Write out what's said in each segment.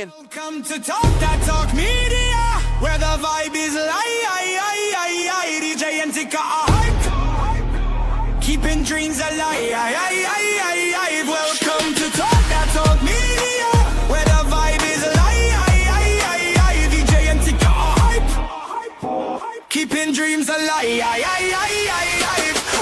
in. Welcome to Talk That Talk Media, where the vibe is DJ and Tika are hype, keeping dreams alive. Welcome to Talk That Talk Media, where the vibe is DJ and Tika are hype, keeping dreams alive.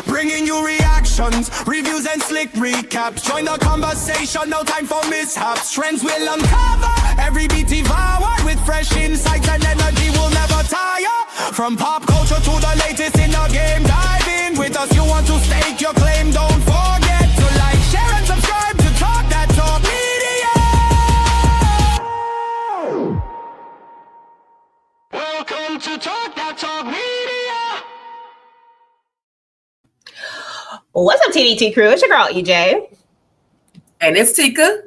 Bringing you reactions, reviews and slick recaps. Join the conversation, no time for mishaps. Trends will uncover, every beat devoured with fresh insights and energy will never tire. From pop culture to the latest in the game, dive in with us. You want to stake your claim, don't forget to like, share and subscribe to Talk That Talk Media. Welcome to Talk That Talk Media. What's up, TDT crew? It's your girl, EJ. And it's Tika.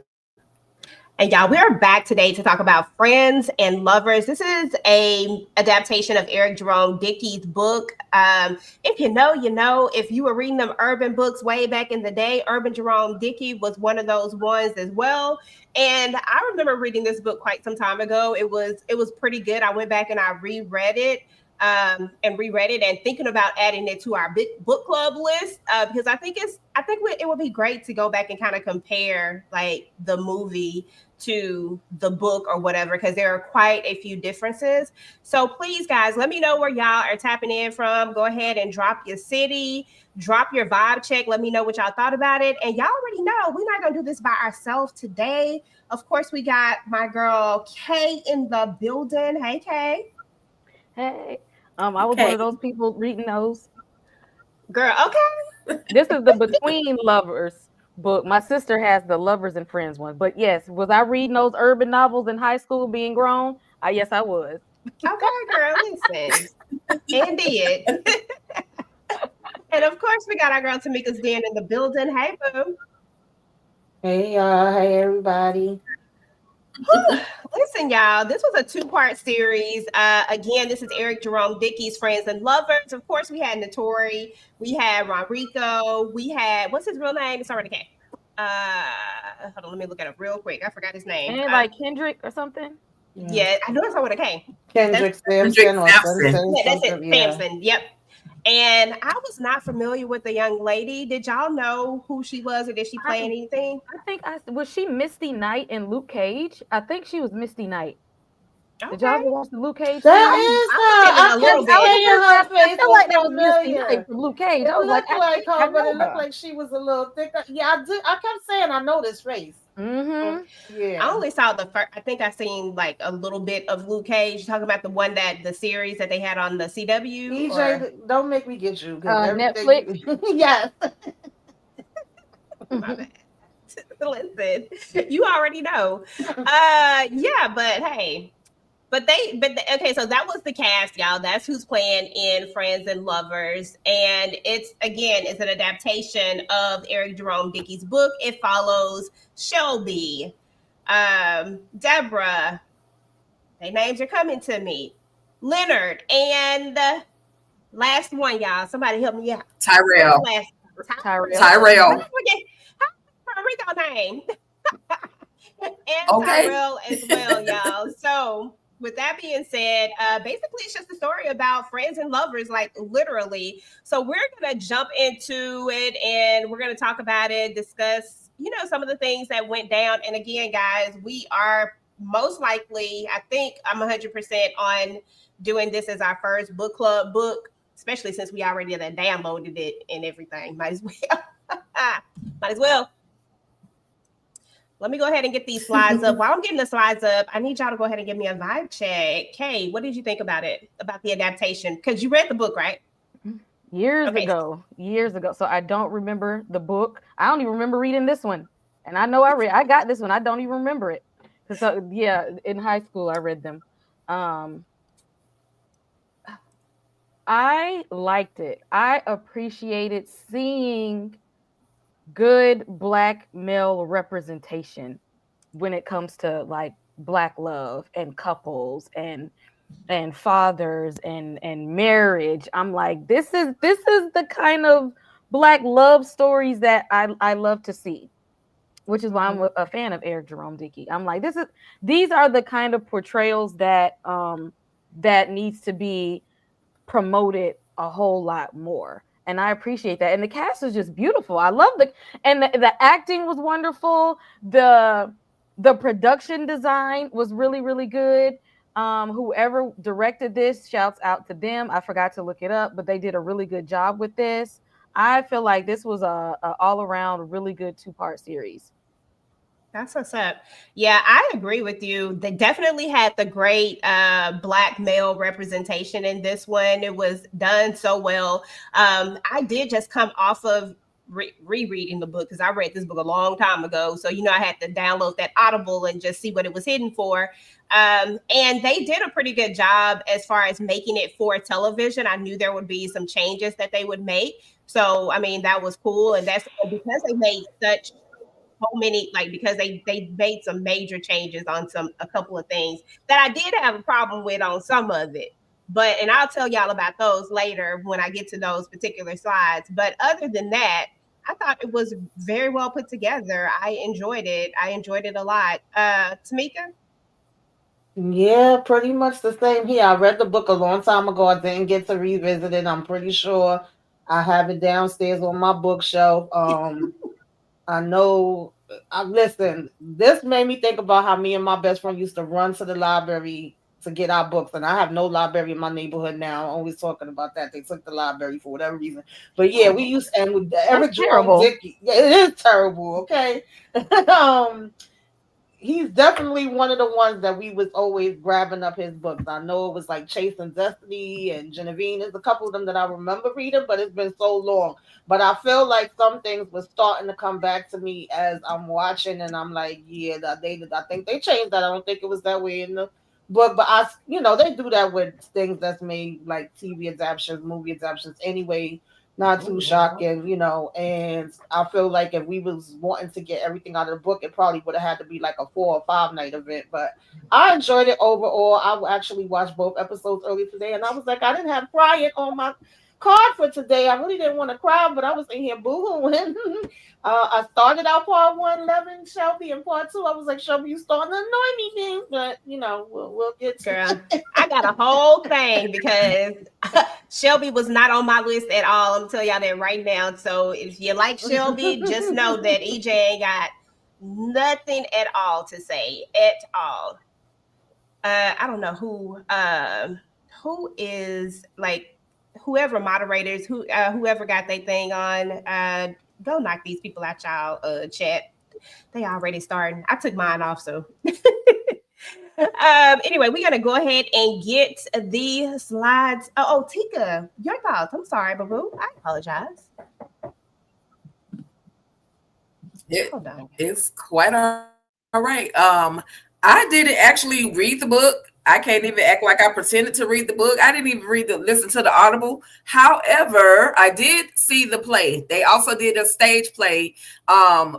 And y'all, we are back today to talk about Friends and Lovers. This is a adaptation of Eric Jeromedickey's book. If you know, you know. If you were reading them urban books way back in the day, Urban Jeromedickey was one of those ones as well. And I remember reading this book quite some time ago. It was pretty good. I went back and I reread it. And thinking about adding it to our big book club list because I think it would be great to go back and kind of compare like the movie to the book or whatever, because there are quite a few differences. So please, guys, let me know where y'all are tapping in from. Go ahead and drop your city, drop your vibe check. Let me know what y'all thought about it. And y'all already know we're not gonna do this by ourselves today. Of course, we got my girl Kay in the building. Hey, Kay. Hey. I was one of those people reading those. Girl, okay. This is the Between Lovers book. My sister has the Lovers and Friends one. But yes, was I reading those urban novels in high school being grown? Yes, I was. Okay, girl, listen. And did. And of course, we got our girl Tamika's Den in the building. Hey, boo. Hey, y'all. Hey, everybody. Listen, y'all, this was a two-part series. Again, this is Eric Jeromedickey's Friends and Lovers. Of course, we had Notori, we had Ronrico, we had, what's his real name? It's already K. Hold on, let me look at it real quick. I forgot his name. And like Kendrick or something? Yeah, I know it's not with a K. Kendrick Sampson. Yeah, that's it, Sampson. Yep. And I was not familiar with the young lady. Did y'all know who she was, or did she play anything? Was she Misty Knight in Luke Cage? I think she was Misty Knight. Okay. Did y'all ever watch the Luke Cage? That is her. I feel like that was Misty Knight from Luke Cage. I was like, her, but it looked like she was a little thicker. Yeah, I did. I kept saying I know this face. Mm-hmm. Yeah. I only saw the first. I think I seen like a little bit of Luke Cage. Talking about the series that they had on the CW. EJ, don't make me get you. Netflix. Yes. My bad. Listen, you already know. Yeah, but hey. Okay, so that was the cast, y'all. That's who's playing in Friends and Lovers. And it's an adaptation of Eric Jeromedickey's book. It follows Shelby, Deborah, their names are coming to me, Leonard, and last one, y'all. Somebody help me out. Tyrell. How did I read your name? And okay. Tyrell as well, y'all. So with that being said, basically it's just a story about friends and lovers, like literally. So we're going to jump into it and we're going to talk about it, discuss, some of the things that went down. And again, guys, we are most likely, I think I'm 100% on doing this as our first book club book, especially since we already downloaded it and everything. Might as well. Let me go ahead and get these slides up. While I'm getting the slides up, I need y'all to go ahead and give me a vibe check. Kay, what did you think about it, about the adaptation? Because you read the book, right? Years ago. So I don't remember the book. I don't even remember reading this one. And I know I got this one. I don't even remember it. So yeah, in high school, I read them. I liked it. I appreciated seeing good Black male representation when it comes to like Black love and couples and fathers and marriage. I'm like, this is the kind of Black love stories that I love to see. which is why I'm a fan of Eric Jerome Dickey. I'm like, these are the kind of portrayals that that needs to be promoted a whole lot more. And I appreciate that. And the cast is just beautiful. I love the acting was wonderful. The production design was really, really good. Whoever directed this, shouts out to them. I forgot to look it up, but they did a really good job with this. I feel like this was a all around really good 2-part series. That's what's up. Yeah, I agree with you. They definitely had the great Black male representation in this one. It was done so well. I did just come off of rereading the book because I read this book a long time ago. So, I had to download that Audible and just see what it was hidden for. And they did a pretty good job as far as making it for television. I knew there would be some changes that they would make. So, I mean, that was cool. And that's because they made such so many, because they made some major changes on a couple of things that I did have a problem with on some of it. And I'll tell y'all about those later when I get to those particular slides. But other than that, I thought it was very well put together. I enjoyed it. I enjoyed it a lot. Tamika? Yeah, pretty much the same here. I read the book a long time ago. I didn't get to revisit it. I'm pretty sure I have it downstairs on my bookshelf. I know. Listen, this made me think about how me and my best friend used to run to the library to get our books, and I have no library in my neighborhood now. I'm always talking about that. They took the library for whatever reason. But yeah, we used, and with Eric Jerome Dickey, yeah, it is terrible. Okay, he's definitely one of the ones that we was always grabbing up his books. I know it was like Chasing Destiny and Genevieve. There's a couple of them that I remember reading, but it's been so long. But I feel like some things were starting to come back to me as I'm watching, and I'm like, yeah, I think they changed that. I don't think it was that way in the book, but they do that with things that's made like TV adaptations, movie adaptations anyway. Not too shocking, and I feel like if we was wanting to get everything out of the book, it probably would have had to be like a 4 or 5 night event. But I enjoyed it overall. I actually watched both episodes earlier today, and I was like, I didn't have crying on my card for today. I really didn't want to cry, but I was in here boohooing. I started out part 1 loving Shelby, and part 2 I was like, Shelby, you starting to annoy me, things, but we'll get to Girl, I got a whole thing because Shelby was not on my list at all. I'm telling y'all that right now. So if you like Shelby, just know that EJ ain't got nothing at all to say at all. I don't know who is like whoever moderators, whoever got their thing on, go knock these people out y'all chat. They already starting. I took mine off, so anyway, we're gonna go ahead and get the slides. Oh, Tika, your thoughts. I'm sorry, boo. I apologize. Hold on. It's quite all right. I didn't actually read the book. I can't even act like I pretended to read the book. I didn't even listen to the Audible. However, I did see the play. They also did a stage play,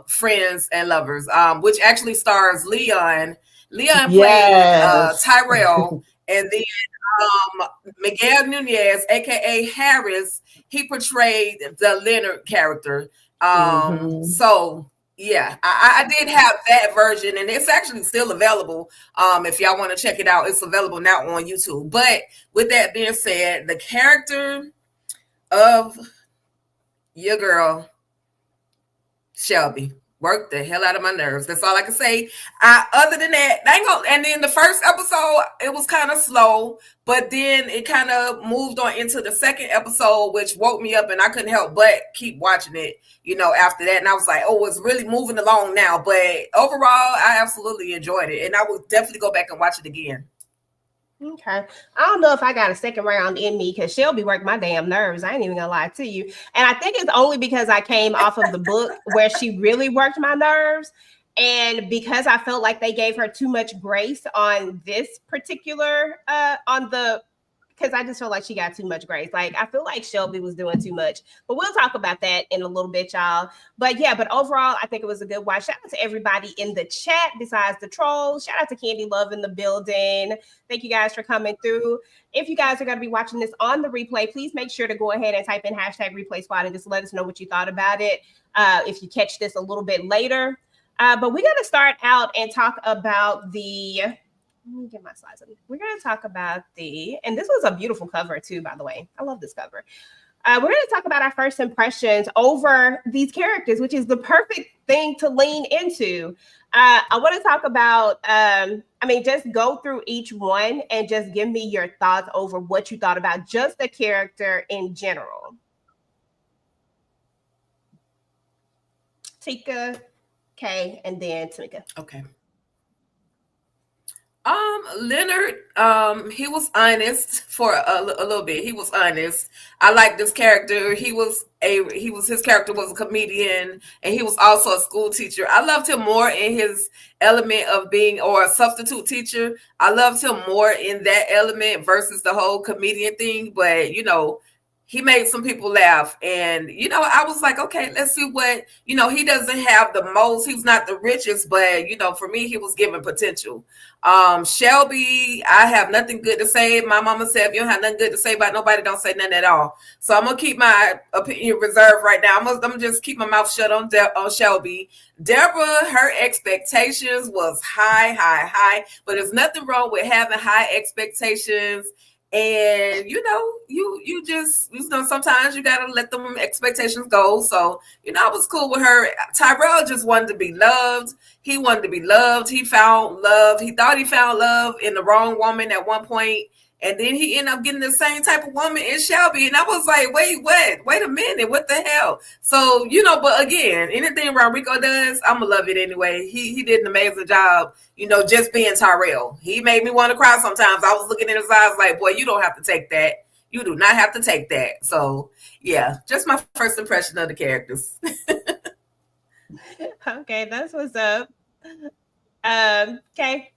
Friends and Lovers, which actually stars Leon. Leon played Tyrell, and then Miguel Nunez, aka Harris, he portrayed the Leonard character. So yeah, I did have that version, and it's actually still available. If y'all want to check it out, it's available now on YouTube. But with that being said, the character of your girl Shelby worked the hell out of my nerves. That's all I can say. Other than that, and then the first episode, it was kind of slow, but then it kind of moved on into the second episode, which woke me up, and I couldn't help but keep watching it, after that. And I was like, oh, it's really moving along now. But overall, I absolutely enjoyed it, and I will definitely go back and watch it again. Okay. I don't know if I got a second round in me because Shelby worked my damn nerves. I ain't even gonna lie to you. And I think it's only because I came off of the book where she really worked my nerves. And because I felt like they gave her too much grace on this particular, because I just feel like she got too much grace. Like, I feel like Shelby was doing too much, but we'll talk about that in a little bit, y'all. But yeah, but overall, I think it was a good watch. Shout out to everybody in the chat besides the trolls. Shout out to Candy Love in the building. Thank you guys for coming through. If you guys are going to be watching this on the replay, please make sure to go ahead and type in #replay squad and just let us know what you thought about it. If you catch this a little bit later. But we're going to start out and talk about the. Let me get my slides. We're going to talk about and this was a beautiful cover too, by the way. I love this cover. We're going to talk about our first impressions over these characters, which is the perfect thing to lean into. I want to talk about, just go through each one and just give me your thoughts over what you thought about just the character in general. Tika, Kay, and then Tamika. Okay. Leonard, he was honest for a little bit. He was honest. I like this character. His character was a comedian, and he was also a school teacher. I loved him more in his element of being or a substitute teacher. I loved him more in that element versus the whole comedian thing. But he made some people laugh. And, I was like, okay, let's see what, he doesn't have the most, he's not the richest, but, for me, he was given potential. Shelby, I have nothing good to say. My mama said, if you don't have nothing good to say about nobody, don't say nothing at all. So I'm going to keep my opinion reserved right now. I'm going to just keep my mouth shut on Shelby. Deborah, her expectations was high, but there's nothing wrong with having high expectations. And you just sometimes you gotta let them expectations go. So I was cool with her. Tyrell just wanted to be loved. He wanted to be loved. He found love. He thought he found love in the wrong woman at one point, and then he ended up getting the same type of woman in Shelby. And I was like, wait, what? Wait a minute, what the hell? So but again, anything Rodrigo does, I'm gonna love it anyway. He did an amazing job. Just being Tyrell. He made me want to cry sometimes. I was looking in his eyes like, boy, you don't have to take that. You do not have to take that. So, yeah, just my first impression of the characters. Okay, that's what's up. Okay.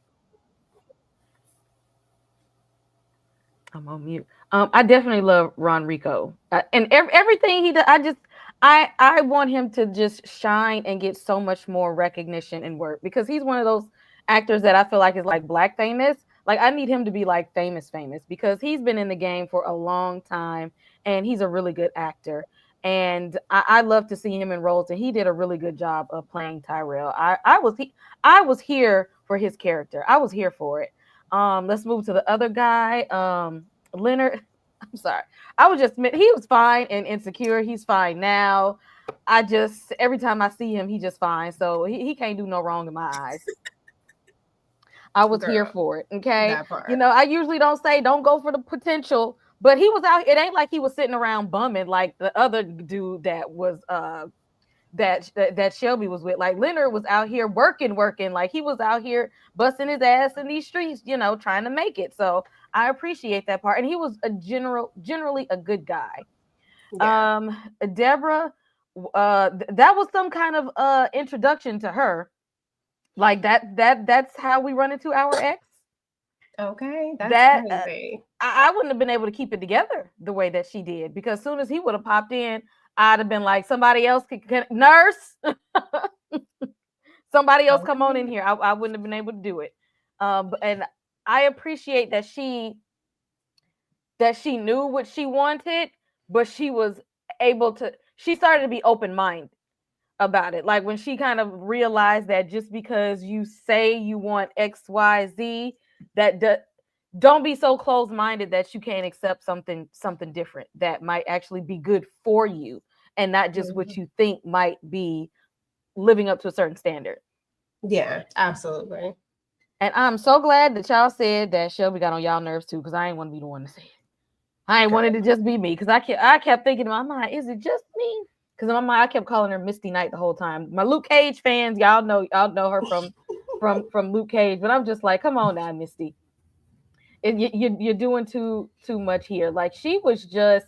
I'm on mute. I definitely love Ron Rico. And everything he does, I want him to just shine and get so much more recognition and work, because he's one of those actors that I feel like is like Black famous. Like, I need him to be like famous, because he's been in the game for a long time and he's a really good actor. And I love to see him in roles, and he did a really good job of playing Tyrell. I was here for his character. I was here for it. Let's move to the other guy, Leonard. I'm sorry. He was fine and Insecure. He's fine now. Every time I see him, he's just fine. So he can't do no wrong in my eyes. I was here for it. Okay. I usually don't go for the potential, but he was out. It ain't like he was sitting around bumming like the other dude that was, that Shelby was with. Like, Leonard was out here working. Like, he was out here busting his ass in these streets, trying to make it. So I appreciate that part. And he was generally a good guy. Yeah. Deborah, that was some kind of introduction to her. Like, that's how we run into our ex. Okay, that's crazy. I wouldn't have been able to keep it together the way that she did, because as soon as he would have popped in, I'd have been like, somebody else can nurse. Somebody else come on in here. I wouldn't have been able to do it. And I appreciate that she knew what she wanted, but she was able to. She started to be open-minded about it. Like, when she kind of realized that just because you say you want X, Y, Z, don't be so closed-minded that you can't accept something different that might actually be good for you, and not just what you think might be living up to a certain standard. Yeah, absolutely. And I'm so glad that y'all said that Shelby got on y'all nerves too, because I ain't want to be the one to say it. I ain't wanted to just be me, because I kept thinking in my mind, is it just me? Because in my mind, I kept calling her Misty Knight the whole time. My Luke Cage fans, y'all know her from Luke Cage, but I'm just like, come on now, Misty. You're doing too much here. Like, she was just,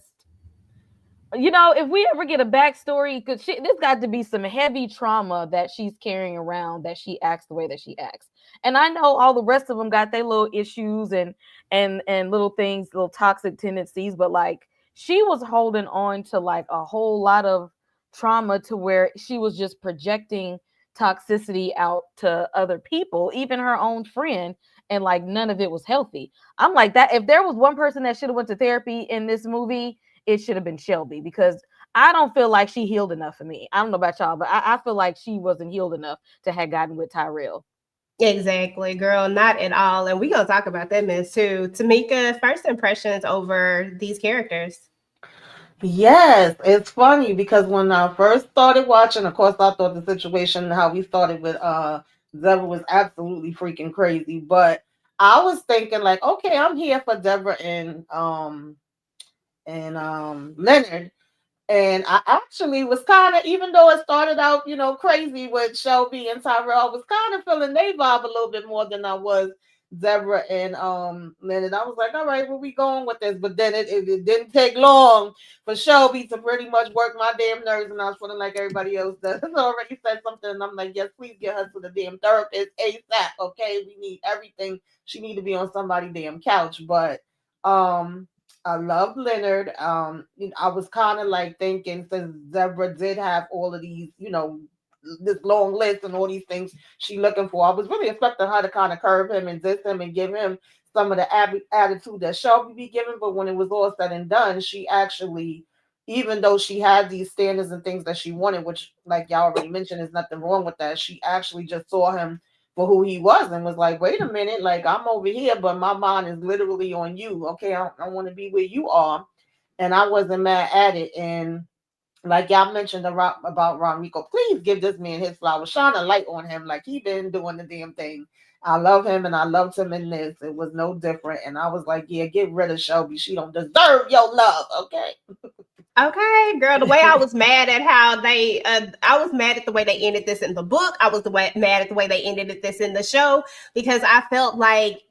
if we ever get a backstory, because there's got to be some heavy trauma that she's carrying around, that she acts the way that she acts. And I know all the rest of them got their little issues and little things, little toxic tendencies, but like, she was holding on to like a whole lot of trauma to where she was just projecting toxicity out to other people, even her own friend, and like, none of it was healthy. I'm like, that if there was one person that should have went to therapy in this movie, it should have been Shelby, because I don't feel like she healed enough for me. I don't know about y'all, but I feel like she wasn't healed enough to have gotten with Tyrell. Exactly, girl, not at all. And we're gonna talk about that mess too. Tamika, first impressions over these characters. Yes, it's funny because when I first started watching, of course, I thought the situation how we started with Deborah was absolutely freaking crazy. But I was thinking like, okay, I'm here for Deborah and Leonard. And I actually was kind of, even though it started out, crazy with Shelby and Tyrell, I was kind of feeling they vibe a little bit more than I was Deborah and Leonard. I was like, all right, where we going with this? But then it didn't take long for Shelby to pretty much work my damn nerves, and I was feeling like everybody else does. Already said something, and I'm like, yes, please get her to the damn therapist ASAP. Okay, we need everything. She need to be on somebody's damn couch. But I love Leonard. I was kind of like thinking, since Deborah did have all of these, this long list and all these things she looking for, I was really expecting her to kind of curve him and diss him and give him some of the attitude that Shelby be giving. But when it was all said and done, she actually, even though she had these standards and things that she wanted, which, like y'all already mentioned, is nothing wrong with that, she actually just saw him for who he was and was like, wait a minute, like I'm over here, but my mind is literally on you. Okay, I want to be where you are. And I wasn't mad at it. And like y'all mentioned about Ronrico, please give this man his flowers. Shine a light on him like he been doing the damn thing. I love him and I loved him in this. It was no different. And I was like, yeah, get rid of Shelby. She don't deserve your love, okay? Okay, girl. The way I was mad at how I was mad at the way they ended this in the book. I was mad at the way they ended this in the show because I felt like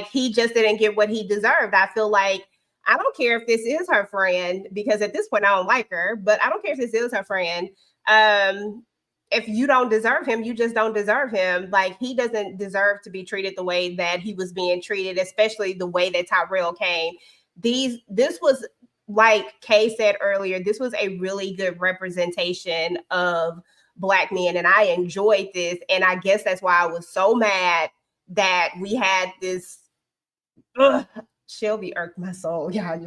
he just didn't get what he deserved. I feel like I don't care if this is her friend because at this point I don't like her, but I don't care if this is her friend. If you don't deserve him, you just don't deserve him. Like he doesn't deserve to be treated the way that he was being treated, especially the way that Tyrell came. This was, like Kay said earlier, this was a really good representation of Black men, and I enjoyed this. And I guess that's why I was so mad that we had this. Shelby irked my soul. Yeah,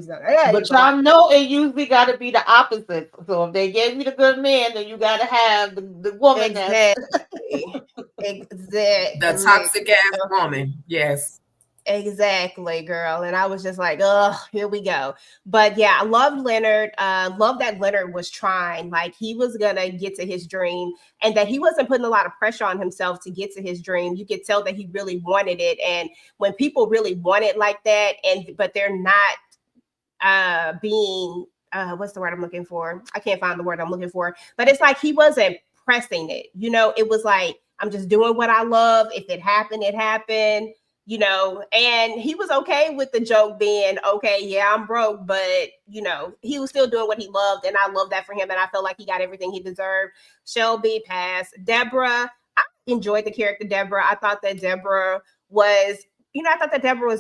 but y'all know it usually got to be the opposite. So if they gave you the good man, then you got to have the woman. Exactly. Exactly. The toxic ass woman. Yes. Exactly, girl. And I was just like, oh, here we go. But yeah, I loved Leonard. Love that Leonard was trying. Like he was gonna get to his dream and that he wasn't putting a lot of pressure on himself to get to his dream. You could tell that he really wanted it. And when people really want it like that, but they're not being what's the word I'm looking for? I can't find the word I'm looking for, but it's like he wasn't pressing it. It was like, I'm just doing what I love. If it happened, it happened. And he was okay with the joke being, okay, yeah, I'm broke, but, he was still doing what he loved. And I love that for him. And I felt like he got everything he deserved. Shelby passed. Deborah, I enjoyed the character Deborah. I thought that Deborah was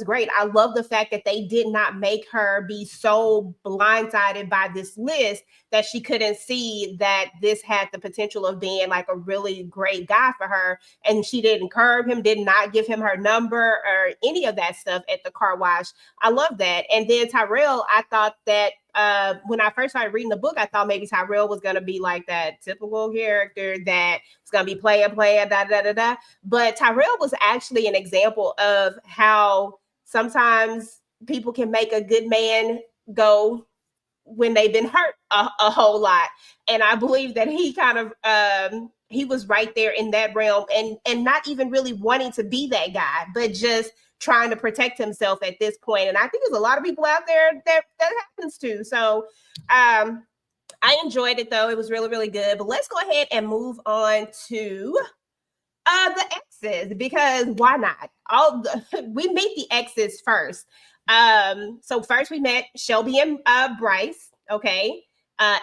great. I love the fact that they did not make her be so blindsided by this list that she couldn't see that this had the potential of being like a really great guy for her. And she didn't curb him, did not give him her number or any of that stuff at the car wash. I love that. And then Tyrell, I thought that when I first started reading the book, I thought maybe Tyrell was going to be like that typical character that was going to be player, da, da, da, da. But Tyrell was actually an example of how sometimes people can make a good man go when they've been hurt a whole lot. And I believe that he kind of, he was right there in that realm and not even really wanting to be that guy, but just trying to protect himself at this point. And I think there's a lot of people out there that happens to. So I enjoyed it though. It was really, really good. But let's go ahead and move on to the exes, because why not? We meet the exes first. So first we met Shelby and Bryce. Okay.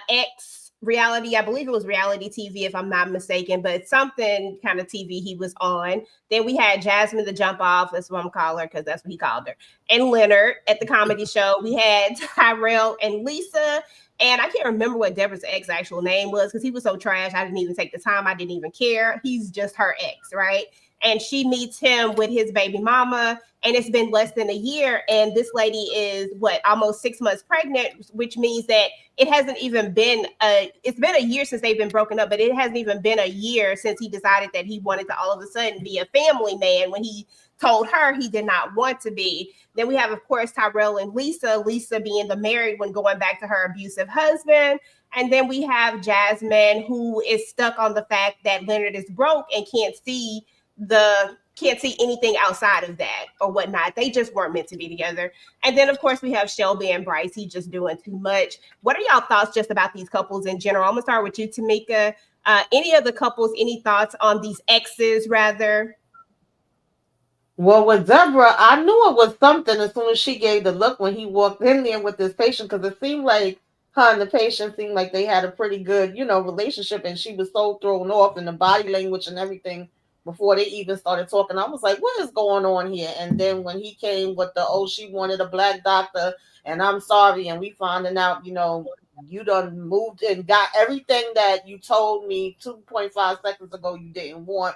Ex reality, I believe it was reality TV if I'm not mistaken, but something kind of TV he was on. Then we had Jasmine the Jump Off, that's what I'm calling her because that's what he called her, and Leonard at the comedy show. We had Tyrell and Lisa, and I can't remember what Deborah's ex actual name was because he was so trash. I didn't even take the time. I didn't even care. He's just her ex, right? and she meets him with his baby mama, and it's been less than a year, and this lady is almost 6 months pregnant, which means that it's been a year since they've been broken up, but it hasn't even been a year since he decided that he wanted to all of a sudden be a family man when he told her he did not want to be. Then we have, of course, Tyrell and Lisa being the married one going back to her abusive husband. And then we have Jasmine, who is stuck on the fact that Leonard is broke and can't see anything outside of that or whatnot. They just weren't meant to be together. And then, of course, we have Shelby and Bryce. He's just doing too much. What are y'all thoughts just about these couples in general? I'm gonna start with you, Tamika. Any of the couples, any thoughts on these exes, rather? Well, with Deborah, I knew it was something as soon as she gave the look when he walked in there with this patient, because it seemed like her and the patient seemed like they had a pretty good, relationship, and she was so thrown off in the body language and everything before they even started talking. I was like, what is going on here? And then when he came with she wanted a black doctor, and I'm sorry, and we finding out, you done moved and got everything that you told me 2.5 seconds ago you didn't want.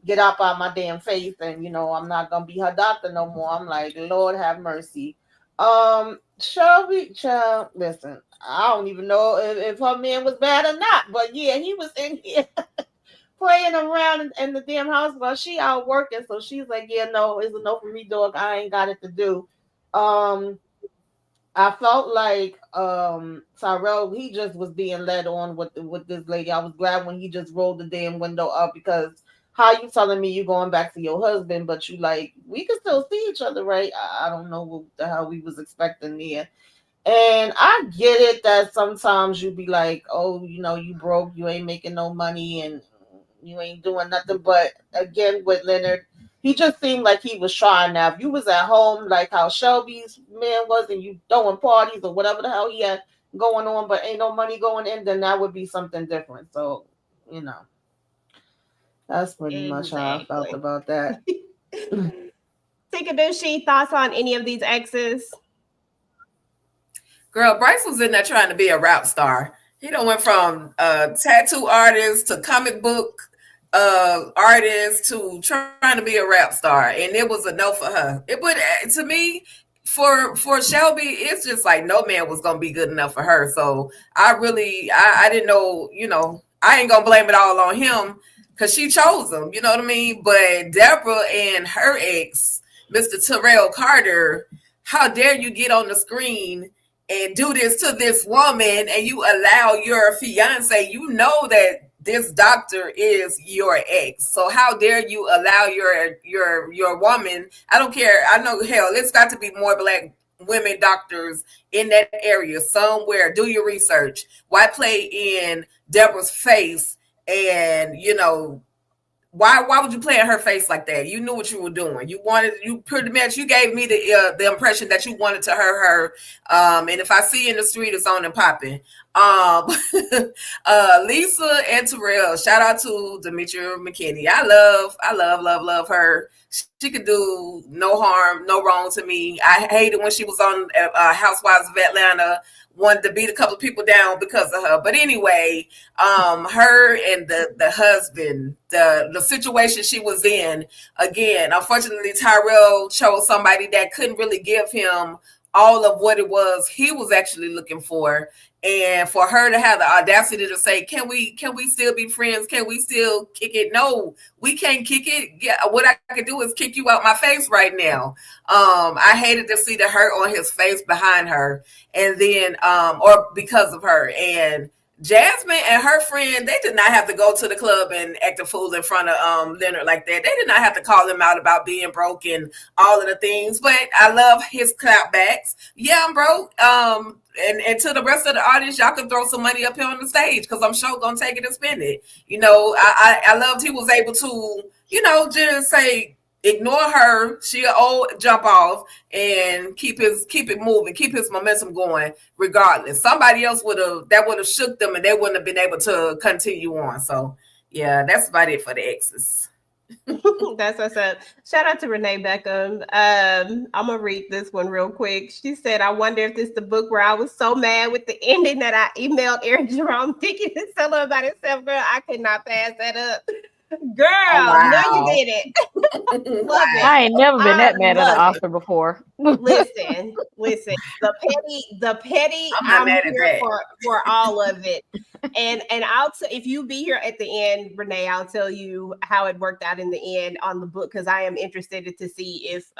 Get up out my damn face, and I'm not gonna be her doctor no more. I'm like, Lord have mercy. Shelby, child, listen, I don't even know if her man was bad or not, but yeah, he was in here playing around in the damn house while she out working. So she's like, yeah, no, it's a no for me, dog. I ain't got it to do. I felt like Tyrell, he just was being led on with this lady. I was glad when he just rolled the damn window up, because how you telling me you going back to your husband, but you like, we can still see each other, right? I don't know what the hell we was expecting there. And I get it that sometimes you be like, oh, you broke, you ain't making no money, and you ain't doing nothing. But again, with Leonard, he just seemed like he was trying. Now, if you was at home, like how Shelby's man was, and you throwing parties or whatever the hell he had going on, but ain't no money going in, then that would be something different. So, that's pretty much how I felt about that. Tikadushi, thoughts on any of these exes? Girl, Bryce was in there trying to be a rap star. He done went from tattoo artist to comic book artist to trying to be a rap star, and it was a no for her. It would, to me, for Shelby, it's just like no man was gonna be good enough for her. So I didn't know, I ain't gonna blame it all on him, because she chose him, you know what I mean? But Deborah and her ex, Mr. Terrell Carter, how dare you get on the screen and do this to this woman, and you allow your fiance, that this doctor is your ex. So how dare you allow your woman, I don't care. I know, hell, it's got to be more black women doctors in that area somewhere. Do your research. Why play in Deborah's face? And why would you play in her face like that? You knew what you were doing. You pretty much, you gave me the impression that you wanted to hurt her. And if I see you in the street, it's on and popping. Lisa and Terrell, shout out to Demetria McKinney. I love her. She could do no harm, no wrong to me. I hated when she was on Housewives of Atlanta, wanted to beat a couple of people down because of her. But anyway, her and the husband, the situation she was in, again, unfortunately, Tyrell chose somebody that couldn't really give him all of what it was he was actually looking for. And for her to have the audacity to say, can we still be friends? Can we still kick it? No, we can't kick it. Yeah, what I can do is kick you out my face right now. I hated to see the hurt on his face behind her, and then or because of her. And Jasmine and her friend, they did not have to go to the club and act a fool in front of Leonard like that. They did not have to call him out about being broke and all of the things. But I love his clapbacks. Yeah, I'm broke. And to the rest of the audience, y'all can throw some money up here on the stage, because I'm sure gonna take it and spend it. I loved he was able to, just say, ignore her, she'll jump off, and keep it moving, keep his momentum going regardless. Somebody else would have shook them, and they wouldn't have been able to continue on. So yeah, that's about it for the exes. That's what's up. Shout out to Renee Beckham. I'm gonna read this one real quick. She said, I wonder if this is the book where I was so mad with the ending that I emailed Eric Jeromedickey to tell her about himself. Girl, I could not pass that up. Girl, no, you did it. Love it. I ain't never been that mad at an love it. Oscar before. Listen. The petty. I'm not mad at here that. for all of it. And if you be here at the end, Renee, I'll tell you how it worked out in the end on the book, because I am interested to see if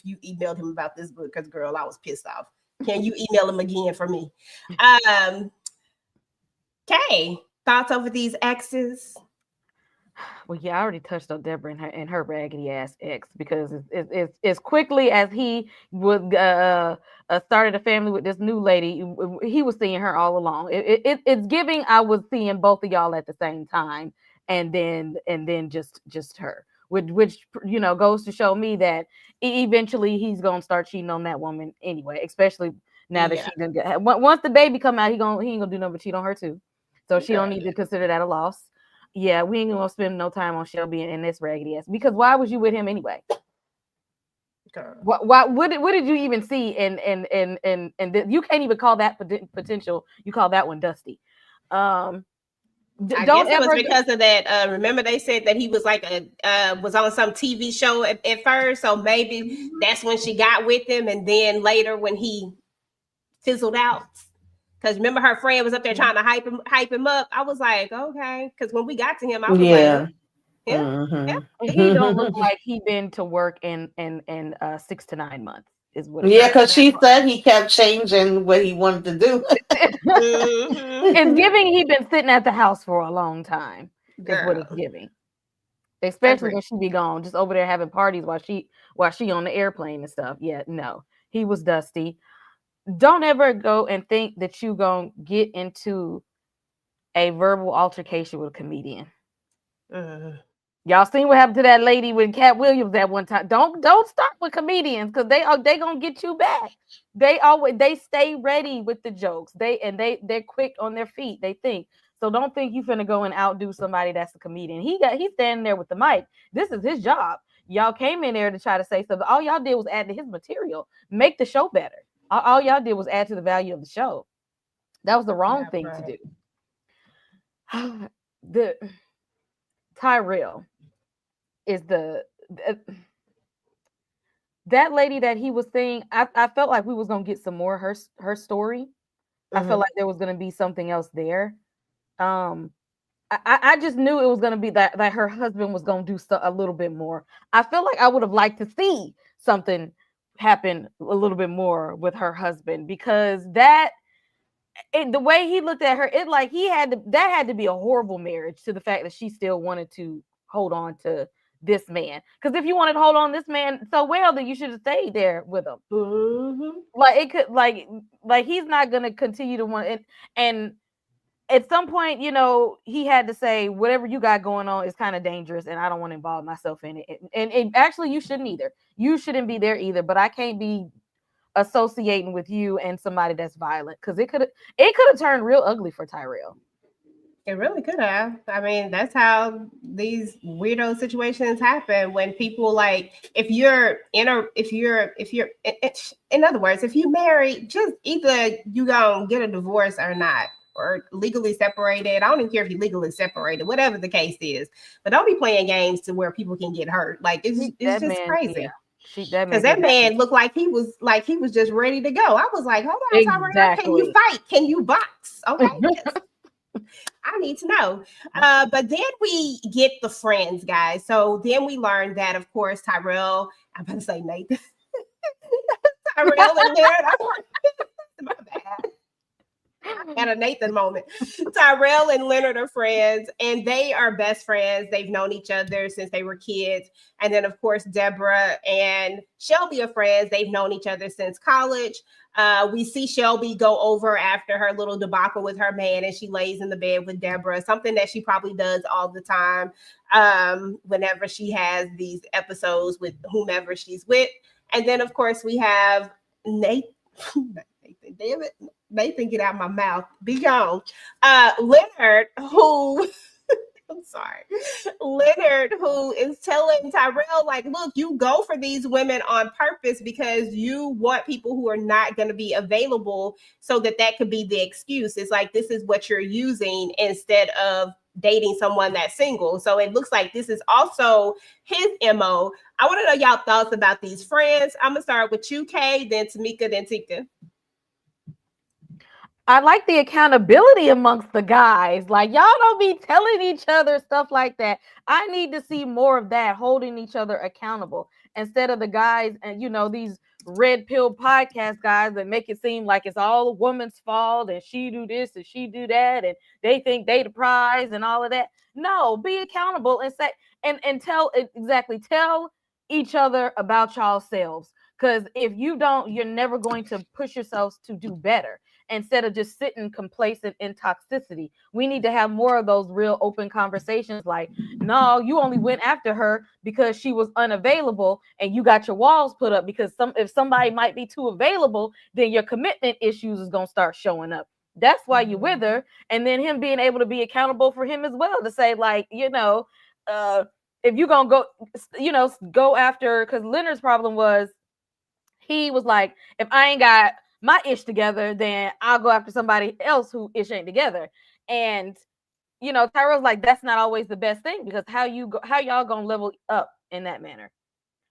you emailed him about this book, because girl, I was pissed off. Can you email him again for me? Kay, thoughts over these exes? Well, yeah, I already touched on Deborah and her raggedy ass ex, because it's as quickly as he would started a family with this new lady, he was seeing her all along. It's giving I was seeing both of y'all at the same time, and then just her, which goes to show me that eventually he's gonna start cheating on that woman anyway, especially now that she didn't get once the baby come out, he ain't gonna do nothing but cheat on her too, so she don't need to consider that a loss. Yeah, we ain't gonna spend no time on Shelby and this raggedy ass, because why was you with him anyway? What did you even see? And you can't even call that potential. You call that one dusty. I guess it was because of that. Remember, they said that he was like was on some TV show at first, so maybe that's when she got with him, and then later when he fizzled out. Because remember, her friend was up there trying to hype him up. I was like, okay. Because when we got to him, I was like, yeah. He don't look like he been to work in 6 to 9 months. Is what. Yeah, because she said he kept changing what he wanted to do. It's giving he been sitting at the house for a long time. Is what it's giving. Especially when she be gone, just over there having parties while she on the airplane and stuff. Yeah, no, he was dusty. Don't ever go and think that you gonna get into a verbal altercation with a comedian. Y'all seen what happened to that lady with Cat Williams that one time. Don't start with comedians, because they gonna get you back. They stay ready with the jokes. They're quick on their feet. They think. So don't think you finna go and outdo somebody that's a comedian. He's standing there with the mic. This is his job. Y'all came in there to try to say something. All y'all did was add to his material, make the show better. All y'all did was add to the value of the show. That was the wrong thing to do. The Tyrell is that lady that he was seeing. I felt like we was gonna get some more her story. I felt like there was gonna be something else there. I just knew it was gonna be that her husband was gonna do a little bit more. I feel like I would have liked to see something happen a little bit more with her husband, because the way he looked at her, it like that had to be a horrible marriage, to the fact that she still wanted to hold on to this man. Because if you wanted to hold on to this man so well, then you should have stayed there with him. Like it could like he's not gonna continue to want it. And at some point, he had to say, whatever you got going on is kind of dangerous, and I don't want to involve myself in it. And actually, you shouldn't either. You shouldn't be there either. But I can't be associating with you and somebody that's violent, because it could have turned real ugly for Tyrell. It really could have. I mean, that's how these weirdo situations happen, when people, like, in other words, if you marry, just either you gonna get a divorce or not, or legally separated. I don't even care if you're legally separated, whatever the case is, but don't be playing games to where people can get hurt. Like, it's just crazy. Because that man looked like he was just ready to go. I was like, hold on, Tyrell, can you fight? Can you box? Okay. I need to know. But then we get the friends, guys. So then we learned that, of course, Tyrell, I'm about to say Nathan. Tyrell and Leonard. My bad. I had a Nathan moment. Tyrell and Leonard are friends, and they are best friends. They've known each other since they were kids. And then, of course, Deborah and Shelby are friends. They've known each other since college. We see Shelby go over after her little debacle with her man, and she lays in the bed with Deborah, something that she probably does all the time whenever she has these episodes with whomever she's with. And then, of course, we have Nathan. Damn it. Nathan, get out of my mouth. Be gone. Leonard, who I'm sorry. Leonard, who is telling Tyrell, like, look, you go for these women on purpose because you want people who are not going to be available, so that could be the excuse. It's like, this is what you're using instead of dating someone that's single. So it looks like this is also his MO. I want to know y'all thoughts about these friends. I'm gonna start with you, Kay, then Tamika, then Tika. I like the accountability amongst the guys. Like, y'all don't be telling each other stuff like that. I need to see more of that, holding each other accountable instead of the guys and these red pill podcast guys that make it seem like it's all a woman's fault and she do this and she do that and they think they the prize and all of that. No, be accountable and say and tell each other about y'all selves. Because if you don't, you're never going to push yourselves to do better. Instead of just sitting complacent in toxicity, we need to have more of those real open conversations. Like, no, you only went after her because she was unavailable, and you got your walls put up because if somebody might be too available, then your commitment issues is gonna start showing up. That's why you with her, and then him being able to be accountable for him as well to say, like, if you gonna go after, because Leonard's problem was he was like, if I ain't got my ish together, then I'll go after somebody else who ish ain't together. And Tyrell's like, that's not always the best thing, because how y'all gonna level up in that manner?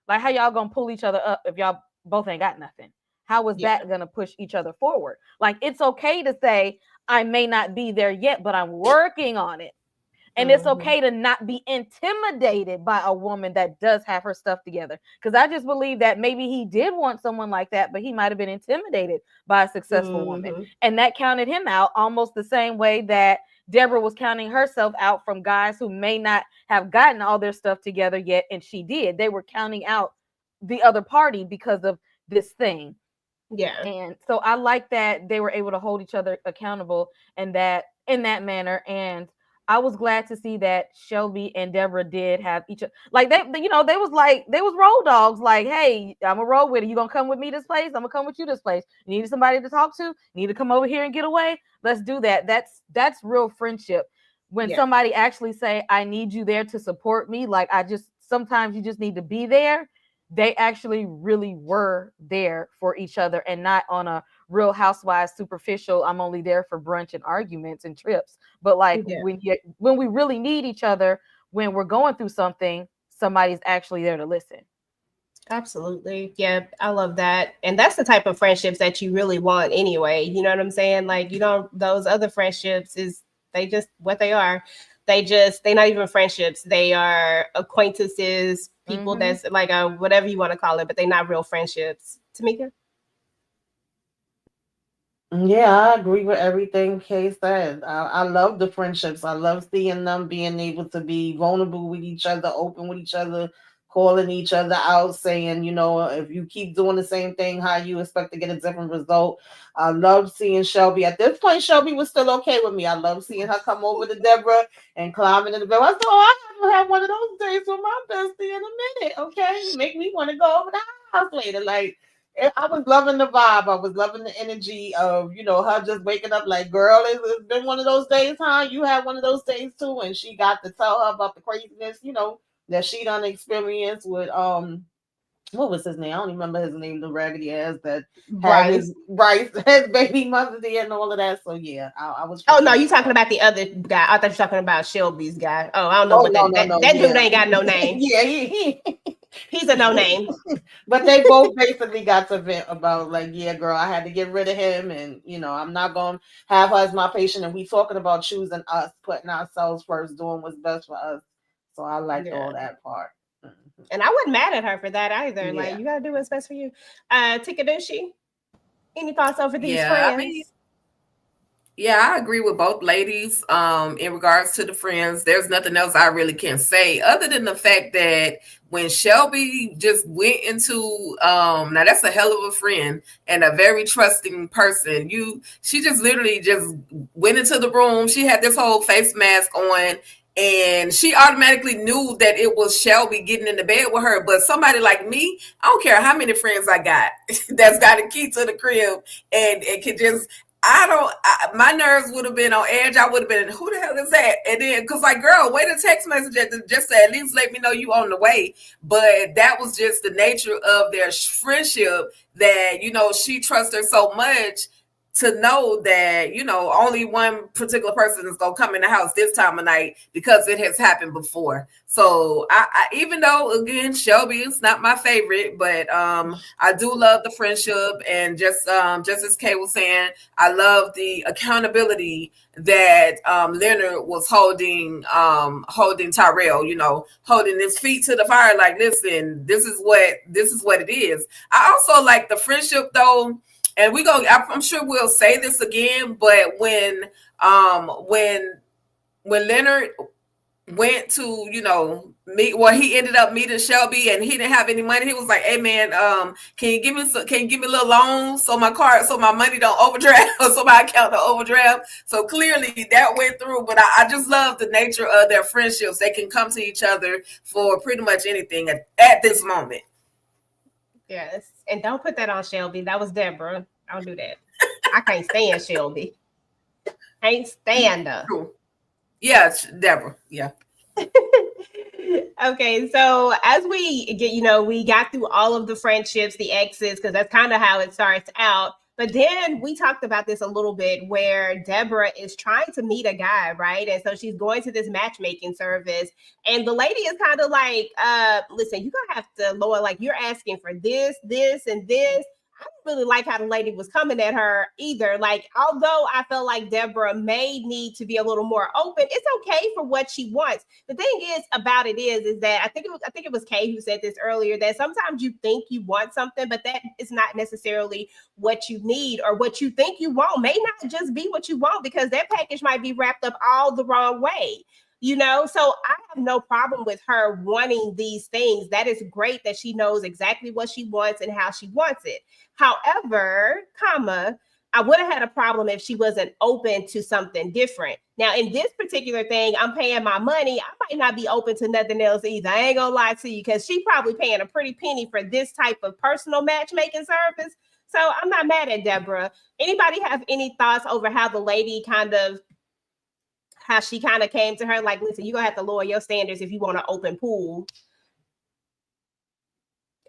Like, how y'all gonna pull each other up if y'all both ain't got nothing? How is that gonna push each other forward? Like, it's okay to say, I may not be there yet, but I'm working on it. And it's okay to not be intimidated by a woman that does have her stuff together. Because I just believe that maybe he did want someone like that, but he might have been intimidated by a successful woman. And that counted him out almost the same way that Deborah was counting herself out from guys who may not have gotten all their stuff together yet, and she did. They were counting out the other party because of this thing. Yeah. And so I like that they were able to hold each other accountable and that in that manner. And I was glad to see that Shelby and Deborah did have each other. Like, they was road dogs. Like, hey, I'm a roll with it. You gonna come with me this place? I'm gonna come with you this place. You need somebody to talk to? You need to come over here and get away? Let's do that. That's real friendship. When somebody actually say, I need you there to support me. Like, sometimes you just need to be there. They actually really were there for each other and not on a Real Housewives superficial, I'm only there for brunch and arguments and trips. But like when we really need each other, when we're going through something, somebody's actually there to listen. Absolutely. Yeah, I love that. And that's the type of friendships that you really want anyway. You know what I'm saying? Like, those other friendships they just what they are. They're not even friendships. They are acquaintances, people that's like whatever you want to call it, but they're not real friendships. Tamika? Yeah, I agree with everything Kay said. I love the friendships. I love seeing them being able to be vulnerable with each other, open with each other, calling each other out, saying, if you keep doing the same thing, how you expect to get a different result. I love seeing Shelby. At this point, Shelby was still okay with me. I love seeing her come over to Deborah and climbing in the bed. I said, I haven't had one of those days with my bestie in a minute. Okay, make me want to go over the house later. Like, I was loving the vibe. I was loving the energy of, her just waking up like, girl, it's been one of those days, huh? You had one of those days too. And she got to tell her about the craziness, that she done experienced with, what was his name? I don't remember his name, the raggedy ass that had his baby mother there and all of that. So yeah, I was. Oh no, you talking about the other guy. I thought you were talking about Shelby's guy. Oh, I don't know that dude ain't got no name. Yeah, he's a no name. But they both basically got to vent about like, yeah, girl, I had to get rid of him, and I'm not gonna have her as my patient. And we talking about choosing us, putting ourselves first, doing what's best for us. So I liked all that part. And I wasn't mad at her for that either. Like, you gotta do what's best for you. Tikadushi, any thoughts over these friends? I agree with both ladies. In regards to the friends, there's nothing else I really can say other than the fact that when Shelby just went into now that's a hell of a friend and a very trusting person. She just literally just went into the room. She had this whole face mask on. And she automatically knew that it was Shelby getting in the bed with her. But somebody like me, I don't care how many friends I got that's got a key to the crib and it could just, my nerves would have been on edge. I would have been, who the hell is that? And then, because like, girl, wait a text message just to at least let me know you on the way. But that was just the nature of their friendship that, she trusts her so much. to know that, you know, only one particular person is going to come in the house this time of night because it has happened before. So I even though, again, Shelby is not my favorite, but I do love the friendship. And just as Kay was saying, I love the accountability that Leonard was holding Tyrell, you know, holding his feet to the fire. Like, listen, this is what it is. I also like the friendship though. And I'm sure we'll say this again, but when Leonard went to, you know, he ended up meeting Shelby and he didn't have any money. He was like, hey man, can you give me a little loan so my money don't overdraft or so my account don't overdraft? So clearly that went through, but I just love the nature of their friendships. They can come to each other for pretty much anything at this moment. Yes. And don't put that on Shelby. That was Deborah. Don't do that. I can't stand Shelby. Can't stand her. Yeah, Deborah. Yeah. Okay, so as we get, you know, we got through all of the friendships, the exes, because that's kind of how it starts out. But then we talked about this a little bit where Deborah is trying to meet a guy, right? And so she's going to this matchmaking service. And the lady is kind of like, listen, you're going to have to lower, like, you're asking for this, this, and this. I didn't really like how the lady was coming at her either. Like, although I felt like Deborah may need to be a little more open, it's okay for what she wants. The thing is about it is that I think it was Kay who said this earlier, that sometimes you think you want something, but that is not necessarily what you need, or what you think you want may not just be what you want, because that package might be wrapped up all the wrong way. You know, so I have no problem with her wanting these things. That is great that she knows exactly what she wants and how she wants it. However, I would have had a problem if she wasn't open to something different. Now, in this particular thing, I'm paying my money. I might not be open to nothing else either. I ain't gonna lie to you, because she probably paying a pretty penny for this type of personal matchmaking service. So I'm not mad at Deborah. Anybody have any thoughts over how the lady how she kind of came to her, like, listen, you're going to have to lower your standards if you want an open pool?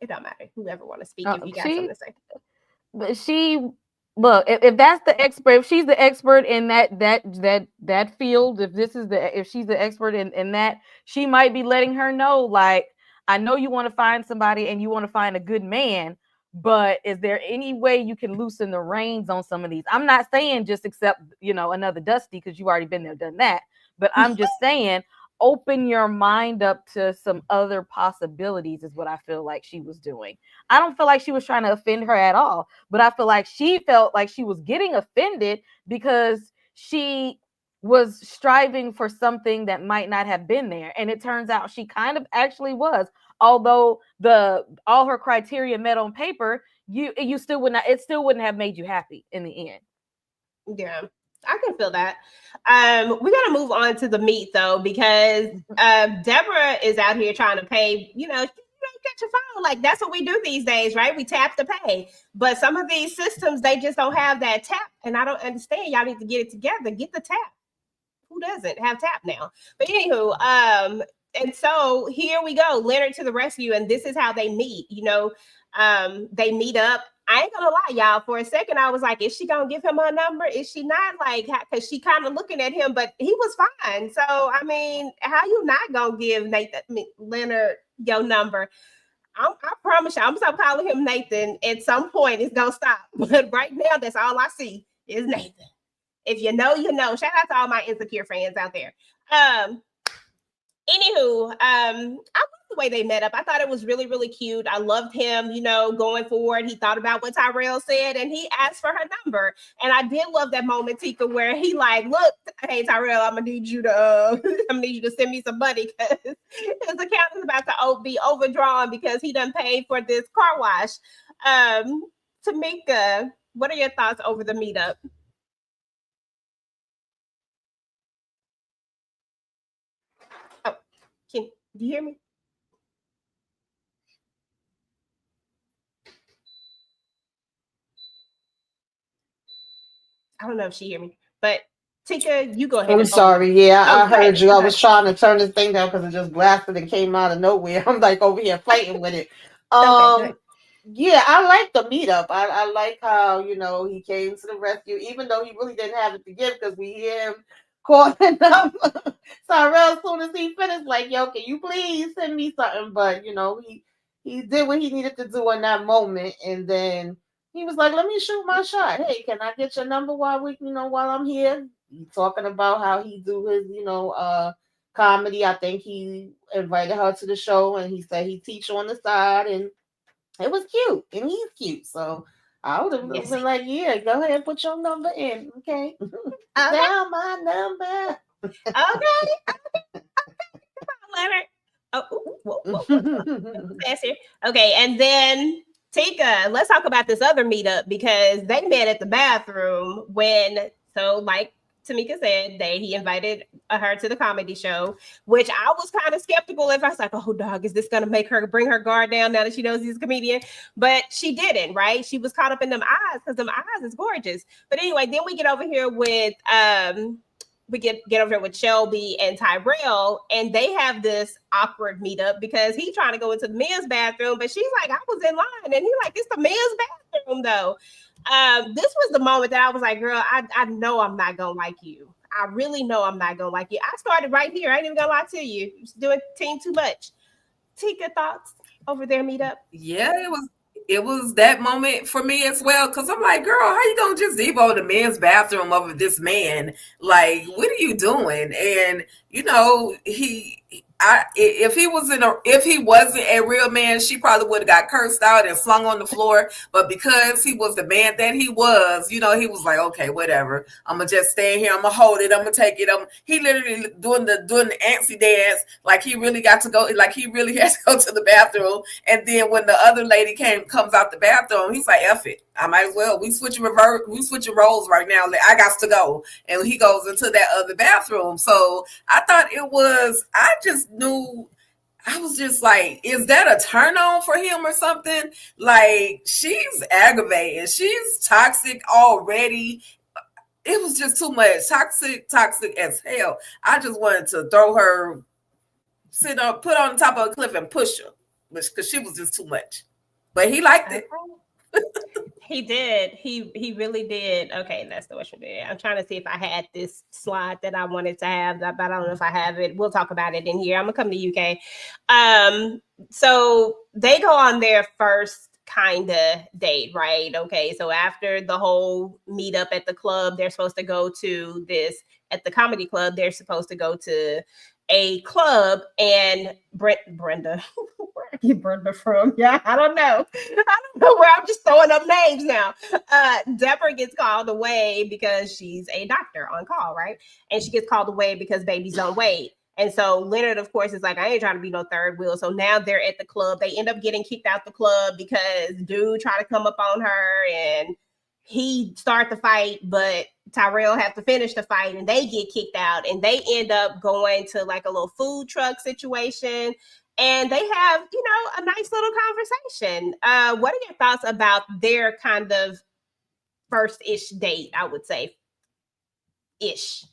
It don't matter. Whoever want to speak, if you got something to say. But if that's the expert, if she's the expert in that field, if she's the expert in that, she might be letting her know, like, I know you want to find somebody and you want to find a good man, but is there any way you can loosen the reins on some of these? I'm not saying just accept, you know, another Dusty, because you already been there, done that. But I'm just saying, open your mind up to some other possibilities is what I feel like she was doing. I don't feel like she was trying to offend her at all, but I feel like she felt like she was getting offended because she was striving for something that might not have been there. And it turns out she kind of actually was. Although all her criteria met on paper, it still wouldn't have made you happy in the end. Yeah, I can feel that. We got to move on to the meat though, because Deborah is out here trying to pay, you know, get your phone. Like, that's what we do these days, right? We tap to pay. But some of these systems, they just don't have that tap. And I don't understand. Y'all need to get it together. Get the tap. Who doesn't have tap now? But anywho, and so here we go, Leonard to the rescue, and this is how they meet. You know, they meet up. I ain't gonna lie, y'all. For a second, I was like, is she gonna give him her number? Is she not? Like, because she kind of looking at him, but he was fine. So, I mean, how you not gonna give Leonard your number? I promise you, I'm gonna stop calling him Nathan. At some point, it's gonna stop. But right now, that's all I see is Nathan. If you know, you know. Shout out to all my insecure fans out there. Anywho, I love the way they met up. I thought it was really, really cute. I loved him, you know, going forward. He thought about what Tyrell said and he asked for her number. And I did love that moment, Tika, where he like, look, hey Tyrell, I'm gonna need you to send me some money because his account is about to be overdrawn because he done paid for this car wash. Tamika, what are your thoughts over the meetup? Do you hear me? I don't know if she hear me, but Tika, you go ahead. I'm sorry. Yeah, I heard you. I was trying to turn this thing down because it just blasted and came out of nowhere. I'm like over here fighting with it. Yeah, I like the meetup. I like how, he came to the rescue, even though he really didn't have it to give, because we hear him calling up Tyrell as soon as he finished, like, yo, can you please send me something? But, he did what he needed to do in that moment. And then he was like, let me shoot my shot. Hey, can I get your number while I'm here? He talking about how he do his, comedy. I think he invited her to the show, and he said he teach on the side, and it was cute, and he's cute. So I would have Yes. been like, yeah, go ahead, put your number in. Okay. Okay. Down my number. Okay. Leonard. Oh, whoa. Okay, and then Tika, let's talk about this other meetup, because they met at the bathroom like Tamika said, he invited her to the comedy show, which I was kind of skeptical if I was like, oh, dog, is this going to make her bring her guard down now that she knows he's a comedian? But she didn't, right? She was caught up in them eyes, because them eyes is gorgeous. But anyway, then we get over here with over here with Shelby and Tyrell, and they have this awkward meetup because he's trying to go into the men's bathroom, but she's like, I was in line, and he's like, it's the men's bathroom though. This was the moment that I was like, girl, I know I'm not gonna like you. I really know I'm not gonna like you. I started right here. I ain't even gonna lie to you. You're doing team too much. Tika, thoughts over their meetup? Yeah, it was that moment for me as well, because I'm like, girl, how you gonna just devo the men's bathroom over this man? Like, what are you doing? And if he wasn't a real man, she probably would have got cursed out and flung on the floor. But because he was the man that he was, he was like, okay, whatever. I'm gonna just stand here. I'm gonna hold it. I'm gonna take it. He literally doing the antsy dance, like he really got to go, like he really has to go to the bathroom. And then when the other lady comes out the bathroom, he's like, F it. I might as well. We switching roles right now. I got to go. And he goes into that other bathroom. So I thought I just knew, I was just like, is that a turn on for him or something? Like, she's aggravating. She's toxic already. It was just too much. Toxic as hell. I just wanted to throw her, put on the top of a cliff and push her, because she was just too much. But he liked it. He did. He really did. Okay, that's the question. I'm trying to see if I had this slide that I wanted to have, but I don't know if I have it. We'll talk about it in here. I'm gonna come to UK. So they go on their first kind of date, right? Okay, so after the whole meetup at the club, they're supposed to go to this at the comedy club. They're supposed to go to a club, and Brenda, where I get Brenda from? Yeah, I don't know where. I'm just throwing up names now. Deborah gets called away because she's a doctor on call, right? And she gets called away because baby's on wait. And so Leonard, of course, is like, I ain't trying to be no third wheel. So now they're at the club. They end up getting kicked out the club because dude tried to come up on her, and he started the fight, but Tyrell have to finish the fight, and they get kicked out, and they end up going to like a little food truck situation, and they have, a nice little conversation. What are your thoughts about their kind of first-ish date, I would say? Ish.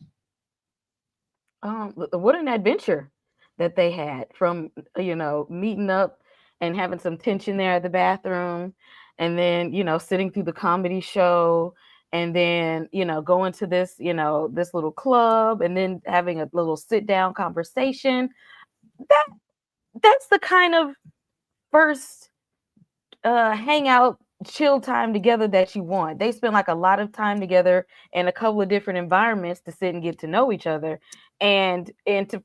What an adventure that they had, from, meeting up and having some tension there at the bathroom, and then, sitting through the comedy show, and then, going to this, this little club, and then having a little sit down conversation. That's the kind of first hangout, chill time together that you want. They spend like a lot of time together in a couple of different environments to sit and get to know each other. And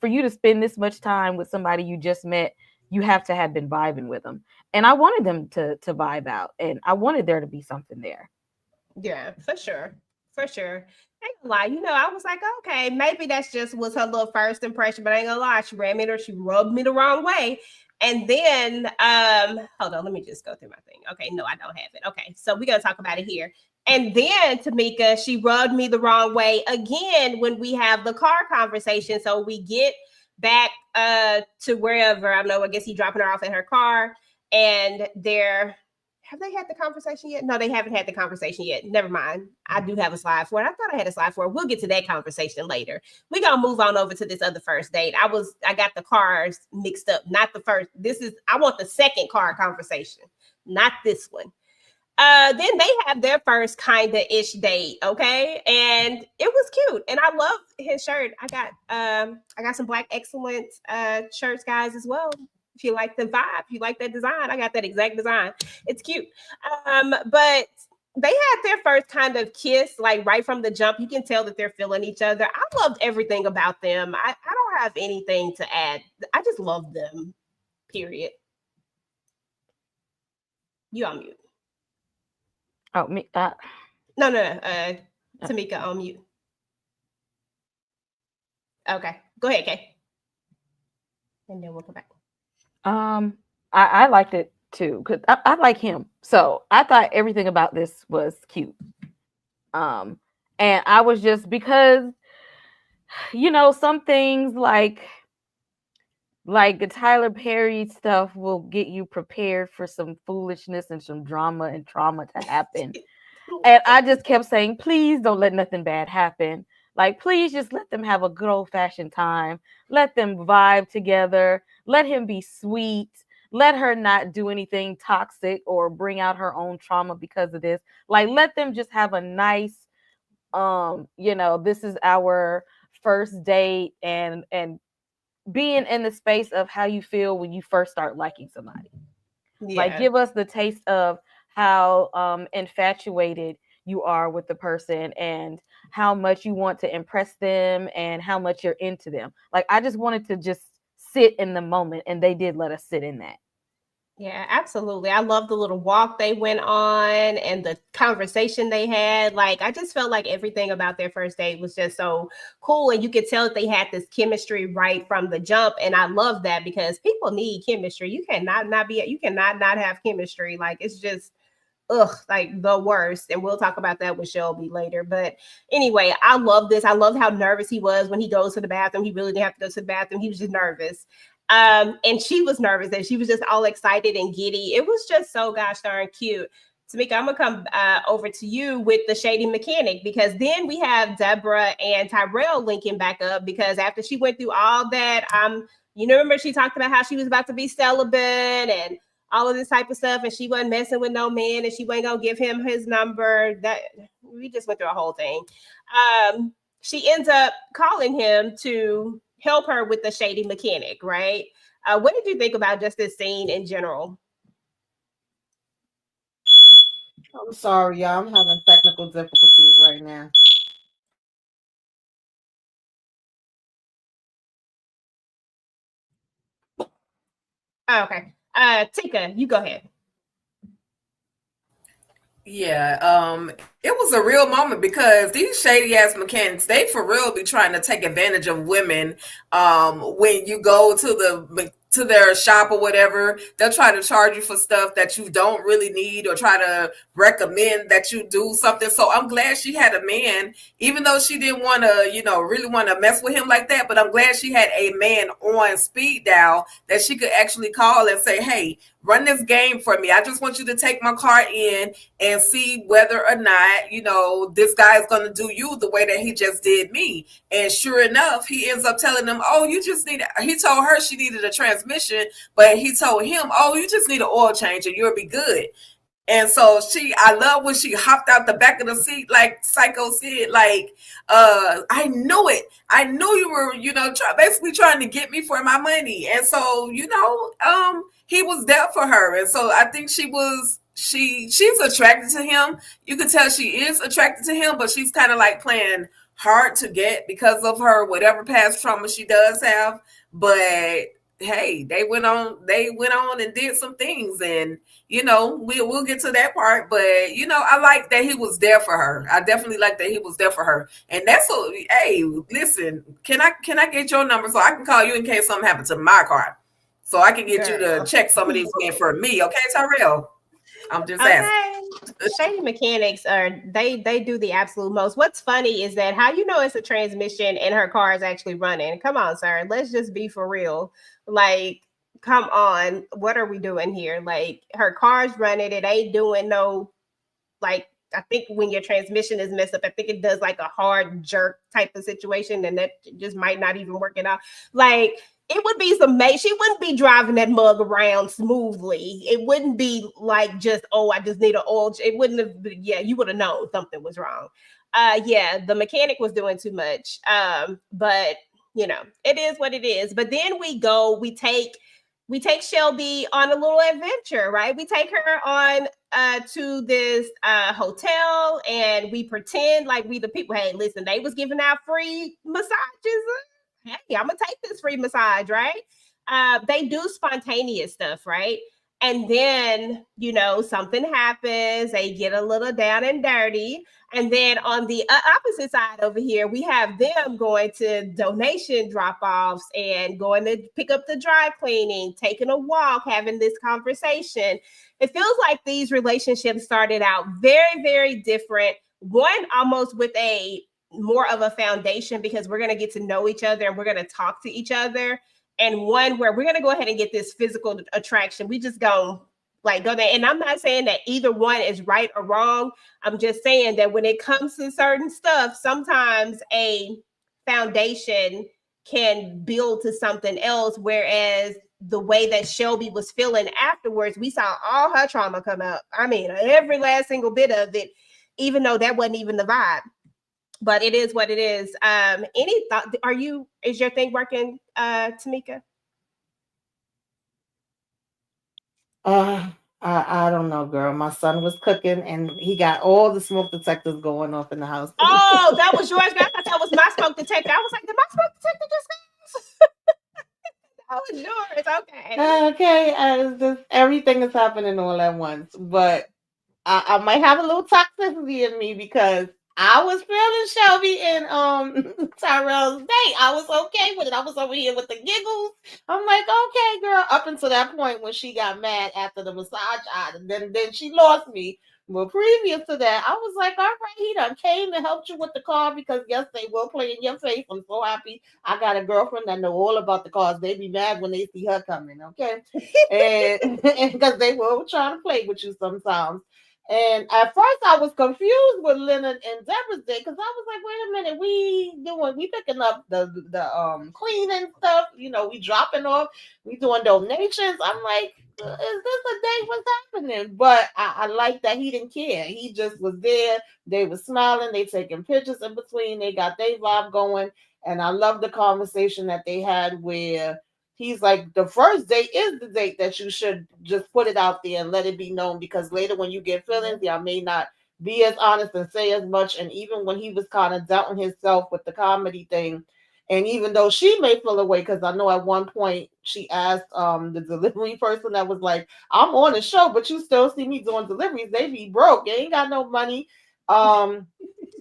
for you to spend this much time with somebody you just met, you have to have been vibing with them. And I wanted them to vibe out, and I wanted there to be something there. Yeah, for sure. For sure. I ain't gonna lie. I was like, okay, maybe that's just was her little first impression, but I ain't gonna lie. She rubbed me the wrong way. And then, hold on, let me just go through my thing. Okay, no, I don't have it. Okay, so we're gonna talk about it here. And then Tamika, she rubbed me the wrong way again when we have the car conversation. So we get back to wherever, I don't know, I guess he's dropping her off in her car, and have they had the conversation yet? No, they haven't had the conversation yet. Never mind. I do have a slide for it. I thought I had a slide for it. We'll get to that conversation later. We're going to move on over to this other first date. I got the cars mixed up. Not the first. I want the second car conversation. not this one. Then they have their first kind of ish date, okay, and it was cute, and I love his shirt. I got some Black Excellence shirts, guys, as well. If you like the vibe, if you like that design, I got that exact design. It's cute. But they had their first kind of kiss, like right from the jump. You can tell that they're feeling each other. I loved everything about them. I don't have anything to add. I just love them. Period. You on mute. Oh, me. No. Tamika, on mute. Okay, go ahead, Kay. And then we'll come back. I liked it too because I like him. So I thought everything about this was cute. And I was just because, some things like the Tyler Perry stuff will get you prepared for some foolishness and some drama and trauma to happen. And I just kept saying, please don't let nothing bad happen. Like, please just let them have a good old-fashioned time. Let them vibe together. Let him be sweet. Let her not do anything toxic or bring out her own trauma because of this. Like, let them just have a nice, this is our first date and being in the space of how you feel when you first start liking somebody. Yeah. Like, give us the taste of how infatuated you are with the person and how much you want to impress them and how much you're into them. Like, I just wanted to just sit in the moment, and they did let us sit in that. Yeah, absolutely. I love the little walk they went on and the conversation they had. Like, I just felt like everything about their first date was just so cool. And you could tell that they had this chemistry right from the jump. And I love that because people need chemistry. You cannot not have chemistry. Like, it's just, like the worst. And we'll talk about that with Shelby later. But anyway, I love this. I love how nervous he was when he goes to the bathroom. He really didn't have to go to the bathroom. He was just nervous. And she was nervous and she was just all excited and giddy. It was just so gosh darn cute. Tamika, I'm gonna come over to you with the shady mechanic because then we have Deborah and Tyrell linking back up because after she went through all that, remember she talked about how she was about to be celibate and all of this type of stuff, and she wasn't messing with no man, and she wasn't gonna give him his number. That we just went through a whole thing. She ends up calling him to help her with the shady mechanic, right? What did you think about just this scene in general? I'm sorry, y'all. I'm having technical difficulties right now. Oh, okay. Tika, you go ahead. Yeah, it was a real moment because these shady ass mechanics, they for real be trying to take advantage of women. When you go to their shop or whatever, they'll try to charge you for stuff that you don't really need or try to recommend that you do something. So I'm glad she had a man, even though she didn't want to, really want to mess with him like that. But I'm glad she had a man on speed dial that she could actually call and say, hey, run this game for me. I just want you to take my car in and see whether or not, this guy is going to do you the way that he just did me. And sure enough, he ends up telling them, oh, he told her she needed a transmission, but he told him, oh, you just need an oil change and you'll be good. And so I love when she hopped out the back of the seat, like Psycho said, like, I knew it. I knew you were, basically trying to get me for my money. And so, he was there for her. And so I think she's attracted to him. You could tell she is attracted to him, but she's kind of like playing hard to get because of her, whatever past trauma she does have. But hey, they went on and did some things, and we'll get to that part. But I like that he was there for her. I definitely like that he was there for her. And that's hey, listen, can I get your number so I can call you in case something happens to my car, so I can get you to check some of these men for me, okay, Tyrell? I'm just asking. Shady mechanics they do the absolute most. What's funny is that how it's a transmission and her car is actually running. Come on, sir. Let's just be for real. Like, come on. What are we doing here? Like, her car's running. It ain't doing no, like, I think when your transmission is messed up, I think it does like a hard jerk type of situation, and that just might not even work it out. Like, it would be she wouldn't be driving that mug around smoothly. It wouldn't be like just, oh, I just need an oil. It wouldn't have been, yeah, you would have known something was wrong. Yeah, the mechanic was doing too much. But you know, it is what it is. But then we take Shelby on a little adventure, right? We take her on to this hotel, and we pretend like we the people. Hey, listen, they was giving out free massages. Hey, I'm gonna take this free massage, right? They do spontaneous stuff, right? And then, you know, something happens, they get a little down and dirty. And then on the opposite side over here, we have them going to donation drop-offs and going to pick up the dry cleaning, taking a walk, having this conversation. It feels like these relationships started out very, very different. One almost with a more of a foundation because we're going to get to know each other and we're going to talk to each other. And one where we're going to go ahead and get this physical attraction. We just go there. And I'm not saying that either one is right or wrong. I'm just saying that when it comes to certain stuff, sometimes a foundation can build to something else. Whereas the way that Shelby was feeling afterwards, we saw all her trauma come up. I mean, every last single bit of it, even though that wasn't even the vibe. But it is what it is. Any thought? Is your thing working, Tamika? I don't know, girl. My son was cooking, and he got all the smoke detectors going off in the house. Oh, that was yours. I thought that was my smoke detector. I was like, did my smoke detector just? That was yours. Okay. Okay. Just everything is happening all at once, but I might have a little toxicity in me because I was feeling Shelby and Tyrell's date. I was okay with it. I was over here with the giggles. I'm like, okay, girl. Up until that point when she got mad after the massage, then she lost me. But previous to that, I was like, all right, he done came and helped you with the car because yes, they will play in your face. I'm so happy. I got a girlfriend that know all about the cars. They be mad when they see her coming, okay? and because they will try to play with you sometimes. And at first I was confused with Leonard and Deborah's day because I was like, wait a minute, we picking up the cleaning stuff, you know, we dropping off, we doing donations. I'm like, is this a day? What's happening? But I like that he didn't care. He just was there. They were smiling, they taking pictures in between, they got their vibe going. And I love the conversation that they had where he's like, the first date is the date that you should just put it out there and let it be known because later when you get feelings, y'all may not be as honest and say as much. And even when he was kind of doubting himself with the comedy thing, and even though she may feel away, because I know at one point she asked the delivery person that was like, I'm on the show, but you still see me doing deliveries. They be broke. They ain't got no money.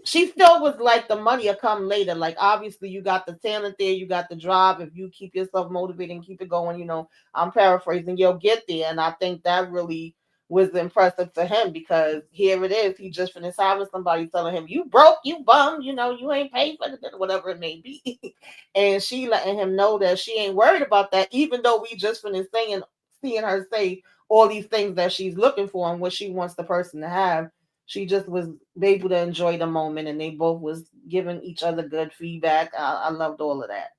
She still was like, the money will come later. Like, obviously, you got the talent there, you got the drive. If you keep yourself motivated and keep it going, you know, I'm paraphrasing, you'll get there. And I think that really was impressive for him because here it is. He just finished having somebody telling him, you broke, you bum, you know, you ain't paid for it, whatever it may be. And she letting him know that she ain't worried about that, even though we just finished seeing her say all these things that she's looking for and what she wants the person to have. She just was able to enjoy the moment, and they both was giving each other good feedback. I loved all of that.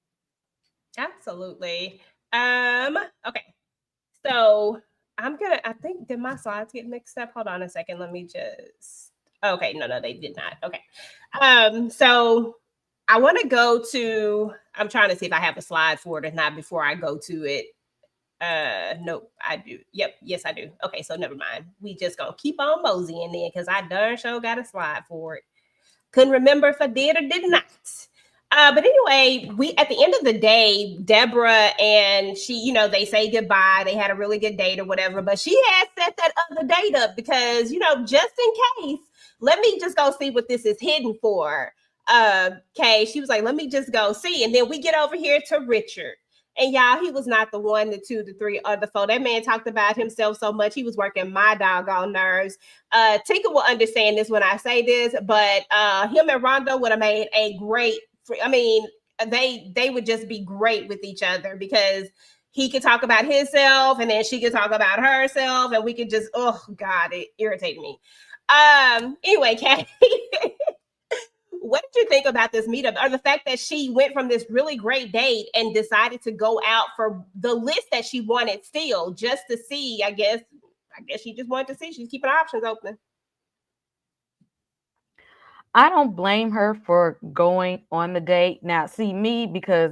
Absolutely. Okay. So I think, did my slides get mixed up? Hold on a second. Let me just, okay. No, they did not. Okay. So I want to go to, I'm trying to see if I have a slide for it or not before I go to it. Nope, I do. Yep, yes, I do. Okay, so never mind. We just gonna keep on moseying then because I darn sure got a slide for it. Couldn't remember if I did or did not. But anyway, we at the end of the day, Deborah and she, you know, they say goodbye. They had a really good date or whatever, but she had set that other date up because, you know, just in case, let me just go see what this is hidden for. Okay, she was like, let me just go see. And then we get over here to Richard. And y'all, he was not the 1, the 2, the 3, or the 4. That man talked about himself so much. He was working my doggone nerves. Tinker will understand this when I say this, but him and Rondo would have made a great, I mean, they would just be great with each other because he could talk about himself and then she could talk about herself and we could just, oh God, it irritated me. Anyway, Kathy, What did you think about this meetup, or the fact that she went from this really great date and decided to go out for the list that she wanted still, just to see? I guess she just wanted to see. She's keeping options open. I don't blame her for going on the date. Now, see me, because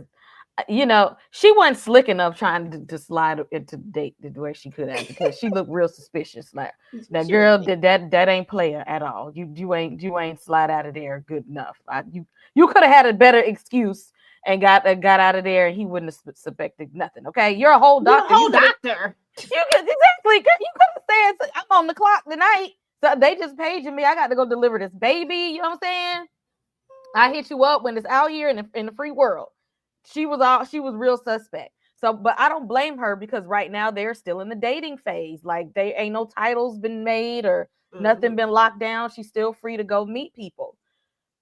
she wasn't slick enough trying to slide into the date the way she could have, because she looked real suspicious. Like that girl that ain't player at all. You ain't slide out of there good enough. You could have had a better excuse and got out of there, and he wouldn't have suspected nothing. Okay, you're a whole doctor. You're a whole doctor. Exactly. You could have said, I'm on the clock tonight. So they just paging me. I got to go deliver this baby. You know what I'm saying? I hit you up when it's out here in the free world. She was real suspect. So, but I don't blame her, because right now they're still in the dating phase. Like, they ain't no titles been made or nothing been locked down. She's still free to go meet people.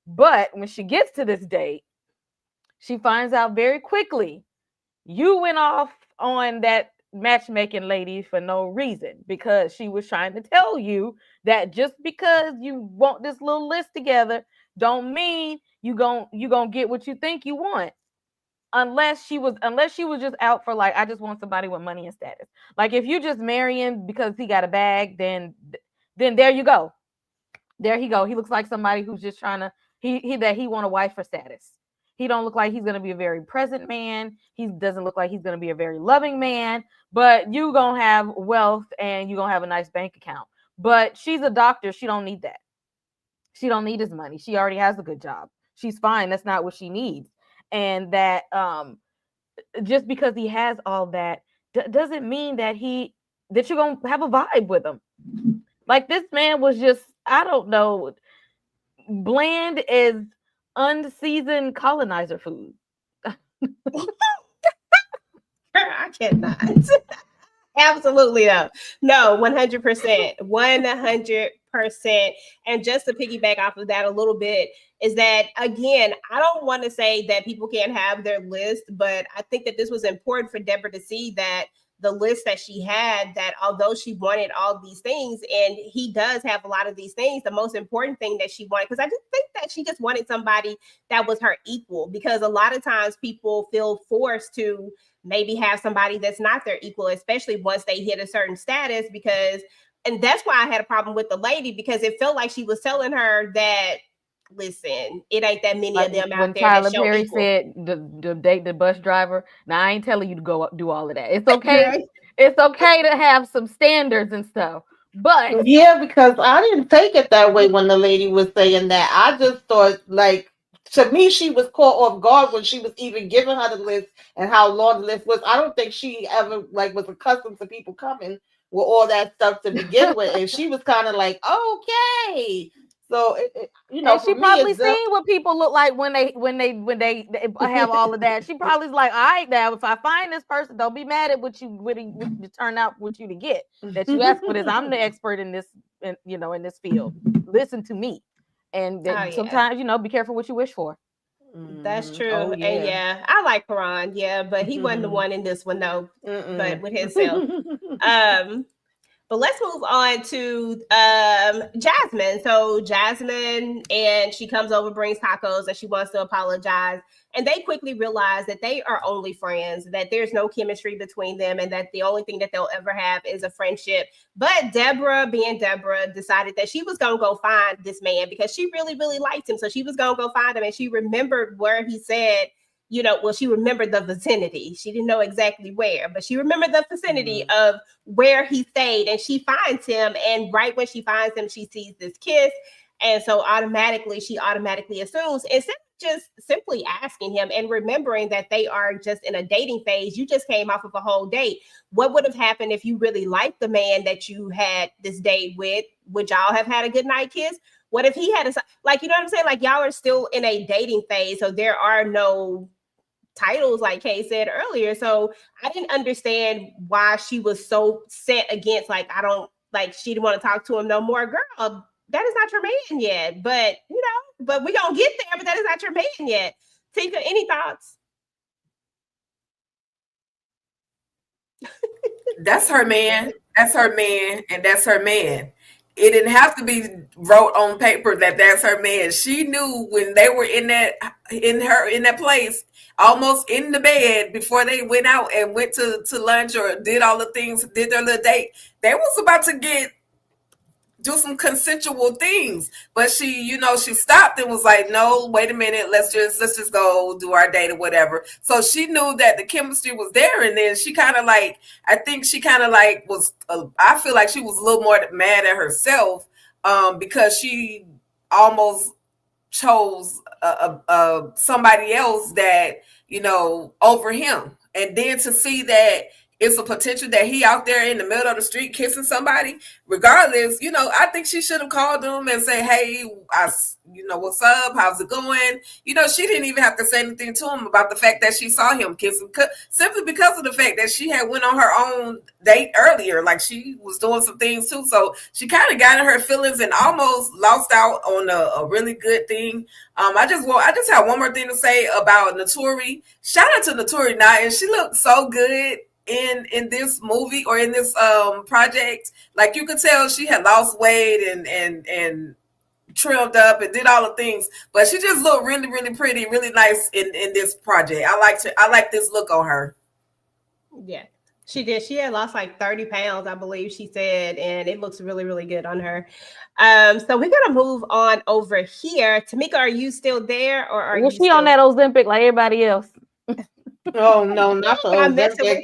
But when she gets to this date, she finds out very quickly, you went off on that matchmaking lady for no reason, because she was trying to tell you that just because you want this little list together don't mean you gonna get what you think you want. Unless she was just out for, like, I just want somebody with money and status. Like, if you just marry him because he got a bag, then there you go. There he go. He looks like somebody who's just trying to he want a wife for status. He don't look like he's going to be a very present man. He doesn't look like he's going to be a very loving man, but you going to have wealth and you going to have a nice bank account. But she's a doctor. She don't need that. She don't need his money. She already has a good job. She's fine. That's not what she needs. And that just because he has all that doesn't mean that you're going to have a vibe with him. Like, this man was just, I don't know, bland as unseasoned colonizer food. I cannot. Absolutely no, 100%, 100%. And just to piggyback off of that a little bit is that, again, I don't want to say that people can't have their list, but I think that this was important for Deborah to see that the list that she had, that although she wanted all these things, and he does have a lot of these things, the most important thing that she wanted, because I just think that she just wanted somebody that was her equal, because a lot of times people feel forced to maybe have somebody that's not their equal, especially once they hit a certain status, and that's why I had a problem with the lady, because it felt like she was telling her that, listen, it ain't that many of them out there. When Tyler Perry said the date the bus driver, now I ain't telling you to go do all of that. It's okay. Right? It's okay to have some standards and stuff. But yeah, because I didn't take it that way when the lady was saying that. I just thought, like, to me, she was caught off guard when she was even giving her the list and how long the list was. I don't think she ever was accustomed to people coming with all that stuff to begin with, and she was kind of like, okay. So and she probably seen what people look like when they have all of that. She probably's like, all right, now if I find this person, don't be mad at what you turn out what you to get. That you ask for this. I'm the expert in this, in this field. Listen to me. And sometimes, be careful what you wish for. That's true. Oh, yeah. And yeah, I like Karan, but he wasn't the one in this one, though, but with himself. But let's move on to Jasmine. So Jasmine, and she comes over, brings tacos, and she wants to apologize. And they quickly realize that they are only friends, that there's no chemistry between them, and that the only thing that they'll ever have is a friendship. But Deborah, being Deborah, decided that she was going to go find this man because she really, really liked him. So she was going to go find him, and she remembered where he said, she remembered the vicinity. She didn't know exactly where, but she remembered the vicinity of where he stayed, and she finds him. And right when she finds him, she sees this kiss. And so she automatically assumes, instead of just simply asking him and remembering that they are just in a dating phase, you just came off of a whole date. What would have happened if you really liked the man that you had this date with? Would y'all have had a good night kiss? What if he had you know what I'm saying? Like, y'all are still in a dating phase, so there are no titles, like Kay said earlier. So I didn't understand why she was so set against, she didn't want to talk to him no more. Girl, that is not your man yet. But but we gonna get there, but that is not your man yet. Tika, any thoughts? That's her man. That's her man, and that's her man. it didn't have to be wrote on paper that that's her man. She knew when they were in that place, almost in the bed before they went out and went to lunch or did all the things, did their little date. They was about to do some consensual things, but she stopped and was like, no, wait a minute, let's just go do our date or whatever. So she knew that the chemistry was there, and then she kind of like, I think she kind of like was, I feel like she was a little more mad at herself, because she almost chose somebody else that, over him. And then to see that it's a potential that he out there in the middle of the street kissing somebody, regardless, I think she should have called him and say, hey, what's up? How's it going? She didn't even have to say anything to him about the fact that she saw him kissing, simply because of the fact that she had went on her own date earlier. Like, she was doing some things too. So she kind of got in her feelings and almost lost out on a really good thing. I just have one more thing to say about Naturi. Shout out to Naturi now, and she looked so good in this movie or in this project. Like, you could tell she had lost weight and trimmed up and did all the things, but she just looked really, really pretty, really nice in this project. I like this look on her. Yeah, she did. She had lost like 30 pounds, I believe she said, and it looks really, really good on her. So we're gonna move on over here. Tamika, are you still there, or are she on that Ozempic like everybody else? Oh no, not the Ozempic.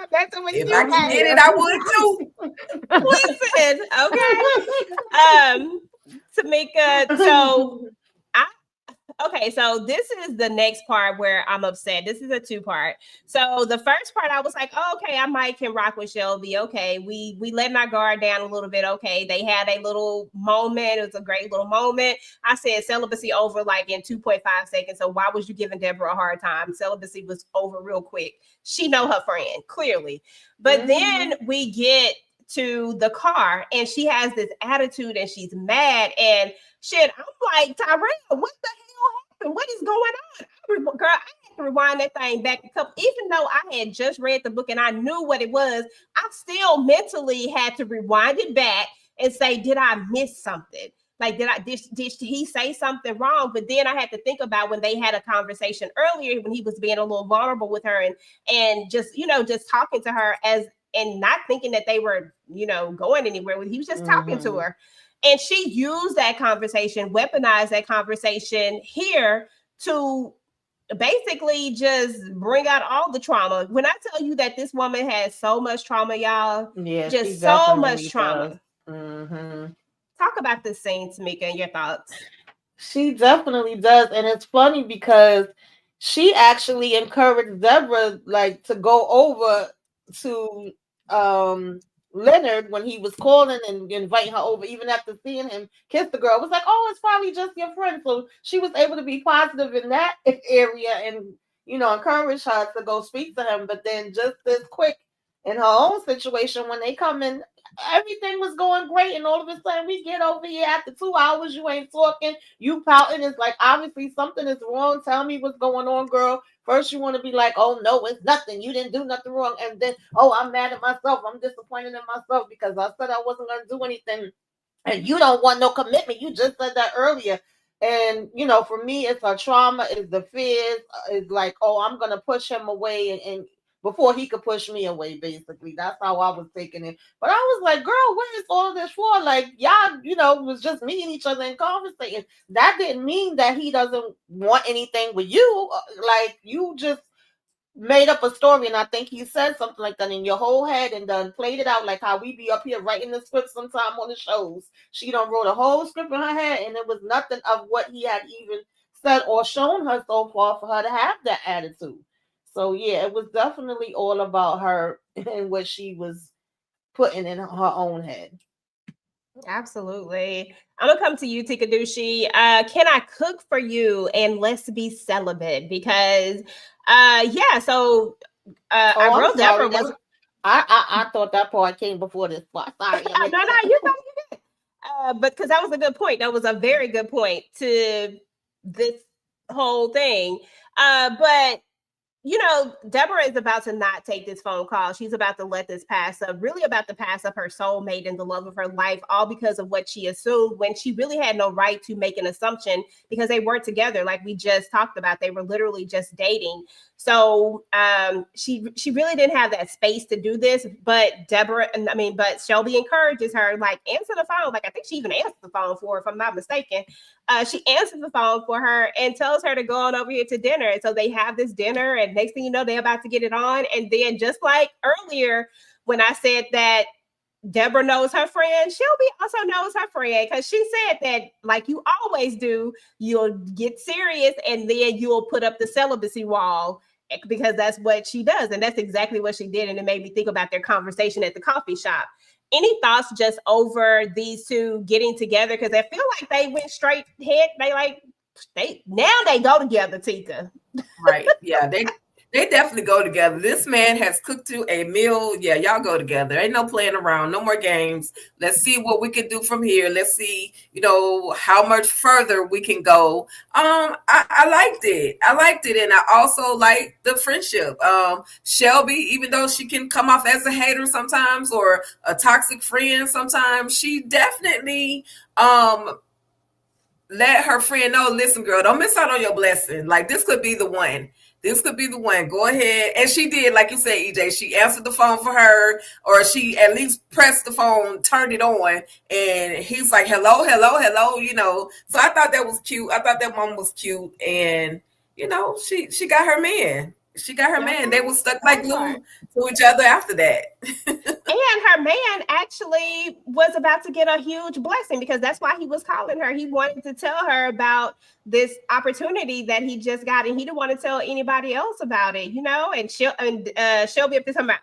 If I can get it, I would too. Listen, okay. Tamika, so this is the next part where I'm upset. This is a 2-part. So the first part, I was like, oh, okay, I might can rock with Shelby. Okay, we let my guard down a little bit. Okay, they had a little moment. It was a great little moment. I said celibacy over like in 2.5 seconds. So why was you giving Deborah a hard time? Celibacy was over real quick. She know her friend, clearly. But then we get to the car and she has this attitude and she's mad and shit. I'm like, Tyrell, what the hell happened? What is going on? Girl, I had to rewind that thing back a couple, even though I had just read the book and I knew what it was, I still mentally had to rewind it back and say, did I miss something? Like, did he say something wrong? But then I had to think about when they had a conversation earlier when he was being a little vulnerable with her and just, just talking to her and not thinking that they were, going anywhere. He was just talking to her. And she used that conversation, weaponized that conversation here to basically just bring out all the trauma. When I tell you that this woman has so much trauma, y'all, just so much trauma. Talk about this scene, Tamika, and your thoughts. She definitely does. And it's funny because she actually encouraged Deborah like to go over to Leonard when he was calling and inviting her over, even after seeing him kiss the girl. It was like, oh, it's probably just your friend. So she was able to be positive in that area and, encourage her to go speak to him. But then just this quick in her own situation, when they come in, everything was going great. And all of a sudden we get over here after 2 hours, you ain't talking, you pouting. It's like, obviously something is wrong. Tell me what's going on, girl. First, you want to be like, oh, no, it's nothing. You didn't do nothing wrong. And then, oh, I'm mad at myself. I'm disappointed in myself because I said I wasn't going to do anything. And you don't want no commitment. You just said that earlier. And, for me, it's her trauma, it's the fears. It's like, oh, I'm going to push him away and before he could push me away, basically. That's how I was taking it. But I was like, girl, what is all this for? Like, y'all, was just meeting each other and conversating. That didn't mean that he doesn't want anything with you. Like, you just made up a story, and I think he said something like that in your whole head and then played it out like how we be up here writing the script sometime on the shows. She done wrote a whole script in her head, and it was nothing of what he had even said or shown her so far for her to have that attitude. So, yeah, it was definitely all about her and what she was putting in her own head. Absolutely. I'm going to come to you, Tikadushi. Can I cook for you and let's be celibate? Because, so I wrote Deborah was... I thought that part came before this part. Sorry. No, you thought you did. But because that was a good point. That was a very good point to this whole thing. But you know, Deborah is about to not take this phone call. She's about to let this pass up, really about to pass up her soulmate and the love of her life, all because of what she assumed when she really had no right to make an assumption because they weren't together. Like we just talked about, they were literally just dating. So she really didn't have that space to do this. But but Shelby encourages her, like, answer the phone. Like I think she even answered the phone for her, if I'm not mistaken. She answers the phone for her and tells her to go on over here to dinner. And so they have this dinner, and next thing you know, they're about to get it on. And then just like earlier, when I said that Deborah knows her friend, Shelby also knows her friend, because she said that, like you always do, you'll get serious and then you'll put up the celibacy wall, because that's what she does. And that's exactly what she did. And it made me think about their conversation at the coffee shop. Any thoughts just over these two getting together? Because I feel like they went straight head. They go together, Tika. Right. Yeah, they definitely go together. This man has cooked you a meal. Yeah, y'all go together. Ain't no playing around. No more games. Let's see what we can do from here. Let's see, how much further we can go. I liked it. And I also like the friendship. Shelby, even though she can come off as a hater sometimes or a toxic friend sometimes, she definitely let her friend know, listen, girl, don't miss out on your blessing. Like, this could be the one. Go ahead. And she did, like you said, EJ, she answered the phone for her, or she at least pressed the phone, turned it on, and he's like, hello. So I thought that was cute. I thought that mom was cute. And, she got her man. They were stuck like glue to each other after that. And her man actually was about to get a huge blessing, because that's why he was calling her. He wanted to tell her about this opportunity that he just got, and he didn't want to tell anybody else about it, and Shelby up to somebody.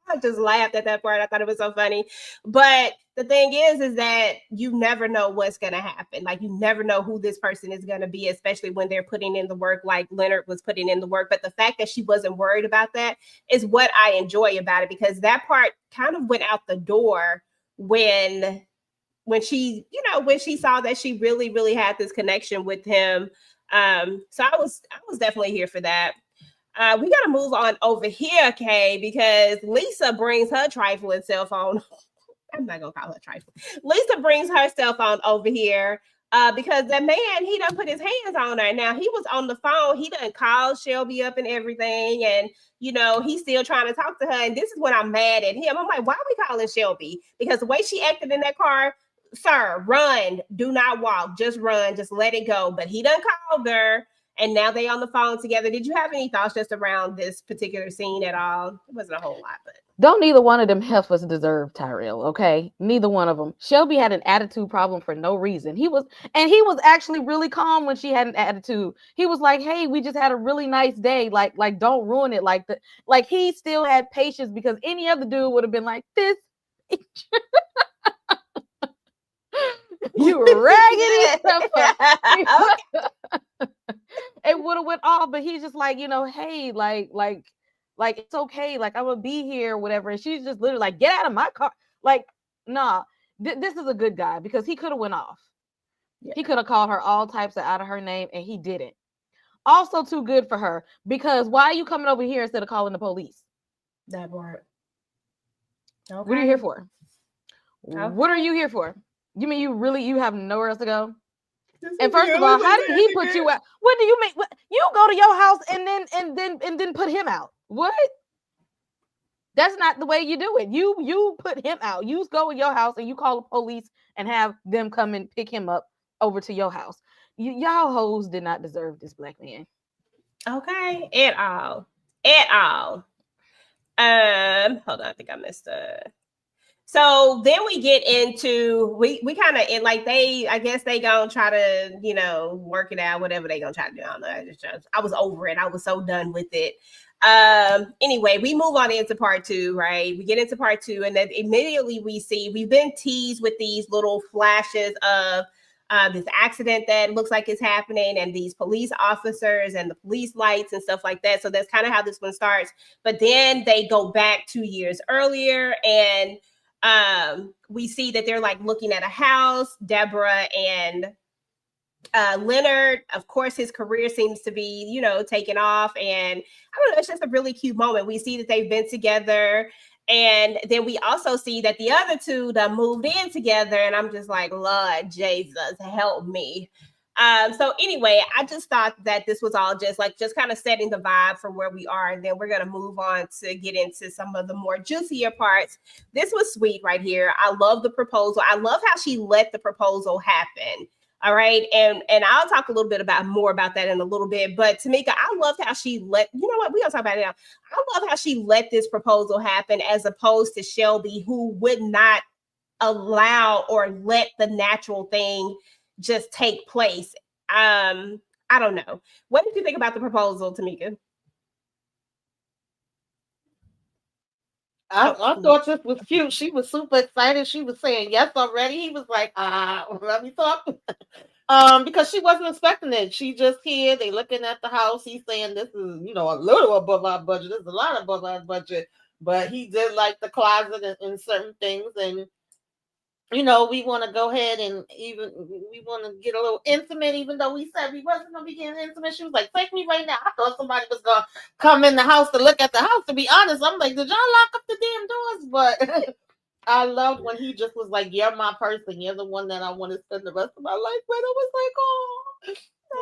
I just laughed at that part. I thought it was so funny. But the thing is that you never know what's going to happen. Like, you never know who this person is going to be, especially when they're putting in the work, like Leonard was putting in the work. But the fact that she wasn't worried about that is what I enjoy about it, because that part kind of went out the door when she, when she saw that she really, really had this connection with him. So I was definitely here for that. We got to move on over here, Kay, because Lisa brings her trifling cell phone. I'm not going to call her trifling. Lisa brings her cell phone over here because the man, he done put his hands on her. Now, he was on the phone. He done called Shelby up and everything. And, he's still trying to talk to her. And this is when I'm mad at him. I'm like, why are we calling Shelby? Because the way she acted in that car, sir, run. Do not walk. Just run. Just let it go. But he done called her. And now they on the phone together. Did you have any thoughts just around this particular scene at all? It wasn't a whole lot, but don't neither one of them heifers deserve Tyrell, okay? Neither one of them. Shelby had an attitude problem for no reason. He was actually really calm when she had an attitude. He was like, "Hey, we just had a really nice day. Like don't ruin it." Like he still had patience, because any other dude would have been like, "This you raggedy stuff." It would have went off, but he's just like, hey, like it's okay, like I'm gonna be here, whatever. And she's just literally like, get out of my car. Like, nah, this is a good guy, because he could have went off. Yeah. He could have called her all types of out of her name, and he didn't. Also, too good for her, because why are you coming over here instead of calling the police? That part. Okay. What are you here for? Okay. What are you here for? You mean you have nowhere else to go? And first of all, how did he put you out? What do you mean? You go to your house and then put him out? What? That's not the way you do it. You put him out. You go in your house and you call the police and have them come and pick him up over to your house. Y'all hoes did not deserve this black man. Okay, at all. Hold on, I think I missed So then we get into we kind of like I guess they gonna try to work it out, whatever they gonna try to do. I don't know. I was over it. I was so done with it. Anyway, we move on into part 2, right? We get into part 2, and then immediately we've been teased with these little flashes of this accident that looks like it's happening, and these police officers and the police lights and stuff like that. So that's kind of how this one starts. But then they go back 2 years earlier, and we see that they're like looking at a house. Deborah and Leonard, of course, his career seems to be, you know, taking off. And I don't know, it's just a really cute moment. We see that they've been together. And then we also see that the other two that moved in together. And I'm just like, Lord Jesus, help me. So anyway, I just thought that this was all just kind of setting the vibe for where we are. And then we're going to move on to get into some of the more juicier parts. This was sweet right here. I love the proposal. I love how she let the proposal happen. All right. And I'll talk a little bit more about that in a little bit. But Tamika, I loved how she let, you know what, we're gonna talk about it now. I love how she let this proposal happen as opposed to Shelby, who would not allow or let the natural thing just take place. I don't know. What did you think about the proposal, Tamika? I thought this was cute. She was super excited. She was saying yes already. He was like, let me talk. Because she wasn't expecting it. She just here, they looking at the house. He's saying this is, you know, a little above our budget. This is a lot above our budget. But he did like the closet and certain things. And you know, we want to go ahead and we want to get a little intimate, even though we said we wasn't going to be getting intimate. She was like, take me right now. I thought somebody was going to come in the house to look at the house. To be honest, I'm like, did y'all lock up the damn doors? But I loved when he just was like, you're my person. You're the one that I want to spend the rest of my life with. I was like, oh, it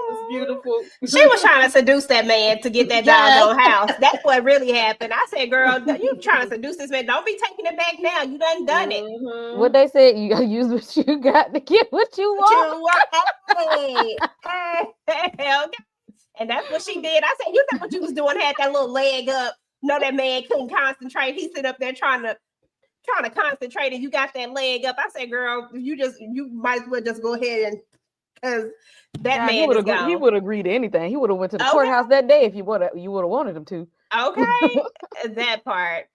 was beautiful. She was trying to seduce that man to get that doggone house. That's what really happened. I said, girl, you trying to seduce this man. Don't be taking it back now. You done it. Mm-hmm. What they said, you gotta use what you got to get what you want. Okay. And that's what she did. I said, you know what you was doing, had that little leg up. No, that man couldn't concentrate. He sit up there trying to concentrate, and you got that leg up. I said, girl, you might as well just go ahead and, because that man is gone. He would agree to anything. He would have went to the courthouse that day if you would have wanted him to. Okay, that part.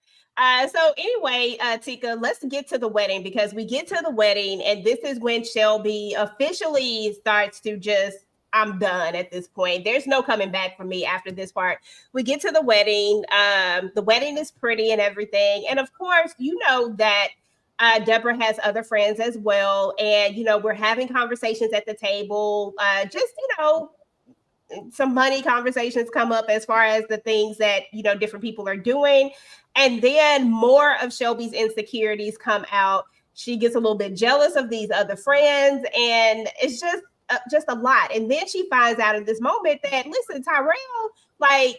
So anyway, Tika, let's get to the wedding, because we get to the wedding and this is when Shelby officially starts to just, I'm done at this point. There's no coming back for me after this part. We get to the wedding. The wedding is pretty and everything. And of course, you know that Deborah has other friends as well. And, you know, we're having conversations at the table. Just, you know, some money conversations come up as far as the things that, you know, different people are doing. And then more of Shelby's insecurities come out. She gets a little bit jealous of these other friends, and it's just a lot. And then she finds out in this moment that, listen, Tyrell, like,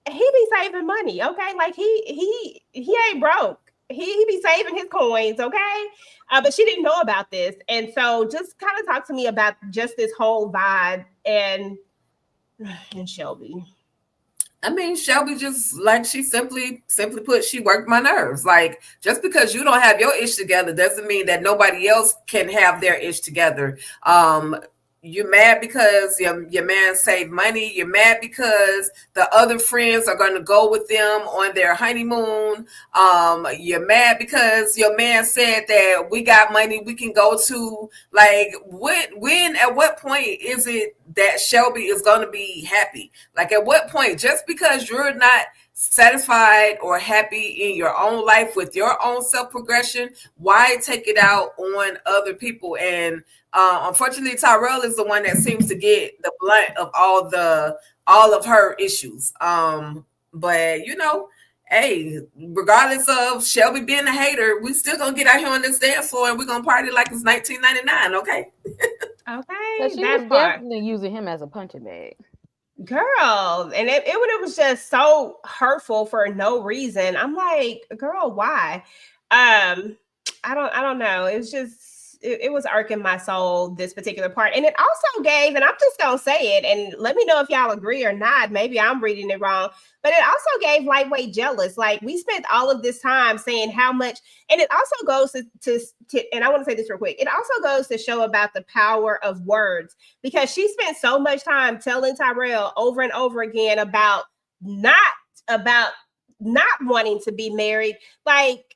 he be saving money, okay? Like, he ain't broke. He be saving his coins, okay? But she didn't know about this. And so just kind of talk to me about just this whole vibe and Shelby. I mean, Shelby just, like, she simply put, she worked my nerves. Like, just because you don't have your ish together doesn't mean that nobody else can have their ish together. You're mad because your man saved money. You're mad because the other friends are going to go with them on their honeymoon. You're mad because your man said that we got money we can go to. Like, at what point is it that Shelby is going to be happy? Like, at what point, just because you're not satisfied or happy in your own life with your own self-progression, why take it out on other people? And unfortunately, Tyrell is the one that seems to get the blunt of all of her issues. But you know, hey, regardless of Shelby being a hater, we still gonna get out here on this dance floor and we're gonna party like it's 1999, okay? Okay, but she was definitely using him as a punching bag. Girl, and it was just so hurtful for no reason. I'm like, girl, why? I don't know. It was just, it was irking my soul, this particular part. And it also gave, and I'm just gonna say it, and let me know if y'all agree or not. Maybe I'm reading it wrong, but it also gave lightweight jealous. Like, we spent all of this time saying how much, and it also goes to and I want to say this real quick. It also goes to show about the power of words, because she spent so much time telling Tyrell over and over again about not wanting to be married. Like,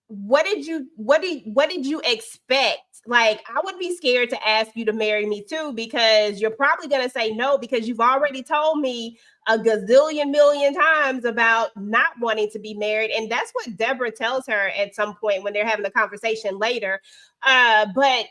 what did you expect? Like, I would be scared to ask you to marry me too, because you're probably going to say no, because you've already told me a gazillion million times about not wanting to be married. And that's what Deborah tells her at some point when they're having a conversation later. But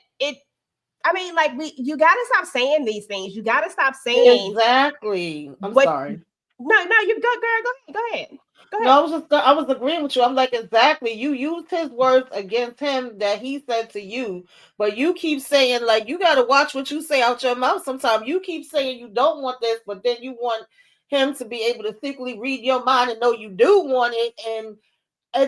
I mean, like you gotta stop saying these things. You gotta stop saying exactly. I'm what. sorry. No, you go, girl. Go ahead. Go No, ahead. I was agreeing with you. I'm like, exactly. You used his words against him that he said to you, but you keep saying like you got to watch what you say out your mouth. Sometimes you keep saying you don't want this, but then you want him to be able to secretly read your mind and know you do want it, and